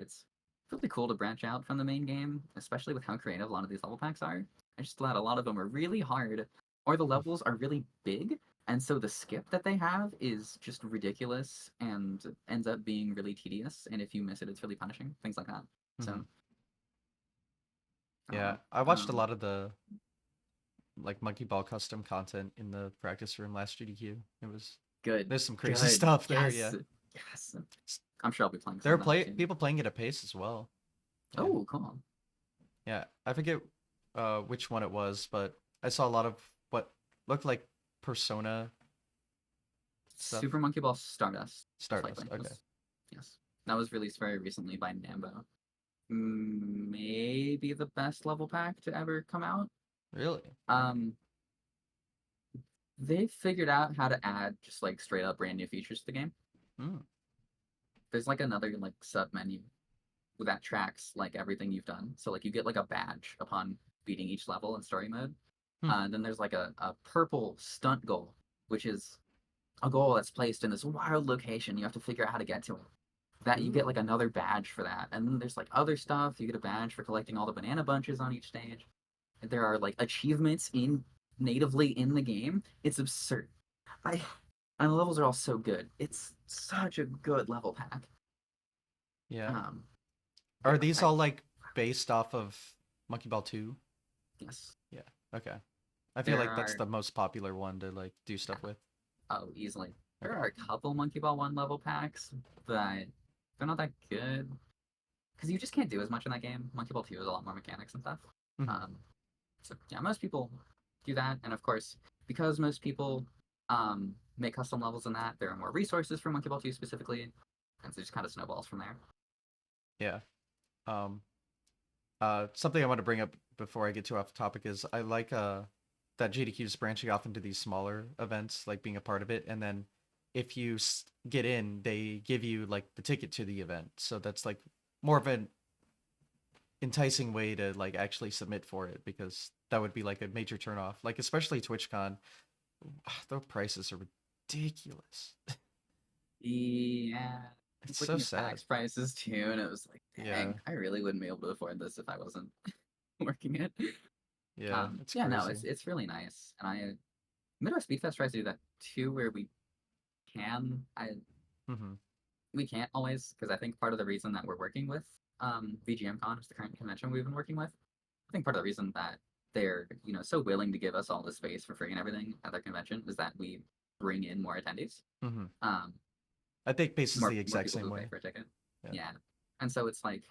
really cool to branch out from the main game, especially with how creative a lot of these level packs are. I just thought a lot of them are really hard, or the levels are really big, and so the skip that they have is just ridiculous and ends up being really tedious. And if you miss it, it's really punishing. Things like that. So Hmm. I don't Yeah, know. I watched a lot of the like Monkey Ball custom content in the practice room last GDQ. Good, There's some crazy good. stuff there. Yes, Yeah, yes. I'm sure I'll be playing there some are of that too. people playing it at pace as well. Yeah, Oh, cool. yeah. I forget which one it was, but I saw a lot of what looked like Persona stuff. Super Monkey Ball Stardust, most Stardust. likely. Okay. Yes. That was released very recently by Nambo. Maybe the best level pack to ever come out. Really? Um, they figured out how to add just like straight up brand new features to the game. Hmm. There's like another like sub menu that tracks like everything you've done. So like you get like a badge upon beating each level in story mode. Hmm. And then there's like a purple stunt goal, which is a goal that's placed in this wild location. You have to figure out how to get to it. That you get Ooh. like another badge for that. And then there's like other stuff. You get a badge for collecting all the banana bunches on each stage. There are like achievements in natively in the game. It's absurd. I and the levels are all so good. It's such a good level pack. Yeah. Um, yeah, Are these I all like based off of Monkey Ball 2? yes, Yeah. Okay. I feel there like that's are the most popular one to like do stuff with. easily there Okay. are a couple Monkey Ball One level packs, but they're not that good because you just can't do as much in that game. Monkey Ball 2 is a lot more mechanics and stuff. Hmm. Um, so yeah, most people do that, and of course, because most people make custom levels in that, there are more resources for Monkey Ball 2 specifically, and so it just kind of snowballs from there. Yeah. Um, something I want to bring up before I get too off topic is I like that GDQ is branching off into these smaller events, like being a part of it, and then if you get in, they give you like the ticket to the event. So that's like more of an enticing way to like actually submit for it because that would be like a major turnoff. Like especially TwitchCon, the prices are ridiculous. Yeah, I was It's so looking at sad. PAX prices too, and it was like, Yeah, dang, I really wouldn't be able to afford this if I wasn't working it. yeah, it's Yeah, no, crazy. it's really nice, and I Midwest Speed Fest tries to do that too, where we can. I Hmm. We can't always because I think part of the reason that we're working with VGMCon is the current convention we've been working with. I think part of the reason that they're so willing to give us all the space for free and everything at their convention is that we bring in more attendees, Hmm. um, I think Pace is the more exact people same who pay way. for a ticket. Yeah. Yeah, and so it's like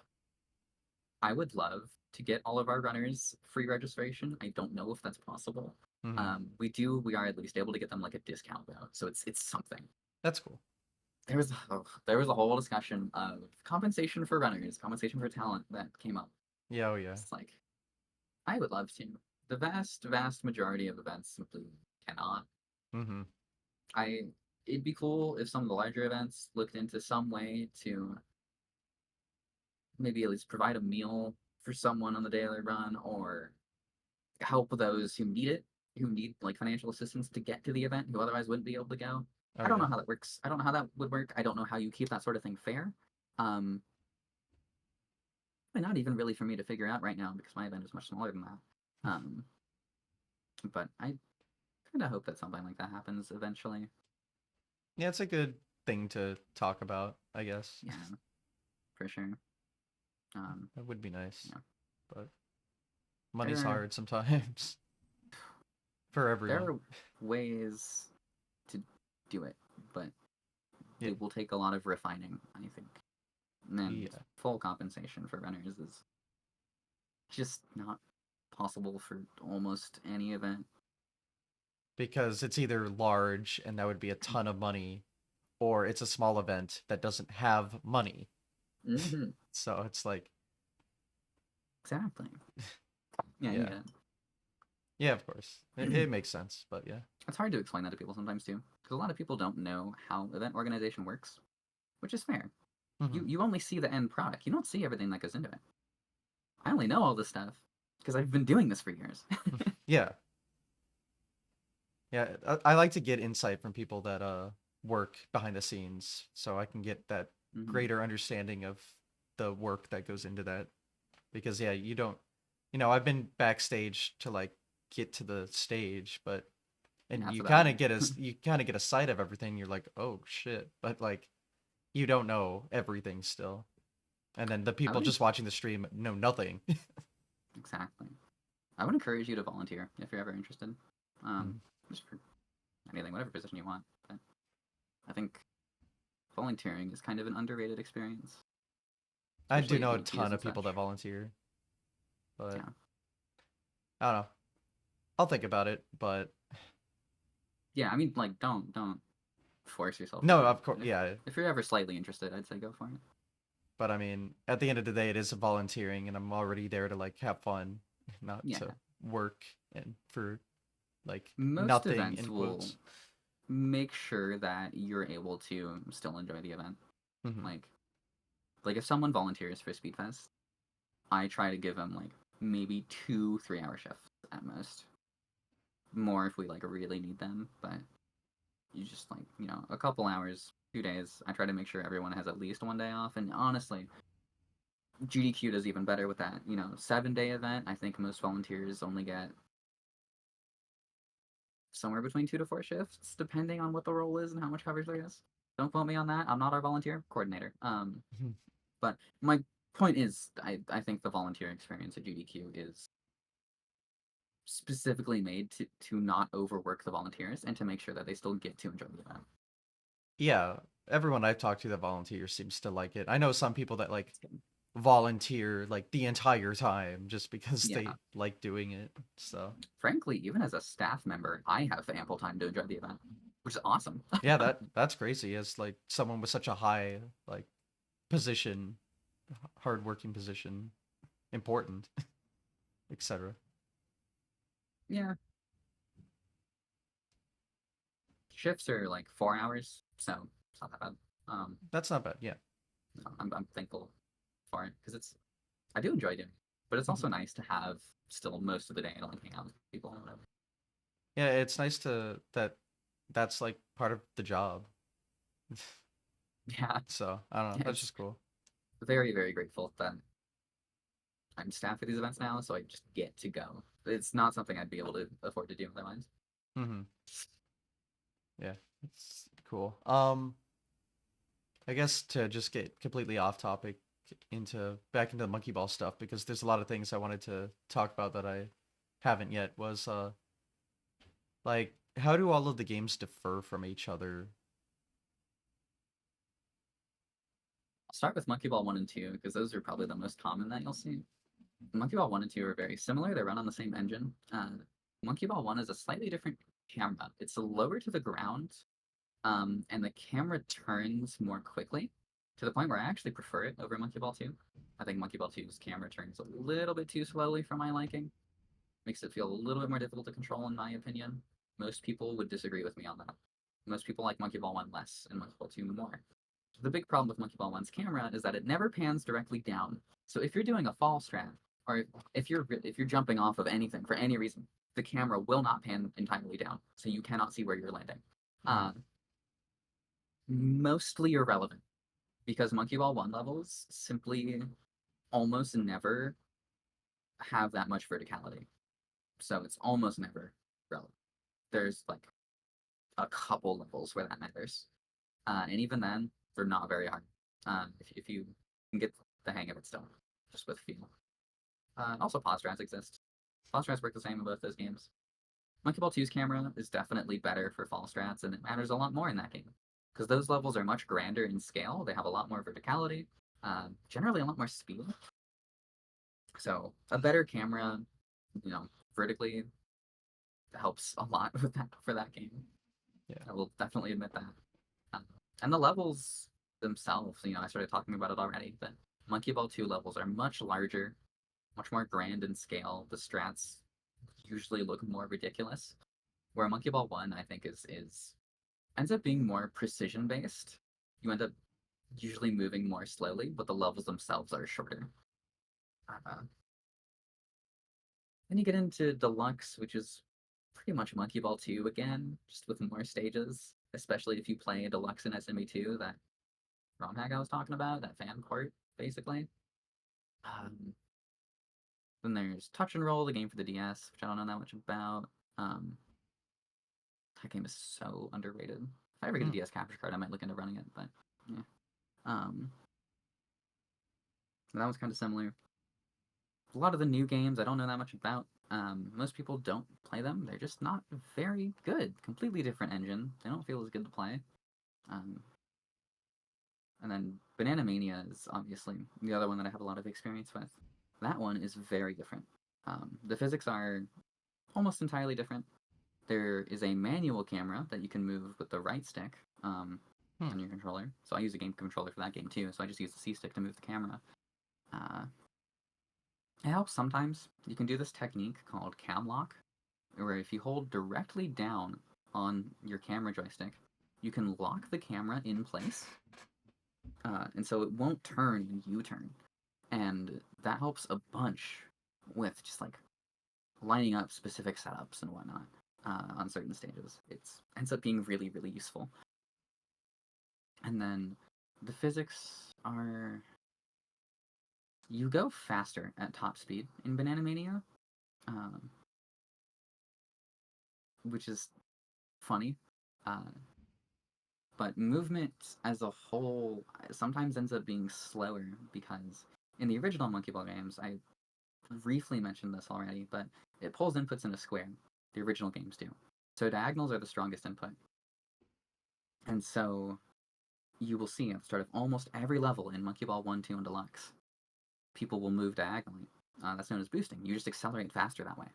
I would love to get all of our runners free registration. I don't know if that's possible. Hmm. We are at least able to get them like a discount though, so it's something. That's cool. There was a whole discussion of compensation for runners, compensation for talent that came up. Yeah, oh yeah. It's like I would love to. The vast majority of events simply cannot. Hmm. I It'd be cool if some of the larger events looked into some way to maybe at least provide a meal for someone on the daily run or help those who need it, who need like financial assistance to get to the event, who otherwise wouldn't be able to go. Oh I don't know yeah. how that works. I don't know how that would work. I don't know how you keep that sort of thing fair. Um, not even really for me to figure out right now because my event is much smaller than that. Um, but I kind of hope that something like that happens eventually. Yeah, it's a good thing to talk about, I guess. Yeah, for sure. Um, That would be nice, yeah, but there money's are hard sometimes for there everyone. are ways to do it, but Yeah. it will take a lot of refining, I think. And Yeah. full compensation for runners is just not possible for almost any event. Because it's either large and that would be a ton of money, or it's a small event that doesn't have money. Mm-hmm. So it's like, Exactly. Yeah, you yeah. get Yeah, of course. it. It makes sense, but yeah. It's hard to explain that to people sometimes too, because a lot of people don't know how event organization works, which is fair. Hmm. You only see the end product. You don't see everything that goes into it. I only know all this stuff because I've been doing this for years. Yeah. Yeah, I like to get insight from people that work behind the scenes so I can get that Mm-hmm. greater understanding of the work that goes into that. Because yeah, you don't, I've been backstage to like get to the stage, but Yeah, and that's you about kind of it. get a sight of everything. You're like, "Oh shit." But like you don't know everything still. And then the I people would just watching the stream know nothing. exactly. I would encourage you to volunteer if you're ever interested. Um, Mhm. just for anything, whatever position you want. But I think volunteering is kind of an underrated experience, I do especially at know a DQs ton and of people that such. volunteer, but Yeah. I don't know. I'll think about it, but Yeah, I mean, like, don't force yourself to no, do it. of course, But yeah. if you're ever slightly interested, I'd say go for it. But I mean, at the end of the day, it is volunteering, and I'm already there to like have fun, not Yeah, to. work and for like Most nothing events in will quotes. make sure that you're able to still enjoy the event. Hmm. Like, like if someone volunteers for Speedfest, I try to give them like maybe 2 3 hour shifts at most. More if we like really need them, but you just like a couple hours, 2 days. I try to make sure everyone has at least one day off. And honestly, GDQ does even better with that. 7 day event. I think most volunteers only get somewhere between 2 to 4 shifts, depending on what the role is and how much coverage there is. Don't quote me on that. I'm not our volunteer coordinator. But my point is, I think the volunteer experience at GDQ is specifically made to not overwork the volunteers and to make sure that they still get to enjoy the event. Yeah, everyone I've talked to that volunteers seems to like it. I know some people that like volunteer like the entire time just because Yeah, they like doing it. So frankly, even as a staff member, I have ample time to enjoy the event, which is awesome. yeah, that's crazy. As like someone with such a high like position, hard working position, important, etc. Yeah, shifts are like 4 hours, so it's not that bad. Um, That's not bad. Yeah. no, I'm thankful for it because I do enjoy doing it, but it's also nice to have still most of the day to like hang out with people and whatever. Yeah, it's nice to that that's like part of the job. Yeah, So I don't know. That's it's just cool. very very grateful that I'm staff at these events now, so I just get to go. It's not something I'd be able to afford to do otherwise. Hmm. Yeah, it's cool. I guess to just get completely off topic into back into the monkey ball stuff because there's a lot of things I wanted to talk about that I haven't yet was like how do all of the games differ from each other? I'll start with Monkey Ball 1 and 2 because those are probably the most common that you'll see. Monkey Ball 1 and 2 are very similar. They run on the same engine. Monkey Ball 1 is a slightly different camera. It's lower to the ground, and the camera turns more quickly to the point where I actually prefer it over Monkey Ball 2. I think Monkey Ball 2's camera turns a little bit too slowly for my liking. Makes it feel a little bit more difficult to control, in my opinion. Most people would disagree with me on that. Most people like Monkey Ball 1 less and Monkey Ball 2 more. The big problem with Monkey Ball 1's camera is that it never pans directly down. So if you're doing a fall strat, or if you're jumping off of anything for any reason, the camera will not pan entirely down, so you cannot see where you're landing. Mm-hmm. Uh, Mostly irrelevant because Monkey Ball 1 levels simply almost never have that much verticality. So it's almost never relevant. There's like a couple levels where that matters. And even then, they're not very hard. If you can get the hang of it still, just with feel. Also, pause strats exist. Pause strats work the same in both those games. Monkey Ball 2's camera is definitely better for fall strats, and it matters a lot more in that game. Because those levels are much grander in scale, they have a lot more verticality, generally a lot more speed. So, a better camera, vertically helps a lot with that for that game. Yeah. I will definitely admit that. Um, and the levels themselves, I started talking about it already, but Monkey Ball 2 levels are much larger, much more grand in scale. The strats usually look more ridiculous. Where Monkey Ball 1, I think, is ends up being more precision based. You end up usually moving more slowly, but the levels themselves are shorter. Uh, then you get into Deluxe, which is pretty much Monkey Ball 2 again, just with more stages, especially if you play Deluxe in SMB2, that ROM hack I was talking about, that fan port, basically. Um, then there's Touch and Roll, the game for the DS, which I don't know that much about. Um, that game is so underrated. If I ever get a Mm. DS capture card, I might look into running it, but yeah. Um, so that was kind of similar. A lot of the new games I don't know that much about. Most people don't play them. They're just not very good. Completely different engine. They don't feel as good to play. Um, and then Banana Mania is obviously the other one that I have a lot of experience with. That one is very different. The physics are almost entirely different. There is a manual camera that you can move with the right stick Hmm. on your controller. So I use a game controller for that game too. So I just use the C stick to move the camera. Uh, It helps sometimes. You can do this technique called cam lock, where if you hold directly down on your camera joystick, you can lock the camera in place, and so it won't turn when you turn. And that helps a bunch with just like lining up specific setups and whatnot on certain stages. It ends up being really, really useful. And then the physics are you go faster at top speed in Banana Mania, um, which is funny. Uh, but movement as a whole sometimes ends up being slower because in the original Monkey Ball games, I briefly mentioned this already, but it pulls inputs in a square. The original games do. So diagonals are the strongest input. And so you will see at the start of almost every level in Monkey Ball 1, 2, and Deluxe, people will move diagonally. That's known as boosting. You just accelerate faster that way.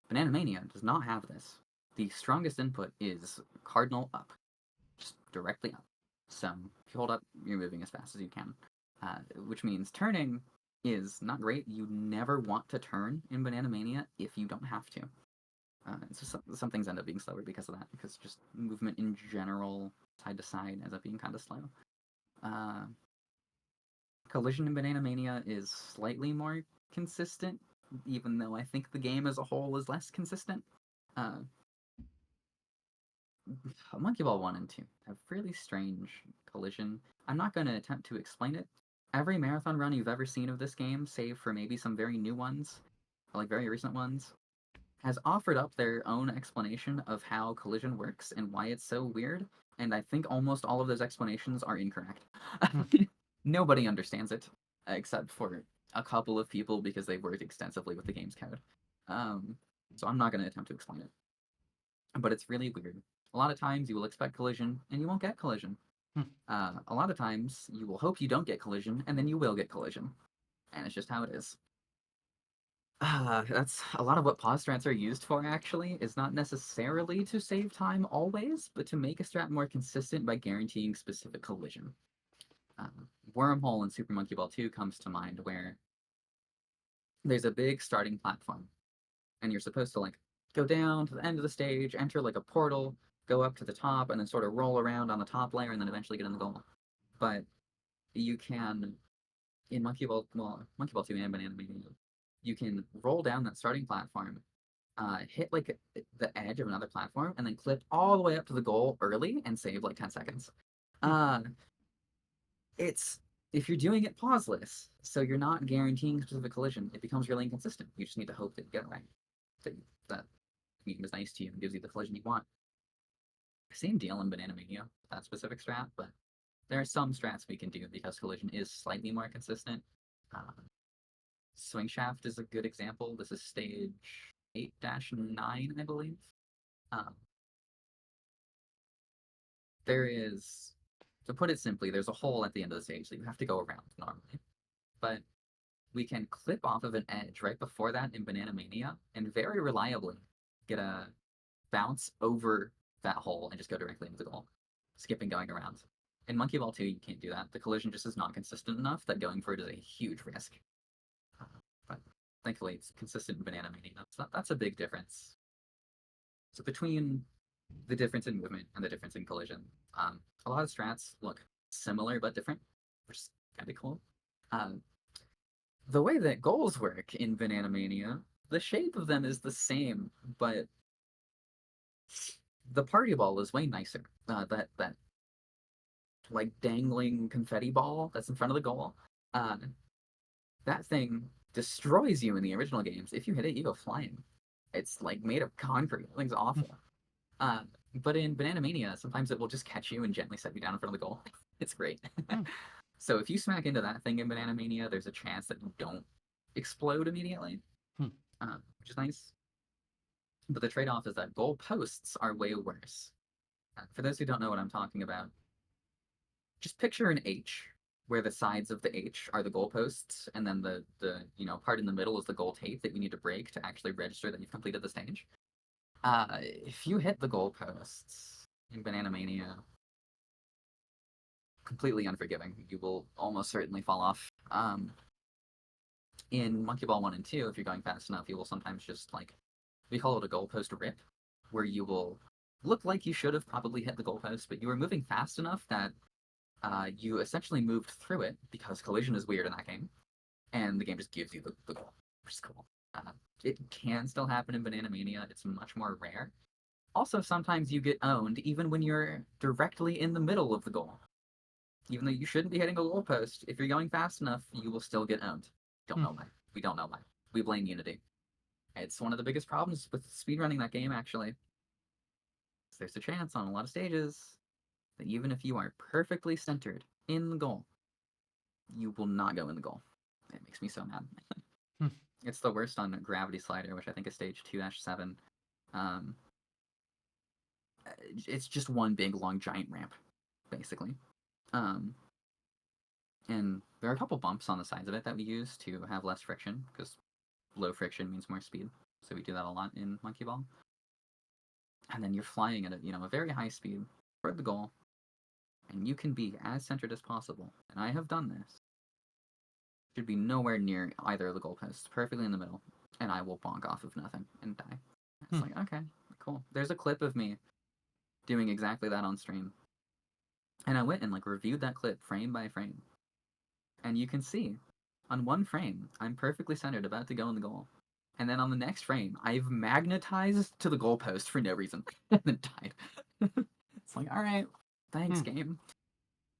Banana Mania does not have this. The strongest input is cardinal up, just directly up. So if you hold up, you're moving as fast as you can, which means turning is not great. You never want to turn in Banana Mania if you don't have to. So some things end up being slower because of that, because just movement in general, side to side, ends up being kind of slow. Uh, Collision in Banana Mania is slightly more consistent, even though I think the game as a whole is less consistent. Uh, Monkey Ball 1 and 2 have really strange collision. I'm not going to attempt to explain it. Every marathon run you've ever seen of this game, save for maybe some very new ones, like very recent ones, has offered up their own explanation of how collision works and why it's so weird, and I think almost all of those explanations are incorrect. Hmm. Nobody understands it, except for a couple of people because they've worked extensively with the game's code. Um, so I'm not going to attempt to explain it. But it's really weird. A lot of times you will expect collision and you won't get collision. Hmm. A lot of times you will hope you don't get collision and then you will get collision. And it's just how it is. That's a lot of what pause strats are used for, actually, is not necessarily to save time always, but to make a strat more consistent by guaranteeing specific collision. Wormhole in Super Monkey Ball 2 comes to mind, where there's a big starting platform, and you're supposed to, like, go down to the end of the stage, enter, like, a portal, go up to the top, and then sort of roll around on the top layer, and then eventually get in the goal. But you can, in Monkey Ball 2 and Banana Mania, you can roll down that starting platform, hit like the edge of another platform, and then clip all the way up to the goal early and save like 10 seconds. Hmm. Uh, it's if you're doing it pauseless, so you're not guaranteeing specific collision, it becomes really inconsistent. You just need to hope that you get it right. That medium is nice to you and gives you the collision you want. Same deal in Banana Mania, that specific strat, but there are some strats we can do because collision is slightly more consistent. Uh, Swing Shaft is a good example. This is stage 8-9, I believe. Um, there is, to put it simply, there's a hole at the end of the stage that you have to go around normally. But we can clip off of an edge right before that in Banana Mania and very reliably get a bounce over that hole and just go directly into the goal, skipping going around. In Monkey Ball 2, you can't do that. The collision just is not consistent enough that going for it is a huge risk. But thankfully, it's consistent in Banana Mania. So that's a big difference. So between the difference in movement and the difference in collision, a lot of strats look similar but different, which is kind of cool. Um, the way that goals work in Banana Mania, the shape of them is the same, but the party ball is way nicer. That like dangling confetti ball that's in front of the goal. Uh, that thing destroys you in the original games. If you hit it, you go flying. It's like made of concrete. That thing's Hmm. awful. Uh, but in Banana Mania, sometimes it will just catch you and gently set you down in front of the goal. It's great. Hmm. So if you smack into that thing in Banana Mania, there's a chance that you don't explode immediately, Hmm. which is nice. But the trade-off is that goal posts are way worse. For those who don't know what I'm talking about, just picture an H where the sides of the H are the goalposts, and then the part in the middle is the goal tape that you need to break to actually register that you've completed the stage. If you hit the goalposts in Banana Mania, completely unforgiving. You will almost certainly fall off. In Monkey Ball 1 and 2, if you're going fast enough, you will sometimes just, like, we call it a goalpost rip, where you will look like you should have probably hit the goalpost, but you were moving fast enough that you essentially moved through it, because collision is weird in that game, and the game just gives you the goal, which is cool. It can still happen in Banana Mania. It's much more rare. Also, sometimes you get owned even when you're directly in the middle of the goal. Even though you shouldn't be hitting a goalpost, if you're going fast enough, you will still get owned. Don't Hmm. know why. We don't know why. We blame Unity. It's one of the biggest problems with speedrunning that game, actually. There's a chance on a lot of stages that even if you are perfectly centered in the goal, you will not go in the goal. It makes me so mad. Hmm. It's the worst on Gravity Slider, which I think is stage 2-7. Um, it's just one big, long, giant ramp, basically. Um, and there are a couple bumps on the sides of it that we use to have less friction, because low friction means more speed. So we do that a lot in Monkey Ball. And then you're flying at a very high speed toward the goal, and you can be as centered as possible. And I have done this. Should be nowhere near either of the goalposts, perfectly in the middle, and I will bonk off of nothing and die. It's Hmm. like, okay, cool. There's a clip of me doing exactly that on stream, and I went and like reviewed that clip frame by frame, and you can see on one frame I'm perfectly centered, about to go in the goal, and then on the next frame I've magnetized to the goalpost for no reason and then died. It's like, all right, thanks, Hmm. game.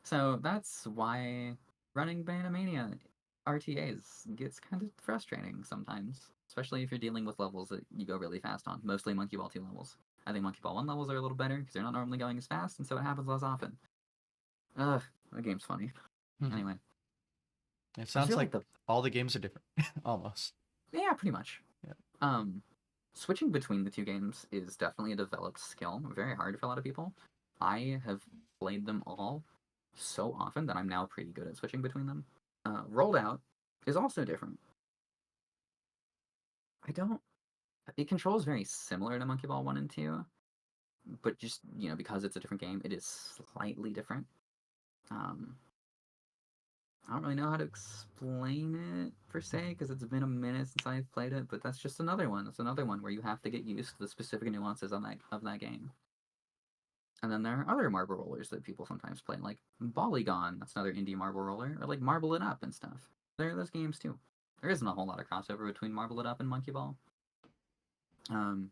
So that's why running Banamania RTAs gets kind of frustrating sometimes, especially if you're dealing with levels that you go really fast on, mostly Monkey Ball 2 levels. I think Monkey Ball 1 levels are a little better because they're not normally going as fast, and so it happens less often. Ugh, the game's funny. Hmm. Anyway, It I sounds feel like like all the games are different, almost. yeah, pretty much. Yeah. Um, Switching between the two games is definitely a developed skill, very hard for a lot of people. I have played them all so often that I'm now pretty good at switching between them. Rolled Out is also different. I don't. It controls very similar to Monkey Ball 1 and 2, but just, because it's a different game, it is slightly different. Um, I don't really know how to explain it per se because it's been a minute since I've played it, but that's just another one. It's another one where you have to get used to the specific nuances of that game. And then there are other marble rollers that people sometimes play, like Polygon. That's another indie marble roller, or like Marble It Up and stuff. There are those games too. There isn't a whole lot of crossover between Marble It Up and Monkey Ball. Um,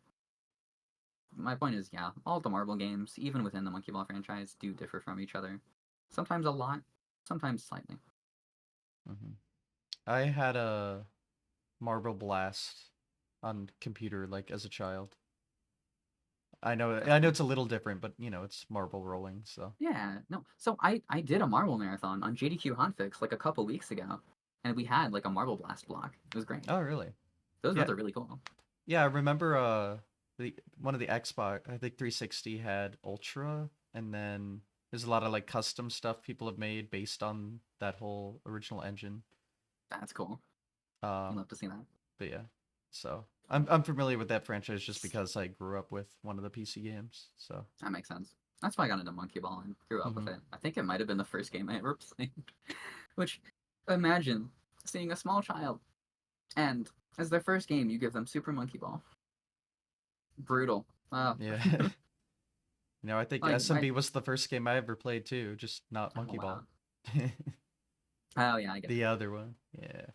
my point is, yeah, all the marble games, even within the Monkey Ball franchise, do differ from each other. Sometimes a lot, sometimes slightly. Hmm. I had a Marble Blast on computer like as a child. That's I know cool. it's a little different, but it's marble rolling, so. Yeah, no. So I did a marble marathon on JDQ Hotfix like a couple weeks ago, and we had like a marble blast block. It was great. Oh, really? Those Yeah. ones are really cool. Yeah, I remember the one of the Xbox, I think 360 had Ultra, and then there's a lot of like custom stuff people have made based on that whole original engine. That's cool. I Um love to see that. but yeah. So, I'm familiar with that franchise just because I grew up with one of the PC games. So, That makes sense. That's why I got into Monkey Ball and grew up with mhm. it. I think it might have been the first game I ever played. Which, imagine seeing a small child and as their first game, you give them Super Monkey Ball. Brutal. Yeah. I think Like my SMB was the first game I ever played too, just not oh Monkey wow. Ball. Oh yeah, I get The it. other one. Yeah.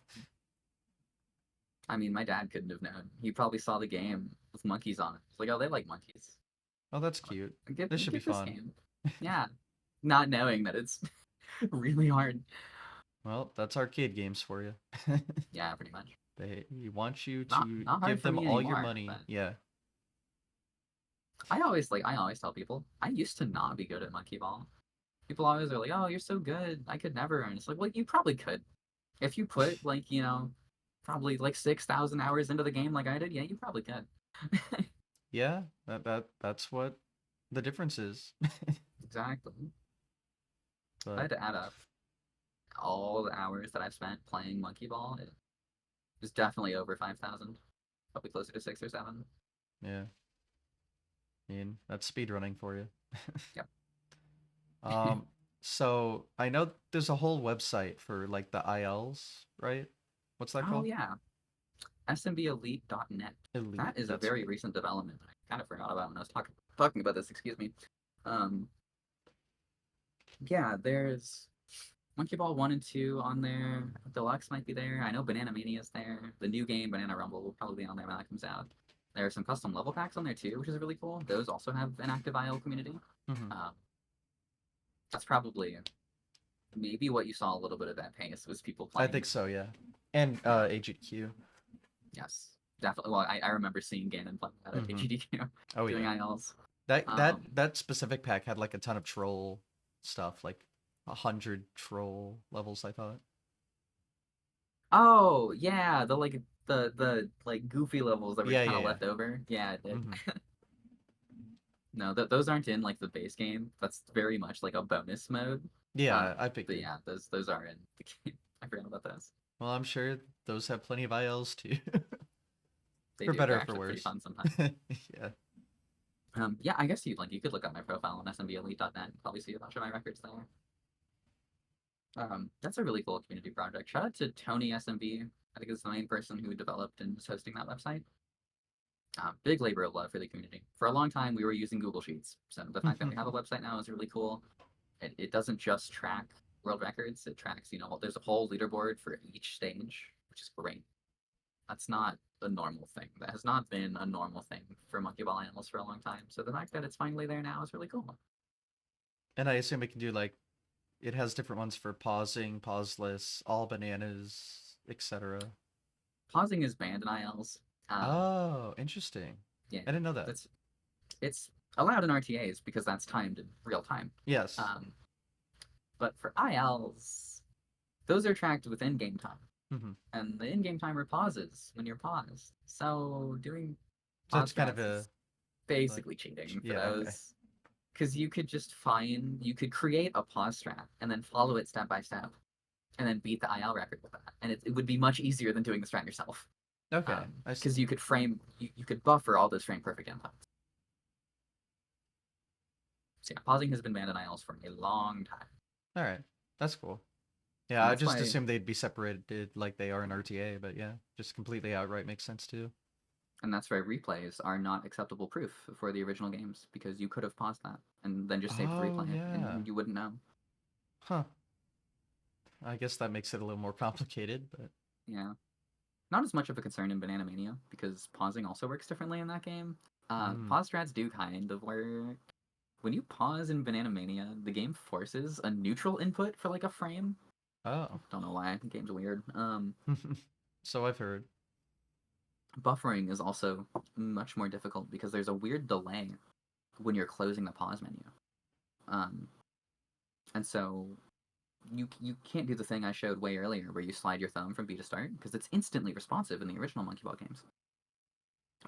I mean, my dad couldn't have known. He probably saw the game with monkeys on it. It's like, oh, they like monkeys. Oh, that's cute. This should be Get this fun. game. Yeah, not knowing that it's really hard. Well, that's arcade games for you. Yeah, pretty much. They want you Not to not hard give for them me all your anymore. But money. Yeah. I always tell people I used to not be good at monkey ball. People always are like, "Oh, you're so good. I could never." And it's like, well, you probably could if you put like probably like 6,000 hours into the game like I did. Yeah, you probably could. Yeah, that's what the difference is. Exactly. If I But had to add up all the hours that I've spent playing monkey ball, it was definitely over 5,000. Probably closer to 6 or 7. yeah, I mean, that's speedrunning for you. Yep. So I know there's a whole website for like the ILs, right? What's that Oh called? yeah, SMBElite.net. Elite. That is a That's very right. recent development. I kind of forgot about when I was talking about this. Excuse me. Um, yeah, there's Monkey Ball 1 and 2 on there. Deluxe might be there. I know Banana Mania is there. The new game, Banana Rumble, will probably be on there when that comes out. There are some custom level packs on there too, which is really cool. Those also have an active IL community. Hmm. Um, that's probably maybe what you saw a little bit of that pace was people I playing. think so, yeah. And Yeah, AGQ. yes, definitely. Well, I remember seeing Ganon playing that at Hmm. HGDQ Oh doing yeah. ILs. Um, That specific pack had like a ton of troll stuff, like 100 troll levels, I thought. oh yeah, the like goofy levels that were Yeah, just kind yeah, of yeah. left over. Yeah, it did. Hmm. No, those aren't in like the base game. That's very much like a bonus mode. Yeah, I But figured. yeah, those are in the game. I forgot about those. Well, I'm sure those have plenty of ILs too. They For do. better They're or for actually pretty worse. fun sometimes. Yeah. Yeah, I guess you could look up my profile on smbelite.net and probably see a bunch of my records there. That's a really cool community project. Shout out to Tony SMB. I think is the main person who developed and is hosting that website. Big labor of love for the community. For a long time, we were using Google Sheets, so the fact that we have a website now is really cool. It doesn't just track world records; it tracks, there's a whole leaderboard for each stage, which is great. That's not a normal thing. That has not been a normal thing for Monkey Ball Animals for a long time. So the fact that it's finally there now is really cool. And I assume it can do like it has different ones for pausing, pauseless, all bananas, etc. Pausing is banned in ILs. Um, Oh, interesting. yeah, I didn't know that. that's it's allowed in RTAs because that's timed in real time. Yes. Um, but for ILs, those are tracked within game time, Hmm. and the in-game timer pauses when you're paused. So doing So pause it's kind of strats a is like basically cheating for yeah, okay. those. Because you could create a pause strat and then follow it step by step, and then beat the IL record with that. And it would be much easier than doing the strat yourself. Okay, I see. Because you could buffer all those frame perfect inputs. So yeah, pausing has been banned in ILs for a long time. All right. That's cool. Yeah, And I that's just why assumed they'd be separated like they are in RTA, but yeah, just completely outright makes sense too. and that's why replays are not acceptable proof for the original games, because you could have paused that and then just saved the Oh, replay yeah. and you wouldn't know. Huh. I guess that makes it a little more complicated, but Yeah. Not as much of a concern in Banana Mania, because pausing also works differently in that game. mm. Pause strats do kind of work. When you pause in Banana Mania, the game forces a neutral input for like a frame. Oh. Don't know why. The game's weird. So I've heard. Buffering is also much more difficult because there's a weird delay when you're closing the pause menu. Um, and so you can't do the thing I showed way earlier where you slide your thumb from B to start because it's instantly responsive in the original Monkey Ball games.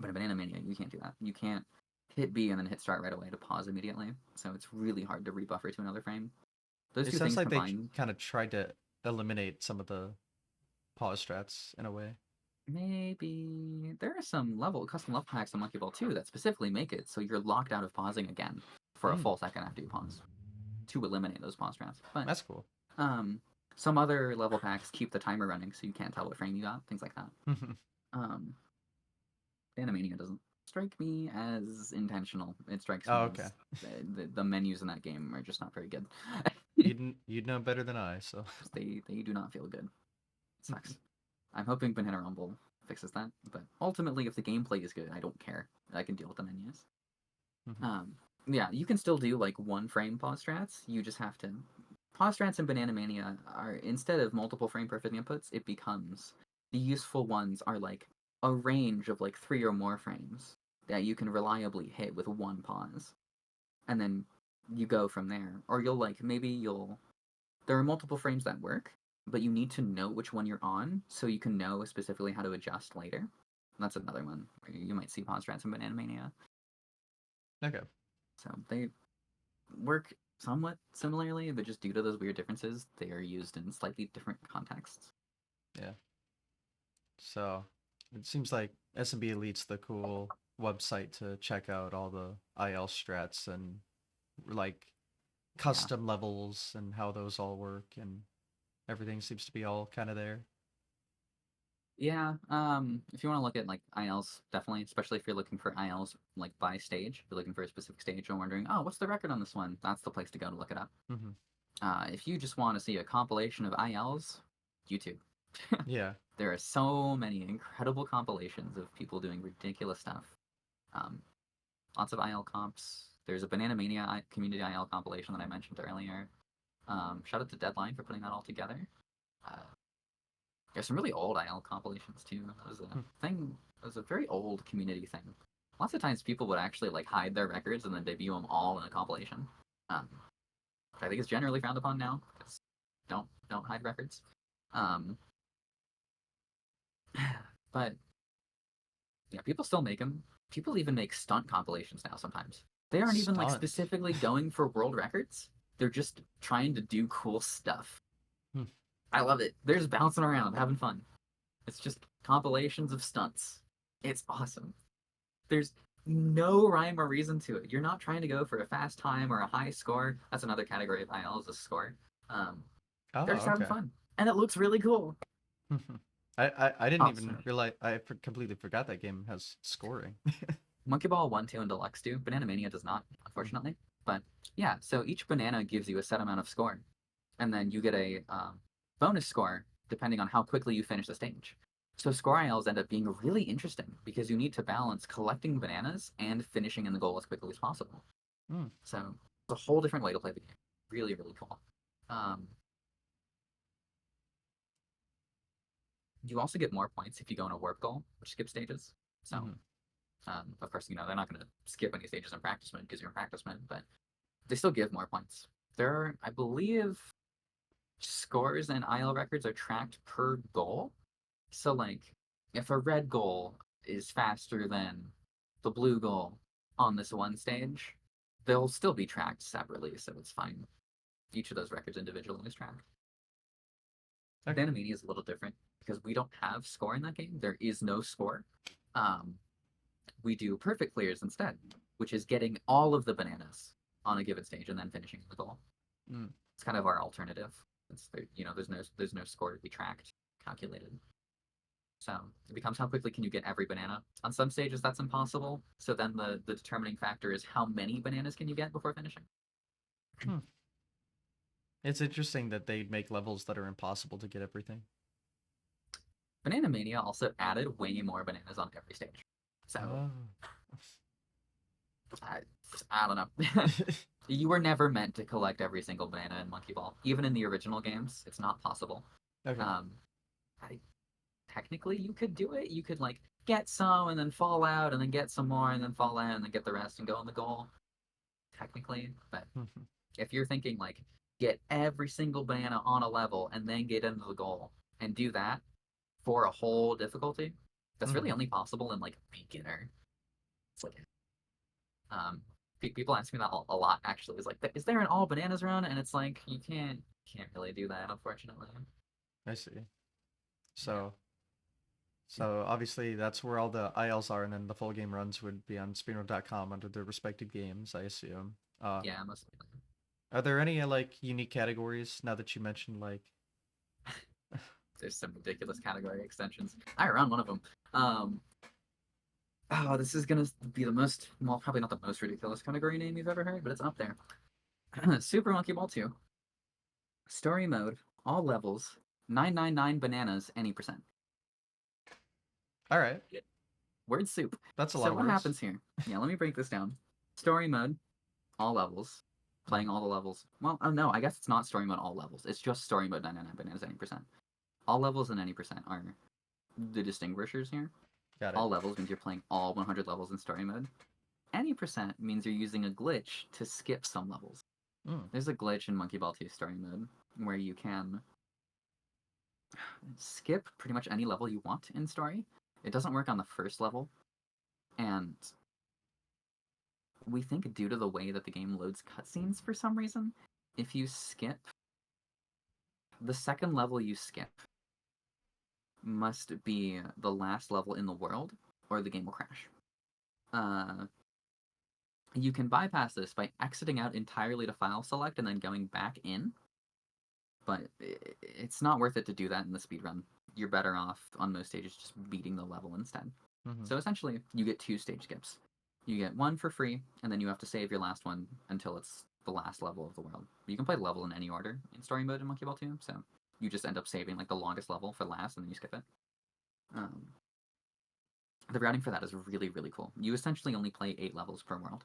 But in Banana Mania, you can't do that. You can't hit B and then hit start right away to pause immediately. So it's really hard to rebuffer to another frame. Those It two sounds things like they combined, kind of tried to eliminate some of the pause strats in a way. maybe there are some custom level packs on Monkey Ball 2 that specifically make it so you're locked out of pausing again for a Mm, full second after you pause to eliminate those pause strats. But that's cool. um, some other level packs keep the timer running so you can't tell what frame you got, things like that. Um, Animania doesn't strike me as intentional. It strikes Oh, me okay. as the menus in that game are just not very good. You'd know better than I, so. They do not feel good. It sucks. I'm hoping Banana Rumble fixes that, but ultimately, if the gameplay is good, I don't care. I can deal with the menus. Mhm. Um, yeah, you can still do like one frame pause strats. You just have to. Pause strats in Banana Mania are, instead of multiple frame perfect inputs, it becomes the useful ones are like a range of like 3 or more frames that you can reliably hit with one pause, and then you go from there. Or you'll like maybe you'll there are multiple frames that work, but you need to know which one you're on so you can know specifically how to adjust later. That's another one where you might see pause strats in Banana Mania. Okay. So they work somewhat similarly, but just due to those weird differences, they are used in slightly different contexts. Yeah. So it seems like SMB Elite's the cool website to check out all the IL strats and like Yeah, custom levels and how those all work and everything seems to be all kind of there. Yeah, if you want to look at like ILs, definitely, especially if you're looking for ILs like by stage, if you're looking for a specific stage and wondering, oh, what's the record on this one? That's the place to go to look it up. Hmm. If you just want to see a compilation of ILs, YouTube. Yeah. There are so many incredible compilations of people doing ridiculous stuff. Um, Lots of IL comps. There's a Banana Mania community IL compilation that I mentioned earlier. Shout out to Deadline for putting that all together. Uh, there's some really old IL compilations too. That was a Hmm. thing. It was a very old community thing. Lots of times people would actually like hide their records and then debut them all in a compilation. Um, I think it's generally frowned upon now because don't hide records. Um, but yeah, people still make them. People even make stunt compilations now sometimes. They aren't even like Stunt. specifically going for world records. They're just trying to do cool stuff. Hmm. I love it. They're just bouncing around, having fun. It's just compilations of stunts. It's awesome. There's no rhyme or reason to it. You're not trying to go for a fast time or a high score. That's another category of IL is a score. Um, they're Oh, just having okay. fun, and it looks really cool. I didn't even Awesome. realize completely forgot that game has scoring. Monkey Ball 1, 2, and Deluxe do. Banana Mania does not, Hmm. unfortunately. But yeah, so each banana gives you a set amount of score, and then you get a bonus score depending on how quickly you finish the stage. So score ILs end up being really interesting because you need to balance collecting bananas and finishing in the goal as quickly as possible. Hmm. So it's a whole different way to play the game. Really, really cool. Um, you also get more points if you go in a warp goal, which skips stages. So Hmm. of course, they're not going to skip any stages in practice mode because you're in practice mode, but they still give more points. There are, I believe, scores and IL records are tracked per goal. So, like, if a red goal is faster than the blue goal on this one stage, they'll still be tracked separately, so it's fine. Each of those records individually is tracked. Okay. Banamania is a little different because we don't have score in that game. There is no score. Um, we do perfect clears instead, which is getting all of the bananas on a given stage and then finishing the goal. Mm. It's kind of our alternative. It's there's no score to be tracked, calculated. So it becomes how quickly can you get every banana. On some stages that's impossible. So then the determining factor is how many bananas can you get before finishing. Hmm. It's interesting that they make levels that are impossible to get everything. Banana Mania also added way more bananas on every stage. So Oh. I, I don't know. You were never meant to collect every single banana in Monkey Ball. Even in the original games, it's not possible. Okay. Um, I, Technically, you could do it. You could like get some and then fall out, and then get some more and then fall out, and then get the rest and go in the goal. Technically, but Mhm. if you're thinking like get every single banana on a level and then get into the goal and do that for a whole difficulty, that's really Mhm. only possible in like beginner. It's like people ask me that a lot. Actually, is like, is there an all bananas run? And it's like you can't really do that, unfortunately. I see. Yeah, So obviously that's where all the ILs are, and then the full game runs would be on speedrun.com under their respective games, I assume. yeah, mostly. Are there any like unique categories now that you mentioned like There's some ridiculous category extensions. I run one of them. Um, oh, this is gonna be the most, well, probably not the most ridiculous category name you've ever heard, but it's up there. Super Monkey Ball 2, story mode, all levels, 999 bananas, any percent. all right, Word soup. that's a lot So of what words. happens here? Yeah, let me break this down. Story mode, all levels, playing Mhm. all the levels. Well, oh no, I guess it's not story mode all levels. It's just story mode 999 bananas, any percent. All levels and any percent are the distinguishers here. Got it. All levels means you're playing all 100 levels in story mode. Any percent means you're using a glitch to skip some levels. Mm. There's a glitch in Monkey Ball 2 story mode where you can skip pretty much any level you want in story. It doesn't work on the first level, and we think due to the way that the game loads cutscenes for some reason, if you skip the second level you skip must be the last level in the world, or the game will crash. Uh, you can bypass this by exiting out entirely to file select and then going back in. but it's not worth it to do that in the speedrun. You're better off on most stages just beating the level instead. Mm-hmm. So essentially, you get 2 stage skips. You get one for free, and then you have to save your last one until it's the last level of the world. You can play level in any order in story mode in Monkey Ball 2, so you just end up saving like the longest level for last, and then you skip it. Um, the routing for that is really, really cool. You essentially only play 8 levels per world.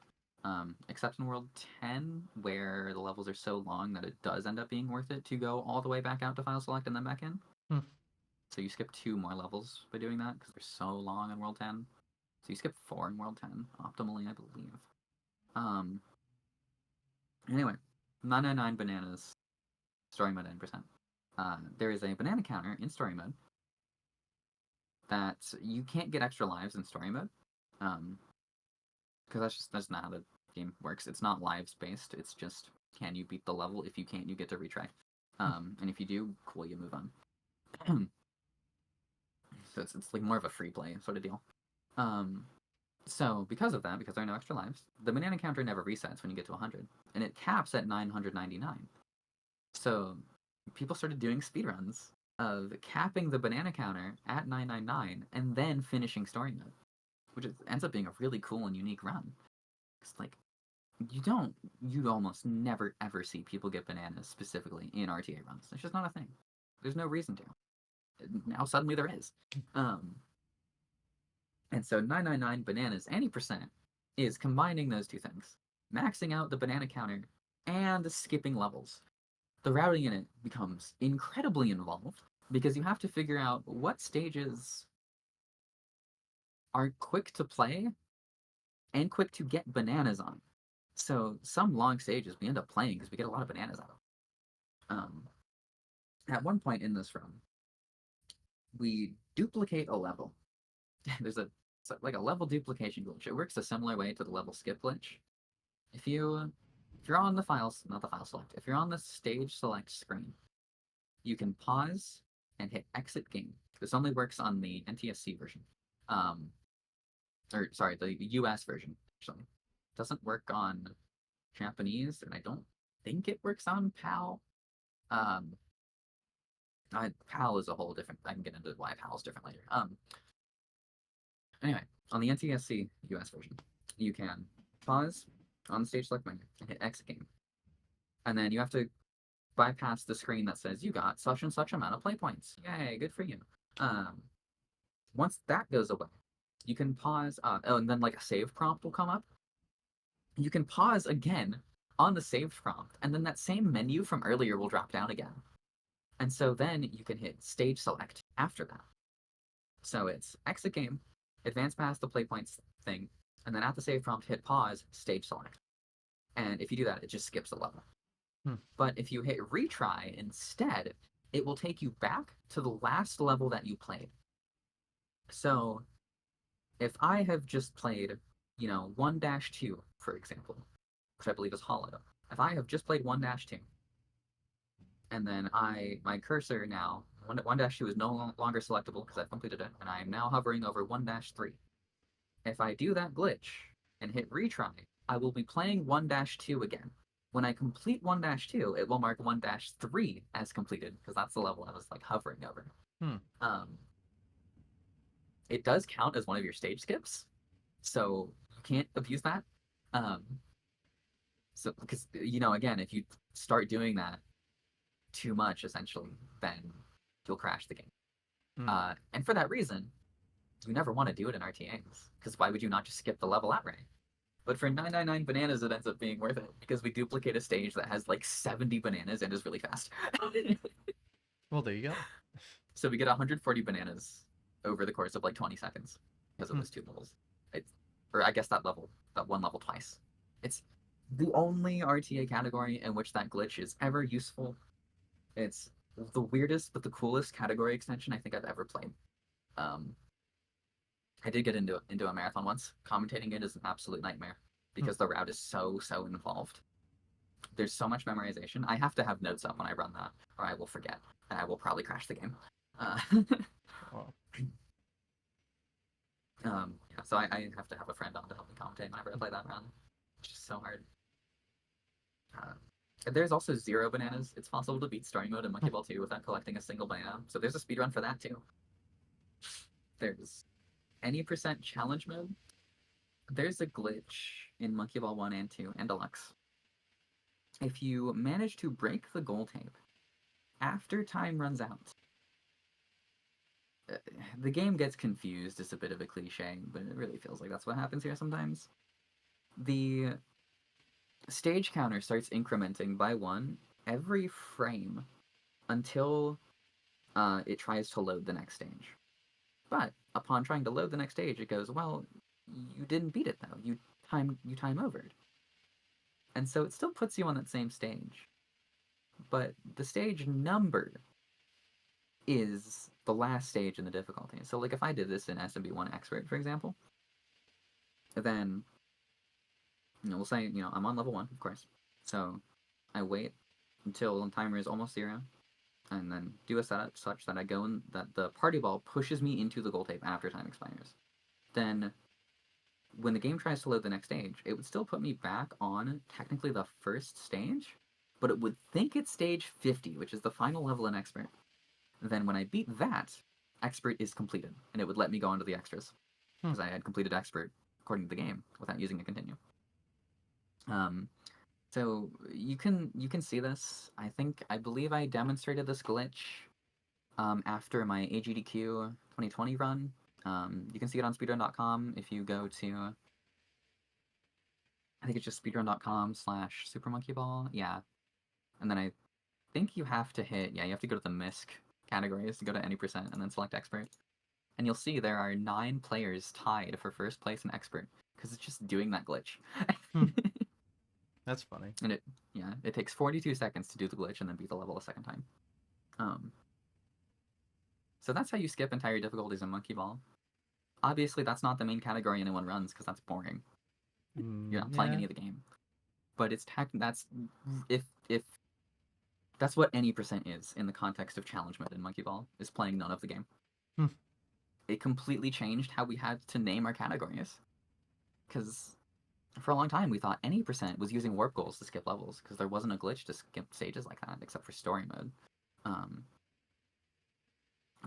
Except in World 10, where the levels are so long that it does end up being worth it to go all the way back out to file select and then back in. Hmm. So you skip 2 more levels by doing that because they're so long in World 10. So you skip 4 in World 10, optimally, I believe. Anyway, 999 bananas, story mode 9%. There is a banana counter in story mode that you can't get extra lives in story mode. Because that's not how the game works. It's not lives based. It's just, can you beat the level? If you can't, you get to retry. And if you do, cool, you move on. So it's like more of a free play sort of deal. So because of that, because there are no extra lives, the banana counter never resets when you get to 100, and it caps at 999. So people started doing speedruns of capping the banana counter at 999 and then finishing story mode, which ends up being a really cool and unique run. It's like you almost never ever see people get bananas specifically in RTA runs. It's just not a thing. There's no reason to. Now suddenly there is. And so 999 bananas, any percent, is combining those two things, maxing out the banana counter and skipping levels. The routing in it becomes incredibly involved because you have to figure out what stages are quick to play and quick to get bananas on. So some long stages we end up playing because we get a lot of bananas out of. At one point in this run, we duplicate a level. There's like a level duplication glitch. It works a similar way to the level skip glitch. If you're on the files, not the file select, if you're on the stage select screen, you can pause and hit exit game. This only works on the NTSC version. Or sorry, the US version, actually. It doesn't work on Japanese, and I don't think it works on PAL. Um, PAL is a whole different. I can get into why PAL is different later. Anyway, on the NTSC US version, you can pause on the stage select menu and hit exit game, and then you have to bypass the screen that says you got such and such amount of play points. Yay, good for you. Um, Once that goes away, you can pause. Oh, and then like a save prompt will come up. You can pause again on the save prompt, and then that same menu from earlier will drop down again. And so then you can hit stage select after that. So it's exit game, advance past the play points thing, and then at the save prompt, hit pause, stage select. And if you do that, it just skips a level. Hmm. But if you hit retry instead, it will take you back to the last level that you played. So if I have just played, 1-2, for example, which I believe is hollow, if I have just played 1-2, and then my cursor now, 1-2 is no longer selectable because I've completed it, and I am now hovering over 1-3. If I do that glitch and hit retry, I will be playing 1-2 again. When I complete 1-2, it will mark 1-3 as completed because that's the level I was like hovering over. Hmm. It does count as one of your stage skips, so you can't abuse that. Um, so because again, if you start doing that too much, essentially, then you'll crash the game. Hmm. And for that reason, you never want to do it in RTAs because why would you not just skip the level outright? But for 999 bananas, it ends up being worth it because we duplicate a stage that has like 70 bananas and is really fast. Well, there you go. So we get 140 bananas over the course of like 20 seconds because of Hmm. those 2 levels. Or I guess that one level twice. It's the only RTA category in which that glitch is ever useful. It's the weirdest but the coolest category extension I think I've ever played. Um, I did get into a marathon once. Commentating it is an absolute nightmare Hmm. because the route is so involved. There's so much memorization. I have to have notes up when I run that, or I will forget, and I will probably crash the game. Uh, Wow. yeah, so I have to have a friend on to help me commentate whenever I play that round, which is so hard. Uh, There's also 0 bananas. It's possible to beat story mode in Monkey Ball 2 without collecting a single banana. So there's a speedrun for that too. There's any percent challenge mode. There's a glitch in Monkey Ball 1 and 2 and Deluxe. If you manage to break the goal tape after time runs out, the game gets confused. It's a bit of a cliche, but it really feels like that's what happens here sometimes. The stage counter starts incrementing by 1 every frame until it tries to load the next stage. But upon trying to load the next stage, it goes, well, you didn't beat it though. You time overed. And so it still puts you on that same stage. But the stage number is the last stage in the difficulty. So like if I did this in SMB1 Expert, for example, then we'll say, I'm on level 1, of course. So I wait until the timer is almost 0, and then do a setup such that I go in that the party ball pushes me into the goal tape after time expires. Then when the game tries to load the next stage, it would still put me back on technically the first stage, but it would think it's stage 50, which is the final level in Expert. Then when I beat that, Expert is completed, and it would let me go on to the extras, Hmm. because I had completed Expert according to the game without using a continue. So you can see this. I believe I demonstrated this glitch after my AGDQ 2020 run. You can see it on speedrun.com if you go to, I think it's just speedrun.com/supermonkeyball. Yeah. And then I think you have to you have to go to the MISC categories to go to any percent and then select expert. And you'll see there are 9 players tied for first place in expert because it's just doing that glitch. Hmm. That's funny. And it takes 42 seconds to do the glitch and then beat the level a second time. So that's how you skip entire difficulties in Monkey Ball. Obviously, that's not the main category anyone runs because that's boring. You're not playing Yeah. any of the game. But that's if that's what any percent is in the context of challenge mode in Monkey Ball, is playing none of the game. Hmm. It completely changed how we had to name our categories. Because for a long time we thought any percent was using warp goals to skip levels because there wasn't a glitch to skip stages like that except for story mode.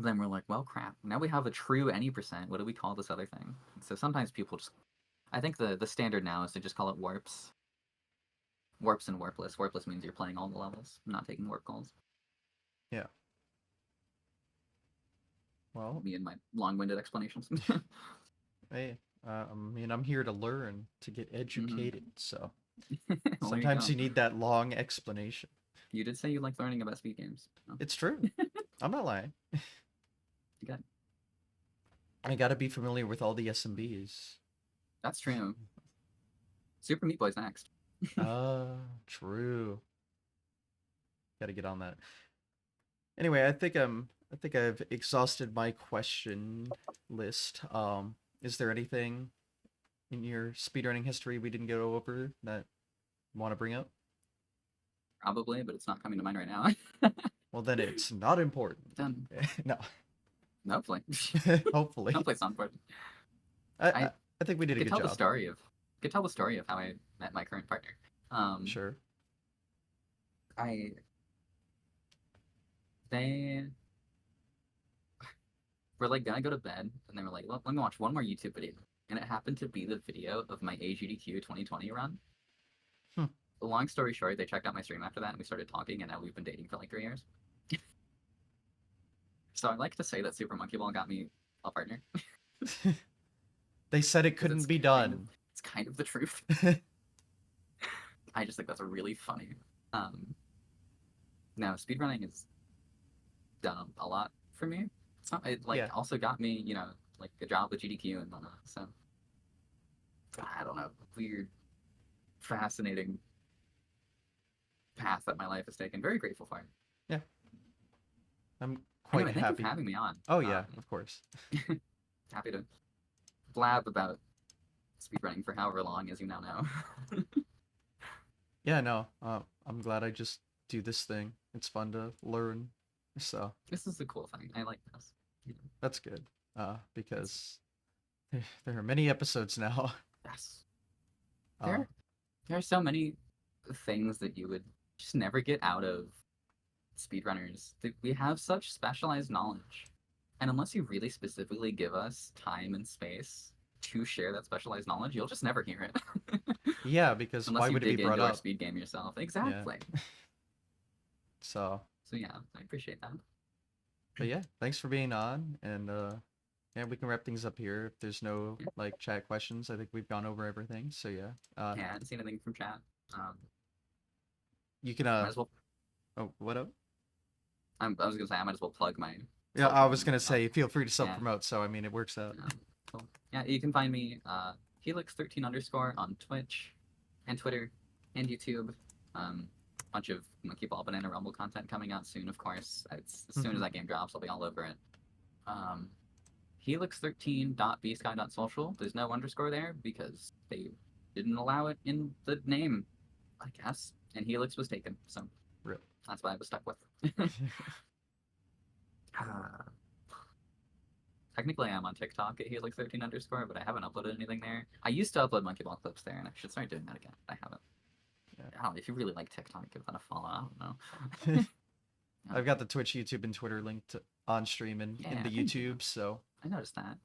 Then we're like, well, crap. Now we have a true any percent. What do we call this other thing? So sometimes people just, I think the standard now is to just call it warps. Warps and warpless. Warpless means you're playing all the levels, not taking warp calls. Yeah. Well, Me and my long-winded explanations. hey, I'm here to learn, to get Mm-hmm. educated. So Well, there you sometimes go. you need that long explanation. You did say you like learning about speed games. Oh, It's true. I'm not lying. you got I gotta be familiar with all the SMBs. That's true. Super Meat Boy's next. True. Gotta get on that. Anyway, I think I've exhausted my question list. Is there anything in your speedrunning history we didn't go over that you want to bring up? Probably, but it's not coming to mind right now. Well, then it's not important. Done. No, Hopefully. hopefully. Hopefully it's not important. I, I I I think we did a could good tell the job. story of could tell the story of how I met my current partner. Um, Sure. I they were like gonna go to bed, and they were like, "Let me watch one more YouTube video," and it happened to be the video of my AGDQ 2020 run. Hmm. Long story short, they checked out my stream after that, and we started talking, and now we've been dating for like 3 years. So I like to say that Super Monkey Ball got me a partner They said it because couldn't be done. it's kind of the truth. I just think that's really funny. Um, Now speedrunning has done a lot for me. It like Yeah. also got me, like a job with GDQ and whatnot. So I don't know, weird, fascinating path that my life has taken. Very grateful for it. Yeah. I'm quite Anyway, thank you for happy. having me on. Oh yeah, of course. Happy to blab about speedrunning for however long, as you now know. Yeah, no. I'm glad I just do this thing. It's fun to learn. So This is a cool thing. I like this. that's good. It's Because there are many episodes now. yes. Uh, There there are so many things that you would just never get out of speedrunners. We have such specialized knowledge. And unless you really specifically give us time and space to share that specialized knowledge, you'll just never hear it. Yeah, because Unless why you would it be dig brought into our up? speed game yourself. Yeah. Exactly. So, So yeah, I appreciate that. but yeah, thanks for being on, and yeah, we can wrap things up here. If there's no Yeah, like chat questions, I think we've gone over everything. So yeah, yeah, I didn't see anything from chat. Um, you can might as well. oh, what up? I was gonna say I might as well plug my Yeah, I socials was and gonna whatnot. say feel free to self Yeah. promote. So I mean, it works out. Cool. Yeah, you can find me Helix13 underscore on Twitch and Twitter and YouTube. Bunch of Monkey Ball Banana Rumble content coming out soon, of course. As soon as that game drops, I'll be all over it. Um, Helix13.bsky.social. There's no underscore there because they didn't allow it in the name, I guess. And Helix was taken, so Real. that's what I was stuck with. Uh, Technically, I'm on TikTok at Helix13 underscore, but I haven't uploaded anything there. I used to upload Monkey Ball clips there, and I should start doing that again. I haven't. I don't know, if you really like TikTok, give that a follow. I don't know. Yeah. Yeah, I've got the Twitch, YouTube, and Twitter linked on stream in yeah, the thank you. YouTube. So I noticed that.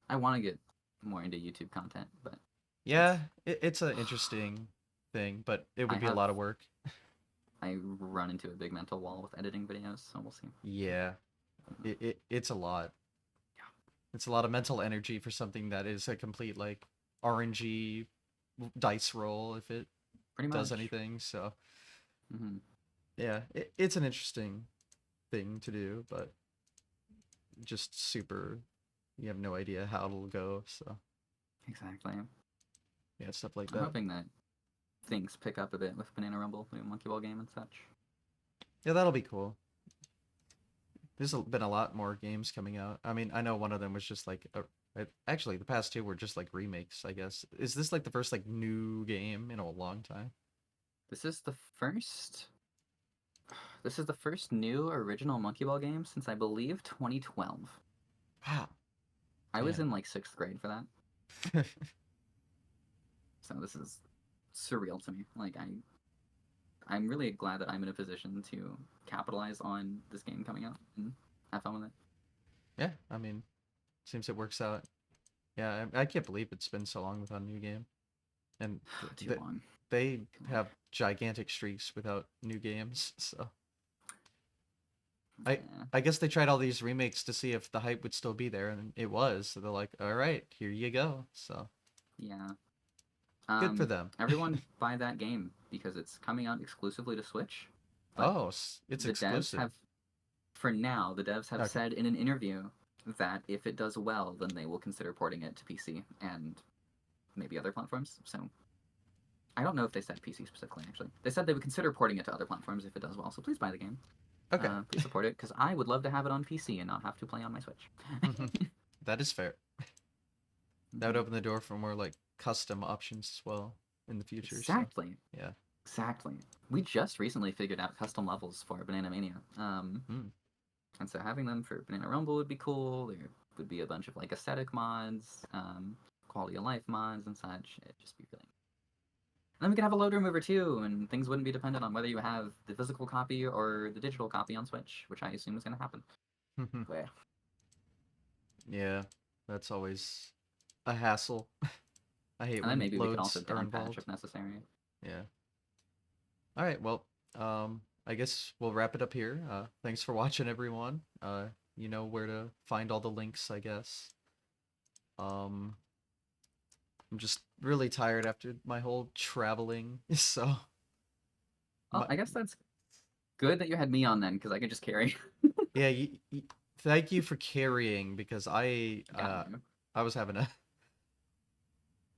I want to get more into YouTube content, but yeah, it's it's an interesting thing, but it I would be a have lot of work. I run into a big mental wall with editing videos, so we'll see. Yeah, it's a lot. It's a lot of mental energy for something that is a complete like RNG dice roll if it Pretty does much. anything. So Hmm. yeah, it's an interesting thing to do, but just super. You have no idea how it'll go. So Exactly. yeah, stuff like I'm that. hoping that things pick up a bit with Banana Rumble, the Monkey Ball game and such. Yeah, that'll be cool. There's been a lot more games coming out. I mean, I know one of them was just like actually the past two were just like remakes, I guess. Is this like the first like new game in a long time? This is the first. This is the first new original Monkey Ball game since I believe 2012. Wow. I was Damn. in like sixth grade for that, so this is surreal to me. Like I'm really glad that I'm in a position to capitalize on this game coming out and have fun with it. Yeah, I mean, seems it works out. Yeah, I can't believe it's been so long without a new game. And Too long. they Too long. have gigantic streaks without new games. So I Yeah. I guess they tried all these remakes to see if the hype would still be there, and it was. So they're like, all right, here you go. So Yeah. good for them. Everyone buy that game because it's coming out exclusively to Switch. But Oh, it's the devs exclusive. have, for now, the devs have Okay. said in an interview that if it does well, then they will consider porting it to PC and maybe other platforms. So I don't know if they said PC specifically, actually. They said they would consider porting it to other platforms if it does well. So please buy the game. Okay. Please support it because I would love to have it on PC and not have to play on my Switch. That is fair. That would Mhm. open the door for more like custom options as well in the future. So Exactly. yeah. Exactly. We just recently figured out custom levels for Banana Mania. Hmm. And so having them for Banana Rumble would be cool. There would be a bunch of like aesthetic mods, quality of life mods and such. It'd just be really. And then we could have a load remover too, and things wouldn't be dependent on whether you have the physical copy or the digital copy on Switch, which I assume is going to happen. Where? Yeah, that's always a hassle. I hate And then when maybe we could also loads are down patch involved. if necessary. Yeah. All right. Well, I guess we'll wrap it up here. Thanks for watching, everyone. You know where to find all the links, I guess. Um, I'm just really tired after my whole traveling, so Well, my, I guess that's good that you had me on then, because I could just carry. yeah. Thank you for carrying because Got you. I was having a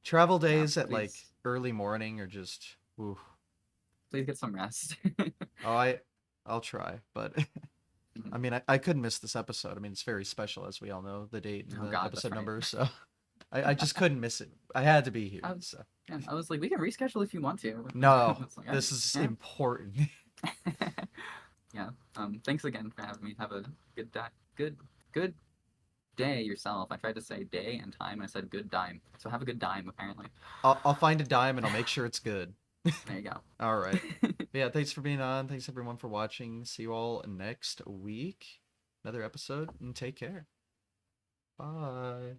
travel Yeah, days at like please, early morning or just ooh. please get some rest. Oh, I'll try, but I mean, I couldn't miss this episode. I mean, it's very special, as we all know, the date and Oh the God, that's episode right. number. So I just couldn't miss it. I had to be here. I was, So yeah, I was like, we can reschedule if you want to. no, It's like, all right, this is yeah. important. Yeah. Thanks again for having me. Have a good day. Good day yourself. I tried to say day and time. I said good dime. So have a good dime. Apparently. I'll find a dime and I'll make sure it's good. There you All right. go. But yeah, thanks for being on. Thanks everyone for watching. See you all next week. Another episode, and take care. Bye.